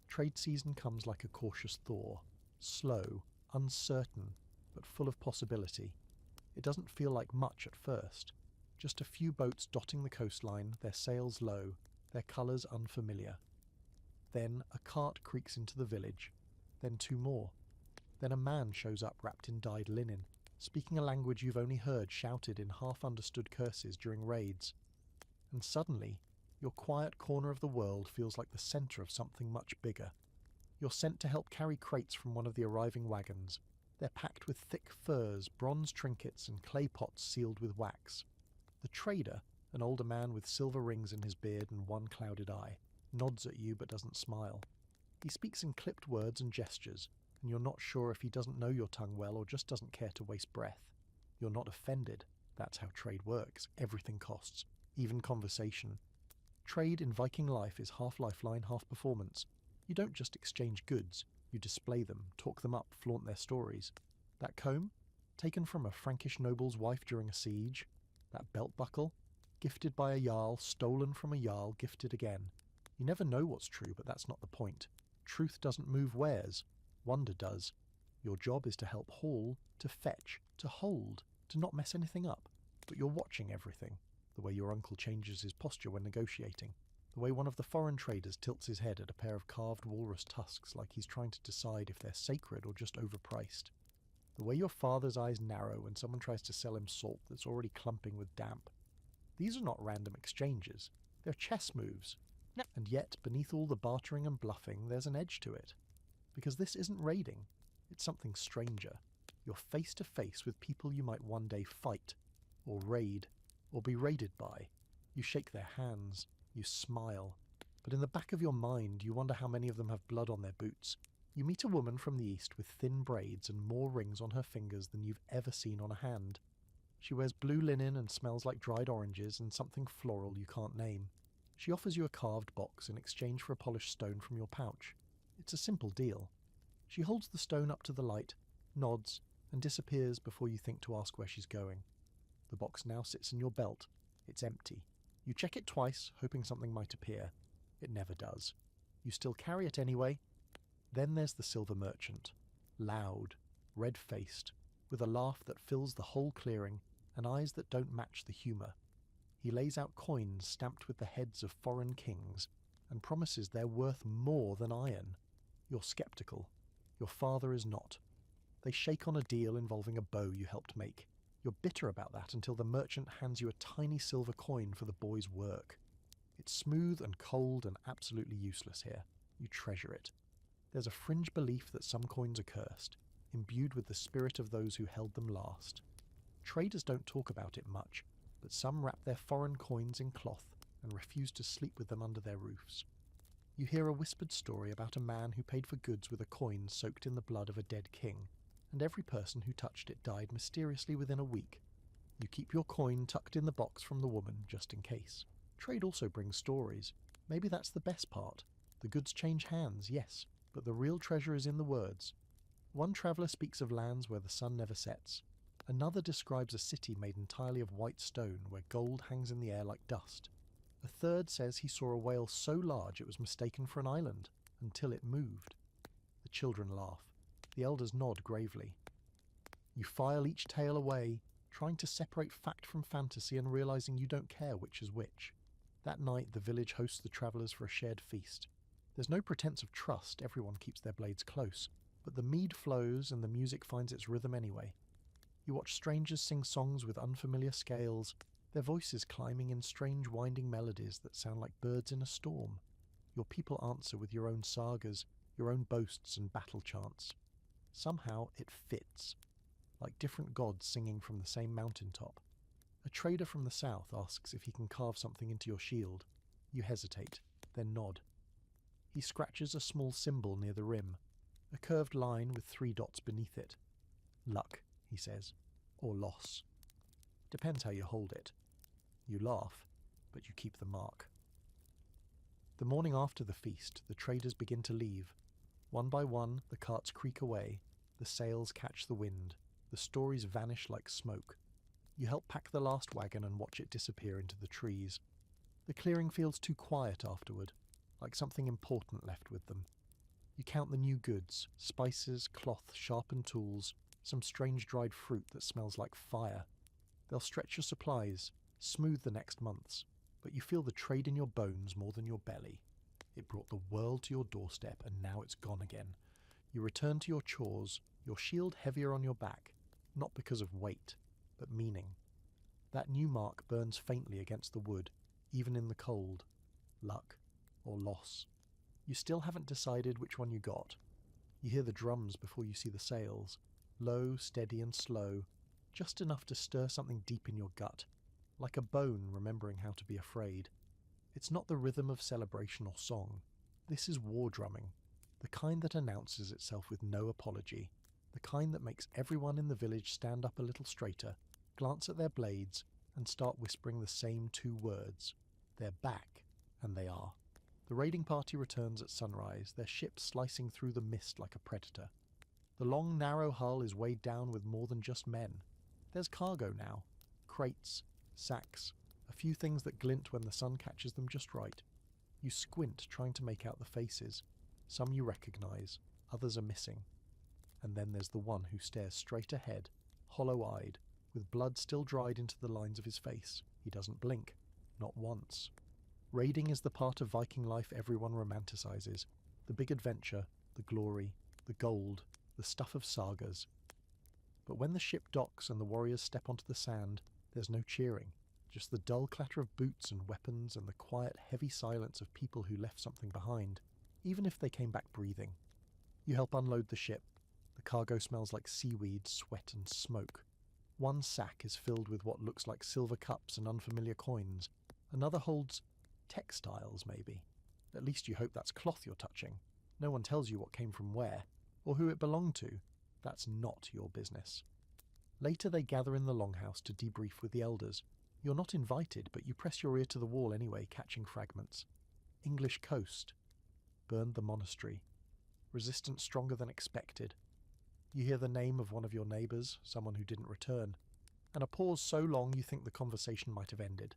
Trade season comes like a cautious thaw. Slow, uncertain, but full of possibility. It doesn't feel like much at first. Just a few boats dotting the coastline, their sails low, their colours unfamiliar. Then a cart creaks into the village. Then 2 more. Then a man shows up wrapped in dyed linen, speaking a language you've only heard shouted in half-understood curses during raids. And suddenly, your quiet corner of the world feels like the centre of something much bigger. You're sent to help carry crates from one of the arriving wagons. They're packed with thick furs, bronze trinkets, and clay pots sealed with wax. The trader, an older man with silver rings in his beard and one clouded eye, nods at you but doesn't smile. He speaks in clipped words and gestures, and you're not sure if he doesn't know your tongue well or just doesn't care to waste breath. You're not offended. That's how trade works. Everything costs, even conversation. Trade in Viking life is half lifeline, half performance. You don't just exchange goods. You display them, talk them up, flaunt their stories. That comb? Taken from a Frankish noble's wife during a siege. That belt buckle? Gifted by a jarl, stolen from a jarl, gifted again. You never know what's true, but that's not the point. Truth doesn't move wares. Wonder does. Your job is to help haul, to fetch, to hold, to not mess anything up. But you're watching everything. The way your uncle changes his posture when negotiating. The way one of the foreign traders tilts his head at a pair of carved walrus tusks like he's trying to decide if they're sacred or just overpriced. The way your father's eyes narrow when someone tries to sell him salt that's already clumping with damp. These are not random exchanges. They're chess moves. No. And yet, beneath all the bartering and bluffing, there's an edge to it. Because this isn't raiding. It's something stranger. You're face to face with people you might one day fight, or raid, or be raided by. You shake their hands. You smile. But in the back of your mind, you wonder how many of them have blood on their boots. You meet a woman from the east with thin braids and more rings on her fingers than you've ever seen on a hand. She wears blue linen and smells like dried oranges and something floral you can't name. She offers you a carved box in exchange for a polished stone from your pouch. It's a simple deal. She holds the stone up to the light, nods, and disappears before you think to ask where she's going. The box now sits in your belt. It's empty. You check it twice, hoping something might appear. It never does. You still carry it anyway. Then there's the silver merchant. Loud, red-faced, with a laugh that fills the whole clearing, and eyes that don't match the humour. He lays out coins stamped with the heads of foreign kings, and promises they're worth more than iron. You're sceptical. Your father is not. They shake on a deal involving a bow you helped make. You're bitter about that until the merchant hands you a tiny silver coin for the boy's work. It's smooth and cold and absolutely useless here. You treasure it. There's a fringe belief that some coins are cursed, imbued with the spirit of those who held them last. Traders don't talk about it much, but some wrap their foreign coins in cloth and refuse to sleep with them under their roofs. You hear a whispered story about a man who paid for goods with a coin soaked in the blood of a dead king, and every person who touched it died mysteriously within a week. You keep your coin tucked in the box from the woman, just in case. Trade also brings stories. Maybe that's the best part. The goods change hands, yes, but the real treasure is in the words. One traveller speaks of lands where the sun never sets. Another describes a city made entirely of white stone where gold hangs in the air like dust. A third says he saw a whale so large it was mistaken for an island, until it moved. The children laugh. The elders nod gravely. You file each tale away, trying to separate fact from fantasy and realizing you don't care which is which. That night the village hosts the travellers for a shared feast. There's no pretense of trust, everyone keeps their blades close, but the mead flows and the music finds its rhythm anyway. You watch strangers sing songs with unfamiliar scales, their voices climbing in strange winding melodies that sound like birds in a storm. Your people answer with your own sagas, your own boasts and battle chants. Somehow it fits, like different gods singing from the same mountaintop. A trader from the south asks if he can carve something into your shield. You hesitate, then nod. He scratches a small symbol near the rim, a curved line with 3 dots beneath it. Luck, he says, or loss. Depends how you hold it. You laugh, but you keep the mark. The morning after the feast, the traders begin to leave. One by one, the carts creak away, the sails catch the wind, the stories vanish like smoke. You help pack the last wagon and watch it disappear into the trees. The clearing feels too quiet afterward, like something important left with them. You count the new goods, spices, cloth, sharpened tools, some strange dried fruit that smells like fire. They'll stretch your supplies, smooth the next months, but you feel the trade in your bones more than your belly. It brought the world to your doorstep and now it's gone again. You return to your chores, your shield heavier on your back, not because of weight, but meaning. That new mark burns faintly against the wood, even in the cold. Luck or loss. You still haven't decided which one you got. You hear the drums before you see the sails, low, steady and slow, just enough to stir something deep in your gut, like a bone remembering how to be afraid. It's not the rhythm of celebration or song. This is war drumming, the kind that announces itself with no apology, the kind that makes everyone in the village stand up a little straighter, glance at their blades, and start whispering the same 2 words. They're back, and they are. The raiding party returns at sunrise, their ship slicing through the mist like a predator. The long, narrow hull is weighed down with more than just men. There's cargo now. Crates, sacks, a few things that glint when the sun catches them just right. You squint, trying to make out the faces. Some you recognize, others are missing. and then there's the one who stares straight ahead, hollow-eyed, with blood still dried into the lines of his face. He doesn't blink, not once. Raiding is the part of Viking life everyone romanticizes. The big adventure, the glory, the gold, the stuff of sagas. But when the ship docks and the warriors step onto the sand, there's no cheering, just the dull clatter of boots and weapons and the quiet, heavy silence of people who left something behind, even if they came back breathing. You help unload the ship. The cargo smells like seaweed, sweat and smoke. One sack is filled with what looks like silver cups and unfamiliar coins. Another holds textiles, maybe. At least you hope that's cloth you're touching. No one tells you what came from where, or who it belonged to. That's not your business. Later they gather in the longhouse to debrief with the elders. You're not invited, but you press your ear to the wall anyway, catching fragments. English coast. Burned the monastery. Resistance stronger than expected. You hear the name of one of your neighbours, someone who didn't return, and a pause so long you think the conversation might have ended.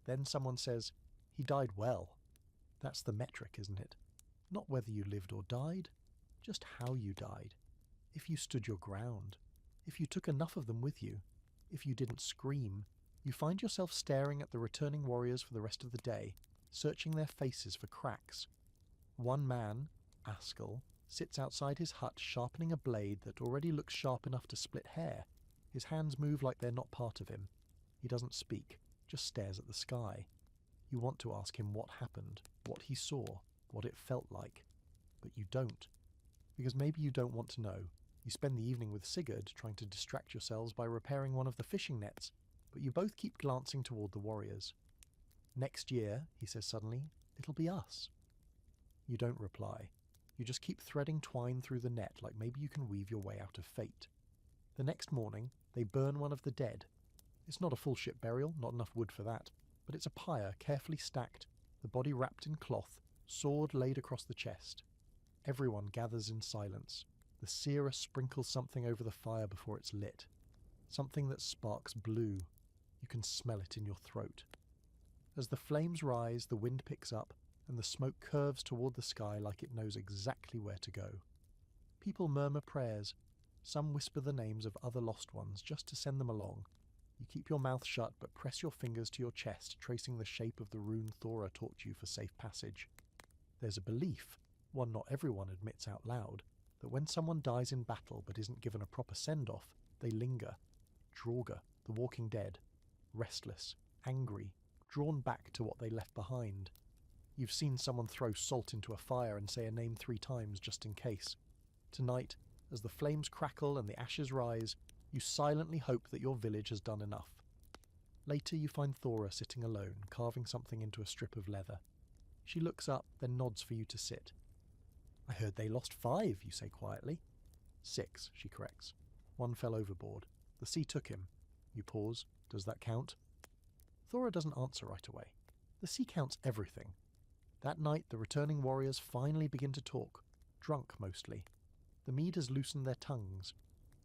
Then someone says, "He died well." That's the metric, isn't it? Not whether you lived or died, just how you died. If you stood your ground, if you took enough of them with you, if you didn't scream, you find yourself staring at the returning warriors for the rest of the day, searching their faces for cracks. One man, Askell, sits outside his hut sharpening a blade that already looks sharp enough to split hair. His hands move like they're not part of him. He doesn't speak, just stares at the sky. You want to ask him what happened, what he saw, what it felt like. But you don't. Because maybe you don't want to know. You spend the evening with Sigurd trying to distract yourselves by repairing one of the fishing nets, but you both keep glancing toward the warriors. "Next year," he says suddenly, "it'll be us." You don't reply. You just keep threading twine through the net like maybe you can weave your way out of fate. The next morning, they burn one of the dead. It's not a full ship burial, not enough wood for that, but it's a pyre carefully stacked, the body wrapped in cloth, sword laid across the chest. Everyone gathers in silence. The seerer sprinkles something over the fire before it's lit. Something that sparks blue. You can smell it in your throat. As the flames rise, the wind picks up, and the smoke curves toward the sky like it knows exactly where to go. People murmur prayers. Some whisper the names of other lost ones just to send them along. You keep your mouth shut but press your fingers to your chest, tracing the shape of the rune Thora taught you for safe passage. There's a belief, one not everyone admits out loud, that when someone dies in battle but isn't given a proper send-off, they linger. Draugr, the walking dead. Restless, angry, drawn back to what they left behind. You've seen someone throw salt into a fire and say a name 3 times just in case. Tonight, as the flames crackle and the ashes rise, you silently hope that your village has done enough. Later you find Thora sitting alone, carving something into a strip of leather. She looks up, then nods for you to sit. "I heard they lost 5, you say quietly. 6, she corrects. 1 fell overboard. The sea took him. You pause. Does that count? Thora doesn't answer right away. The sea counts everything. That night the returning warriors finally begin to talk, drunk mostly. The mead has loosened their tongues.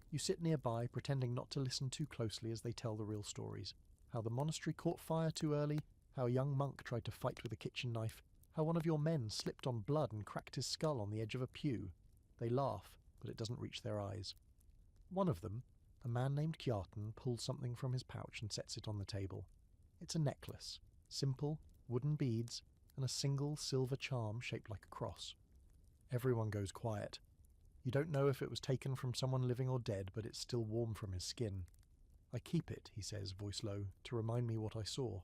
You sit nearby, pretending not to listen too closely as they tell the real stories. How the monastery caught fire too early, how a young monk tried to fight with a kitchen knife, how one of your men slipped on blood and cracked his skull on the edge of a pew. They laugh, but it doesn't reach their eyes. One of them, a man named Kjartan, pulls something from his pouch and sets it on the table. It's a necklace, simple, wooden beads, and a single silver charm shaped like a cross. Everyone goes quiet. You don't know if it was taken from someone living or dead, but it's still warm from his skin. "I keep it," he says, voice low, "to remind me what I saw."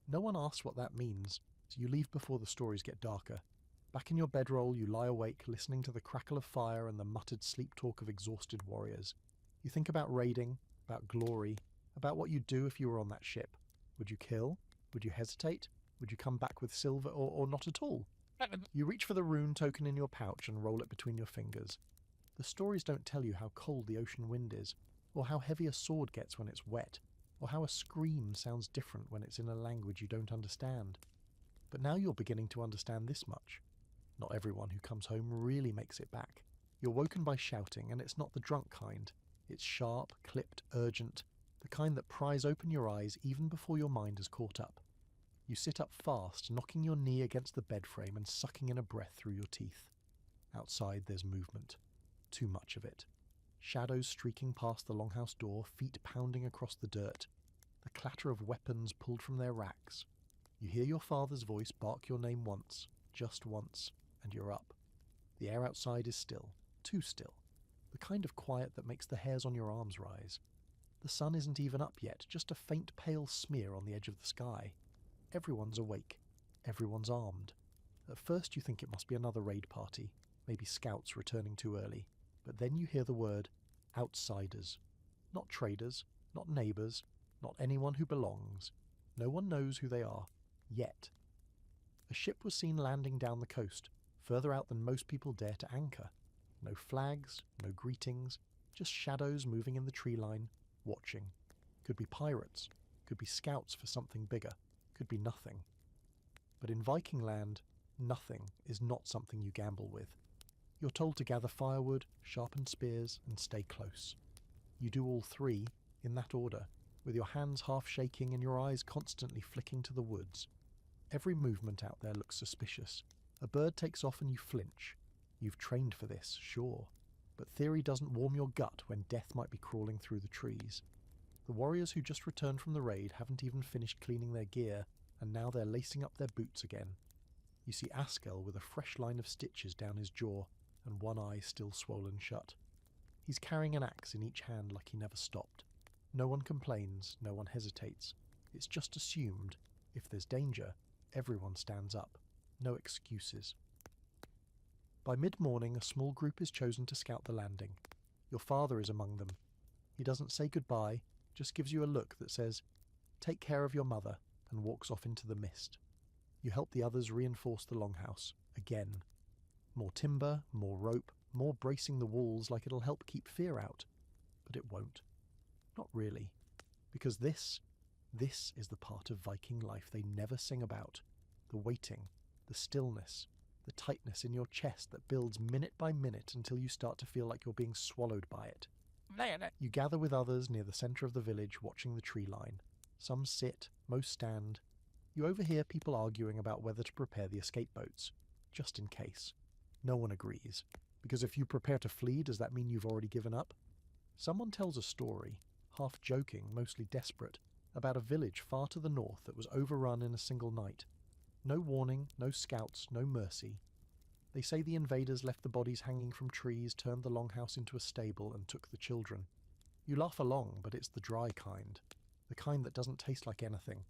No one asks what that means, so you leave before the stories get darker. Back in your bedroll, you lie awake, listening to the crackle of fire and the muttered sleep talk of exhausted warriors. You think about raiding, about glory, about what you'd do if you were on that ship. Would you kill? Would you hesitate? Would you come back with silver or not at all? You reach for the rune token in your pouch and roll it between your fingers. The stories don't tell you how cold the ocean wind is, or how heavy a sword gets when it's wet, or how a scream sounds different when it's in a language you don't understand. But now you're beginning to understand this much. Not everyone who comes home really makes it back. You're woken by shouting, and it's not the drunk kind. It's sharp, clipped, urgent, the kind that pries open your eyes even before your mind has caught up. You sit up fast, knocking your knee against the bed frame and sucking in a breath through your teeth. Outside there's movement. Too much of it. Shadows streaking past the longhouse door, feet pounding across the dirt, the clatter of weapons pulled from their racks. You hear your father's voice bark your name once, just once, and you're up. The air outside is still, too still, the kind of quiet that makes the hairs on your arms rise. The sun isn't even up yet, just a faint pale smear on the edge of the sky. Everyone's awake. Everyone's armed. At first you think it must be another raid party, maybe scouts returning too early. But then you hear the word outsiders. Not traders, not neighbours, not anyone who belongs. No one knows who they are, yet. A ship was seen landing down the coast, further out than most people dare to anchor. No flags, no greetings, just shadows moving in the tree line, watching. Could be pirates, could be scouts for something bigger, could be nothing. But in Viking land, nothing is not something you gamble with. You're told to gather firewood, sharpen spears, and stay close. You do all three, in that order, with your hands half shaking and your eyes constantly flicking to the woods. Every movement out there looks suspicious. A bird takes off and you flinch. You've trained for this, sure, but theory doesn't warm your gut when death might be crawling through the trees. The warriors who just returned from the raid haven't even finished cleaning their gear, and now they're lacing up their boots again. You see Askel with a fresh line of stitches down his jaw, and one eye still swollen shut. He's carrying an axe in each hand like he never stopped. No one complains, no one hesitates. It's just assumed, if there's danger, everyone stands up. No excuses. By mid-morning, a small group is chosen to scout the landing. Your father is among them. He doesn't say goodbye, just gives you a look that says, "Take care of your mother," and walks off into the mist. You help the others reinforce the longhouse, again. More timber, more rope, more bracing the walls like it'll help keep fear out. But it won't. Not really. Because this is the part of Viking life they never sing about. The waiting, the stillness, the tightness in your chest that builds minute by minute until you start to feel like you're being swallowed by it. You gather with others near the centre of the village watching the tree line. Some sit, most stand. You overhear people arguing about whether to prepare the escape boats, just in case. No one agrees, because if you prepare to flee, does that mean you've already given up? Someone tells a story, half joking, mostly desperate, about a village far to the north that was overrun in a single night. No warning, no scouts, no mercy. They say the invaders left the bodies hanging from trees, turned the longhouse into a stable, and took the children. You laugh along, but it's the dry kind. The kind that doesn't taste like anything.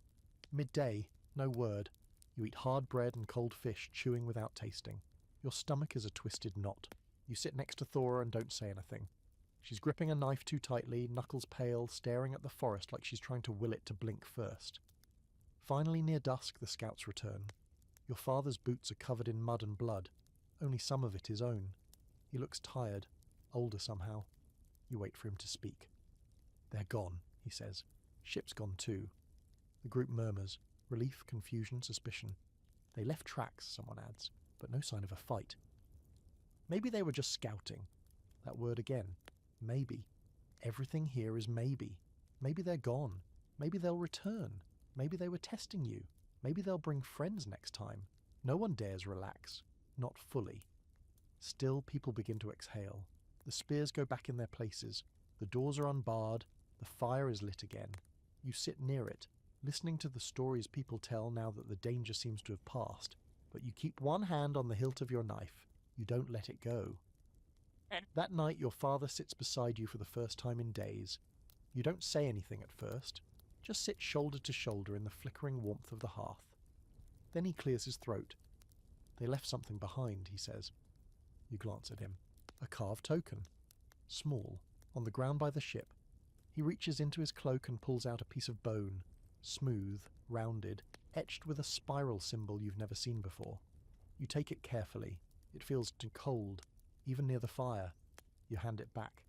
Midday, no word. You eat hard bread and cold fish, chewing without tasting. Your stomach is a twisted knot. You sit next to Thora and don't say anything. She's gripping a knife too tightly, knuckles pale, staring at the forest like she's trying to will it to blink first. Finally, near dusk, the scouts return. Your father's boots are covered in mud and blood. Only some of it is own. He looks tired, older somehow. You wait for him to speak. "They're gone," he says. "Ship's gone too." The group murmurs. Relief, confusion, suspicion. "They left tracks," someone adds, "but no sign of a fight." Maybe they were just scouting. That word again. Maybe. Everything here is maybe. Maybe they're gone. Maybe they'll return. Maybe they were testing you. Maybe they'll bring friends next time. No one dares relax. Not fully. Still, people begin to exhale. The spears go back in their places. The doors are unbarred. The fire is lit again. You sit near it, listening to the stories people tell now that the danger seems to have passed. But you keep one hand on the hilt of your knife. You don't let it go. That night, your father sits beside you for the first time in days. You don't say anything at first. Just sit shoulder to shoulder in the flickering warmth of the hearth. Then he clears his throat. "They left something behind," he says. You glance at him. A carved token. Small, on the ground by the ship. He reaches into his cloak and pulls out a piece of bone. Smooth, rounded, etched with a spiral symbol you've never seen before. You take it carefully. It feels too cold, even near the fire. You hand it back.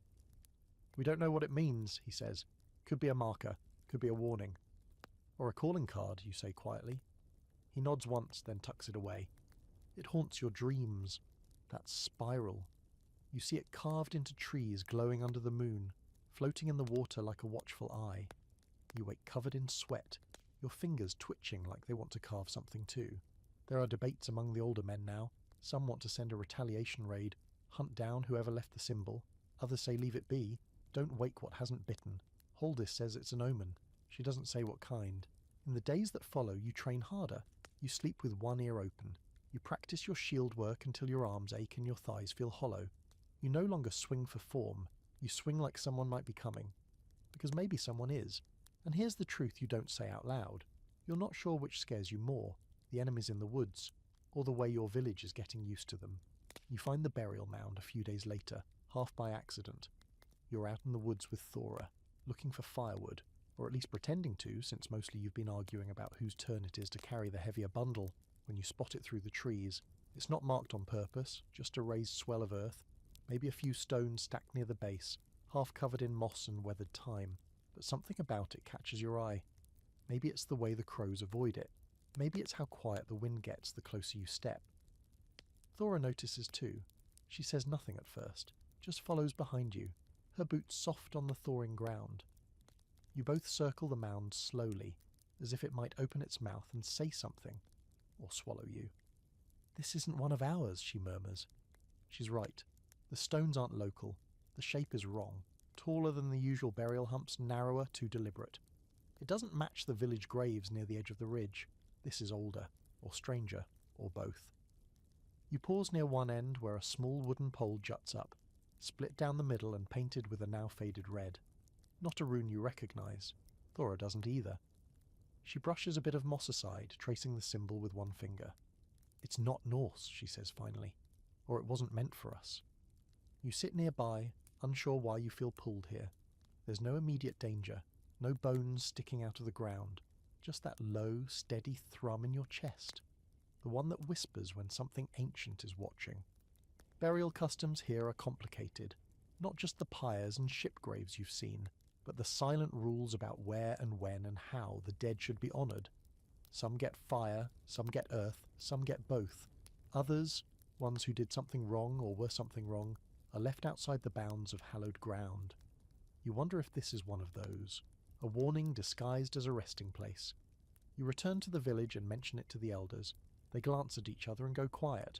"We don't know what it means," he says. "Could be a marker, could be a warning." "Or a calling card," you say quietly. He nods once, then tucks it away. "It haunts your dreams. That spiral. You see it carved into trees glowing under the moon, floating in the water like a watchful eye. You wake covered in sweat, your fingers twitching like they want to carve something too. There are debates among the older men now. Some want to send a retaliation raid, hunt down whoever left the symbol. Others say leave it be. Don't wake what hasn't bitten. Huldis says it's an omen. She doesn't say what kind. In the days that follow, you train harder. You sleep with one ear open. You practice your shield work until your arms ache and your thighs feel hollow. You no longer swing for form. You swing like someone might be coming. Because maybe someone is. And here's the truth you don't say out loud. You're not sure which scares you more, the enemies in the woods, or the way your village is getting used to them. You find the burial mound a few days later, half by accident. You're out in the woods with Thora, looking for firewood, or at least pretending to, since mostly you've been arguing about whose turn it is to carry the heavier bundle. When you spot it through the trees, it's not marked on purpose, just a raised swell of earth, maybe a few stones stacked near the base, half covered in moss and weathered thyme, but something about it catches your eye. Maybe it's the way the crows avoid it. Maybe it's how quiet the wind gets the closer you step. Thora notices too. She says nothing at first, just follows behind you, her boots soft on the thawing ground. You both circle the mound slowly, as if it might open its mouth and say something, or swallow you. "This isn't one of ours," she murmurs. She's right. The stones aren't local. The shape is wrong. Taller than the usual burial humps, narrower, too deliberate. It doesn't match the village graves near the edge of the ridge. This is older, or stranger, or both. You pause near one end where a small wooden pole juts up, split down the middle and painted with a now faded red. Not a rune you recognise. Thora doesn't either. She brushes a bit of moss aside, tracing the symbol with one finger. "It's not Norse," she says finally, "or it wasn't meant for us." You sit nearby, unsure why you feel pulled here. There's no immediate danger, no bones sticking out of the ground, just that low, steady thrum in your chest, the one that whispers when something ancient is watching. Burial customs here are complicated, not just the pyres and ship graves you've seen, but the silent rules about where and when and how the dead should be honoured. Some get fire, some get earth, some get both. Others, ones who did something wrong or were something wrong, are left outside the bounds of hallowed ground. You wonder if this is one of those, a warning disguised as a resting place. You return to the village and mention it to the elders. They glance at each other and go quiet.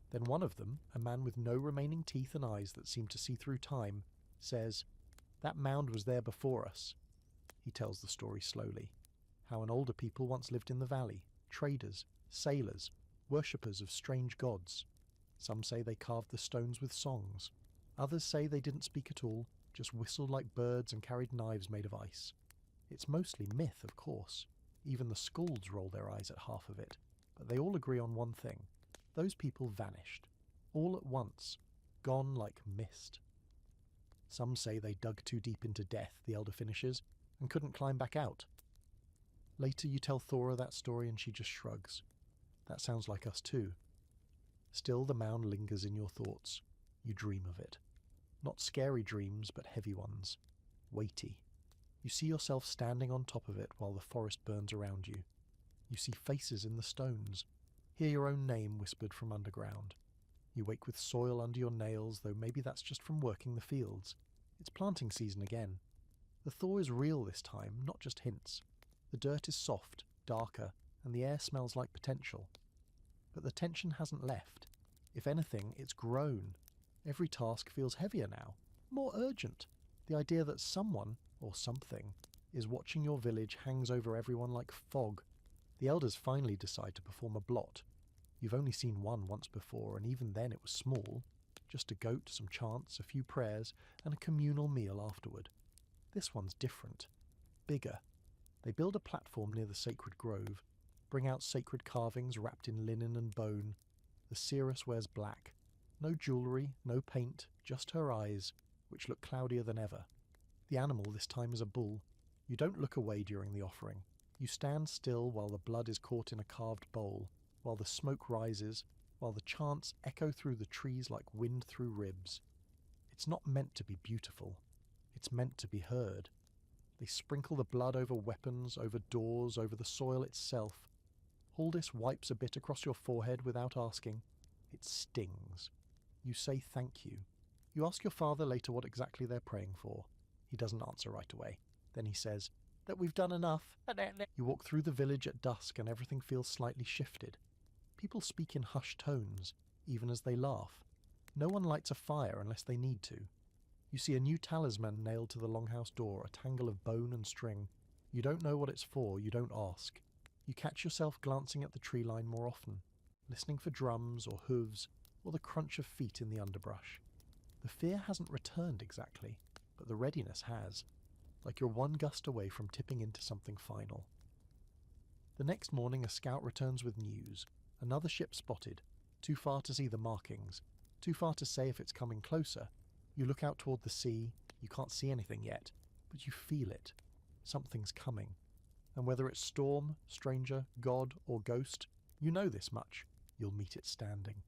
Then one of them, a man with no remaining teeth and eyes that seem to see through time, says, "That mound was there before us." He tells the story slowly. How an older people once lived in the valley, traders, sailors, worshippers of strange gods. Some say they carved the stones with songs. Others say they didn't speak at all, just whistled like birds and carried knives made of ice. It's mostly myth, of course. Even the skalds roll their eyes at half of it. But they all agree on one thing. Those people vanished. All at once. Gone like mist. Some say they dug too deep into death, the elder finishes, and couldn't climb back out. Later you tell Thora that story and she just shrugs. That sounds like us too. Still the mound lingers in your thoughts. You dream of it. Not scary dreams, but heavy ones. Weighty. You see yourself standing on top of it while the forest burns around you. You see faces in the stones. Hear your own name whispered from underground. You wake with soil under your nails, though maybe that's just from working the fields. It's planting season again. The thaw is real this time, not just hints. The dirt is soft, darker, and the air smells like potential. But the tension hasn't left. If anything, it's grown. Every task feels heavier now, more urgent. The idea that someone, or something, is watching your village hangs over everyone like fog. The elders finally decide to perform a blot. You've only seen one once before, and even then it was small. Just a goat, some chants, a few prayers, and a communal meal afterward. This one's different. Bigger. They build a platform near the sacred grove, bring out sacred carvings wrapped in linen and bone. The seeress wears black. No jewellery, no paint, just her eyes, which look cloudier than ever. The animal this time is a bull. You don't look away during the offering. You stand still while the blood is caught in a carved bowl, while the smoke rises, while the chants echo through the trees like wind through ribs. It's not meant to be beautiful. It's meant to be heard. They sprinkle the blood over weapons, over doors, over the soil itself. Huldis wipes a bit across your forehead without asking. It stings. You say thank you. You ask your father later what exactly they're praying for. He doesn't answer right away. Then he says, "That we've done enough." You walk through the village at dusk and everything feels slightly shifted. People speak in hushed tones, even as they laugh. No one lights a fire unless they need to. You see a new talisman nailed to the longhouse door, a tangle of bone and string. You don't know what it's for, you don't ask. You catch yourself glancing at the tree line more often, listening for drums or hooves or the crunch of feet in the underbrush. The fear hasn't returned exactly, but the readiness has, like you're one gust away from tipping into something final. The next morning a scout returns with news. Another ship spotted, too far to see the markings, too far to say if it's coming closer. You look out toward the sea, you can't see anything yet, but you feel it. Something's coming. And whether it's storm, stranger, god, or ghost, you know this much. You'll meet it standing.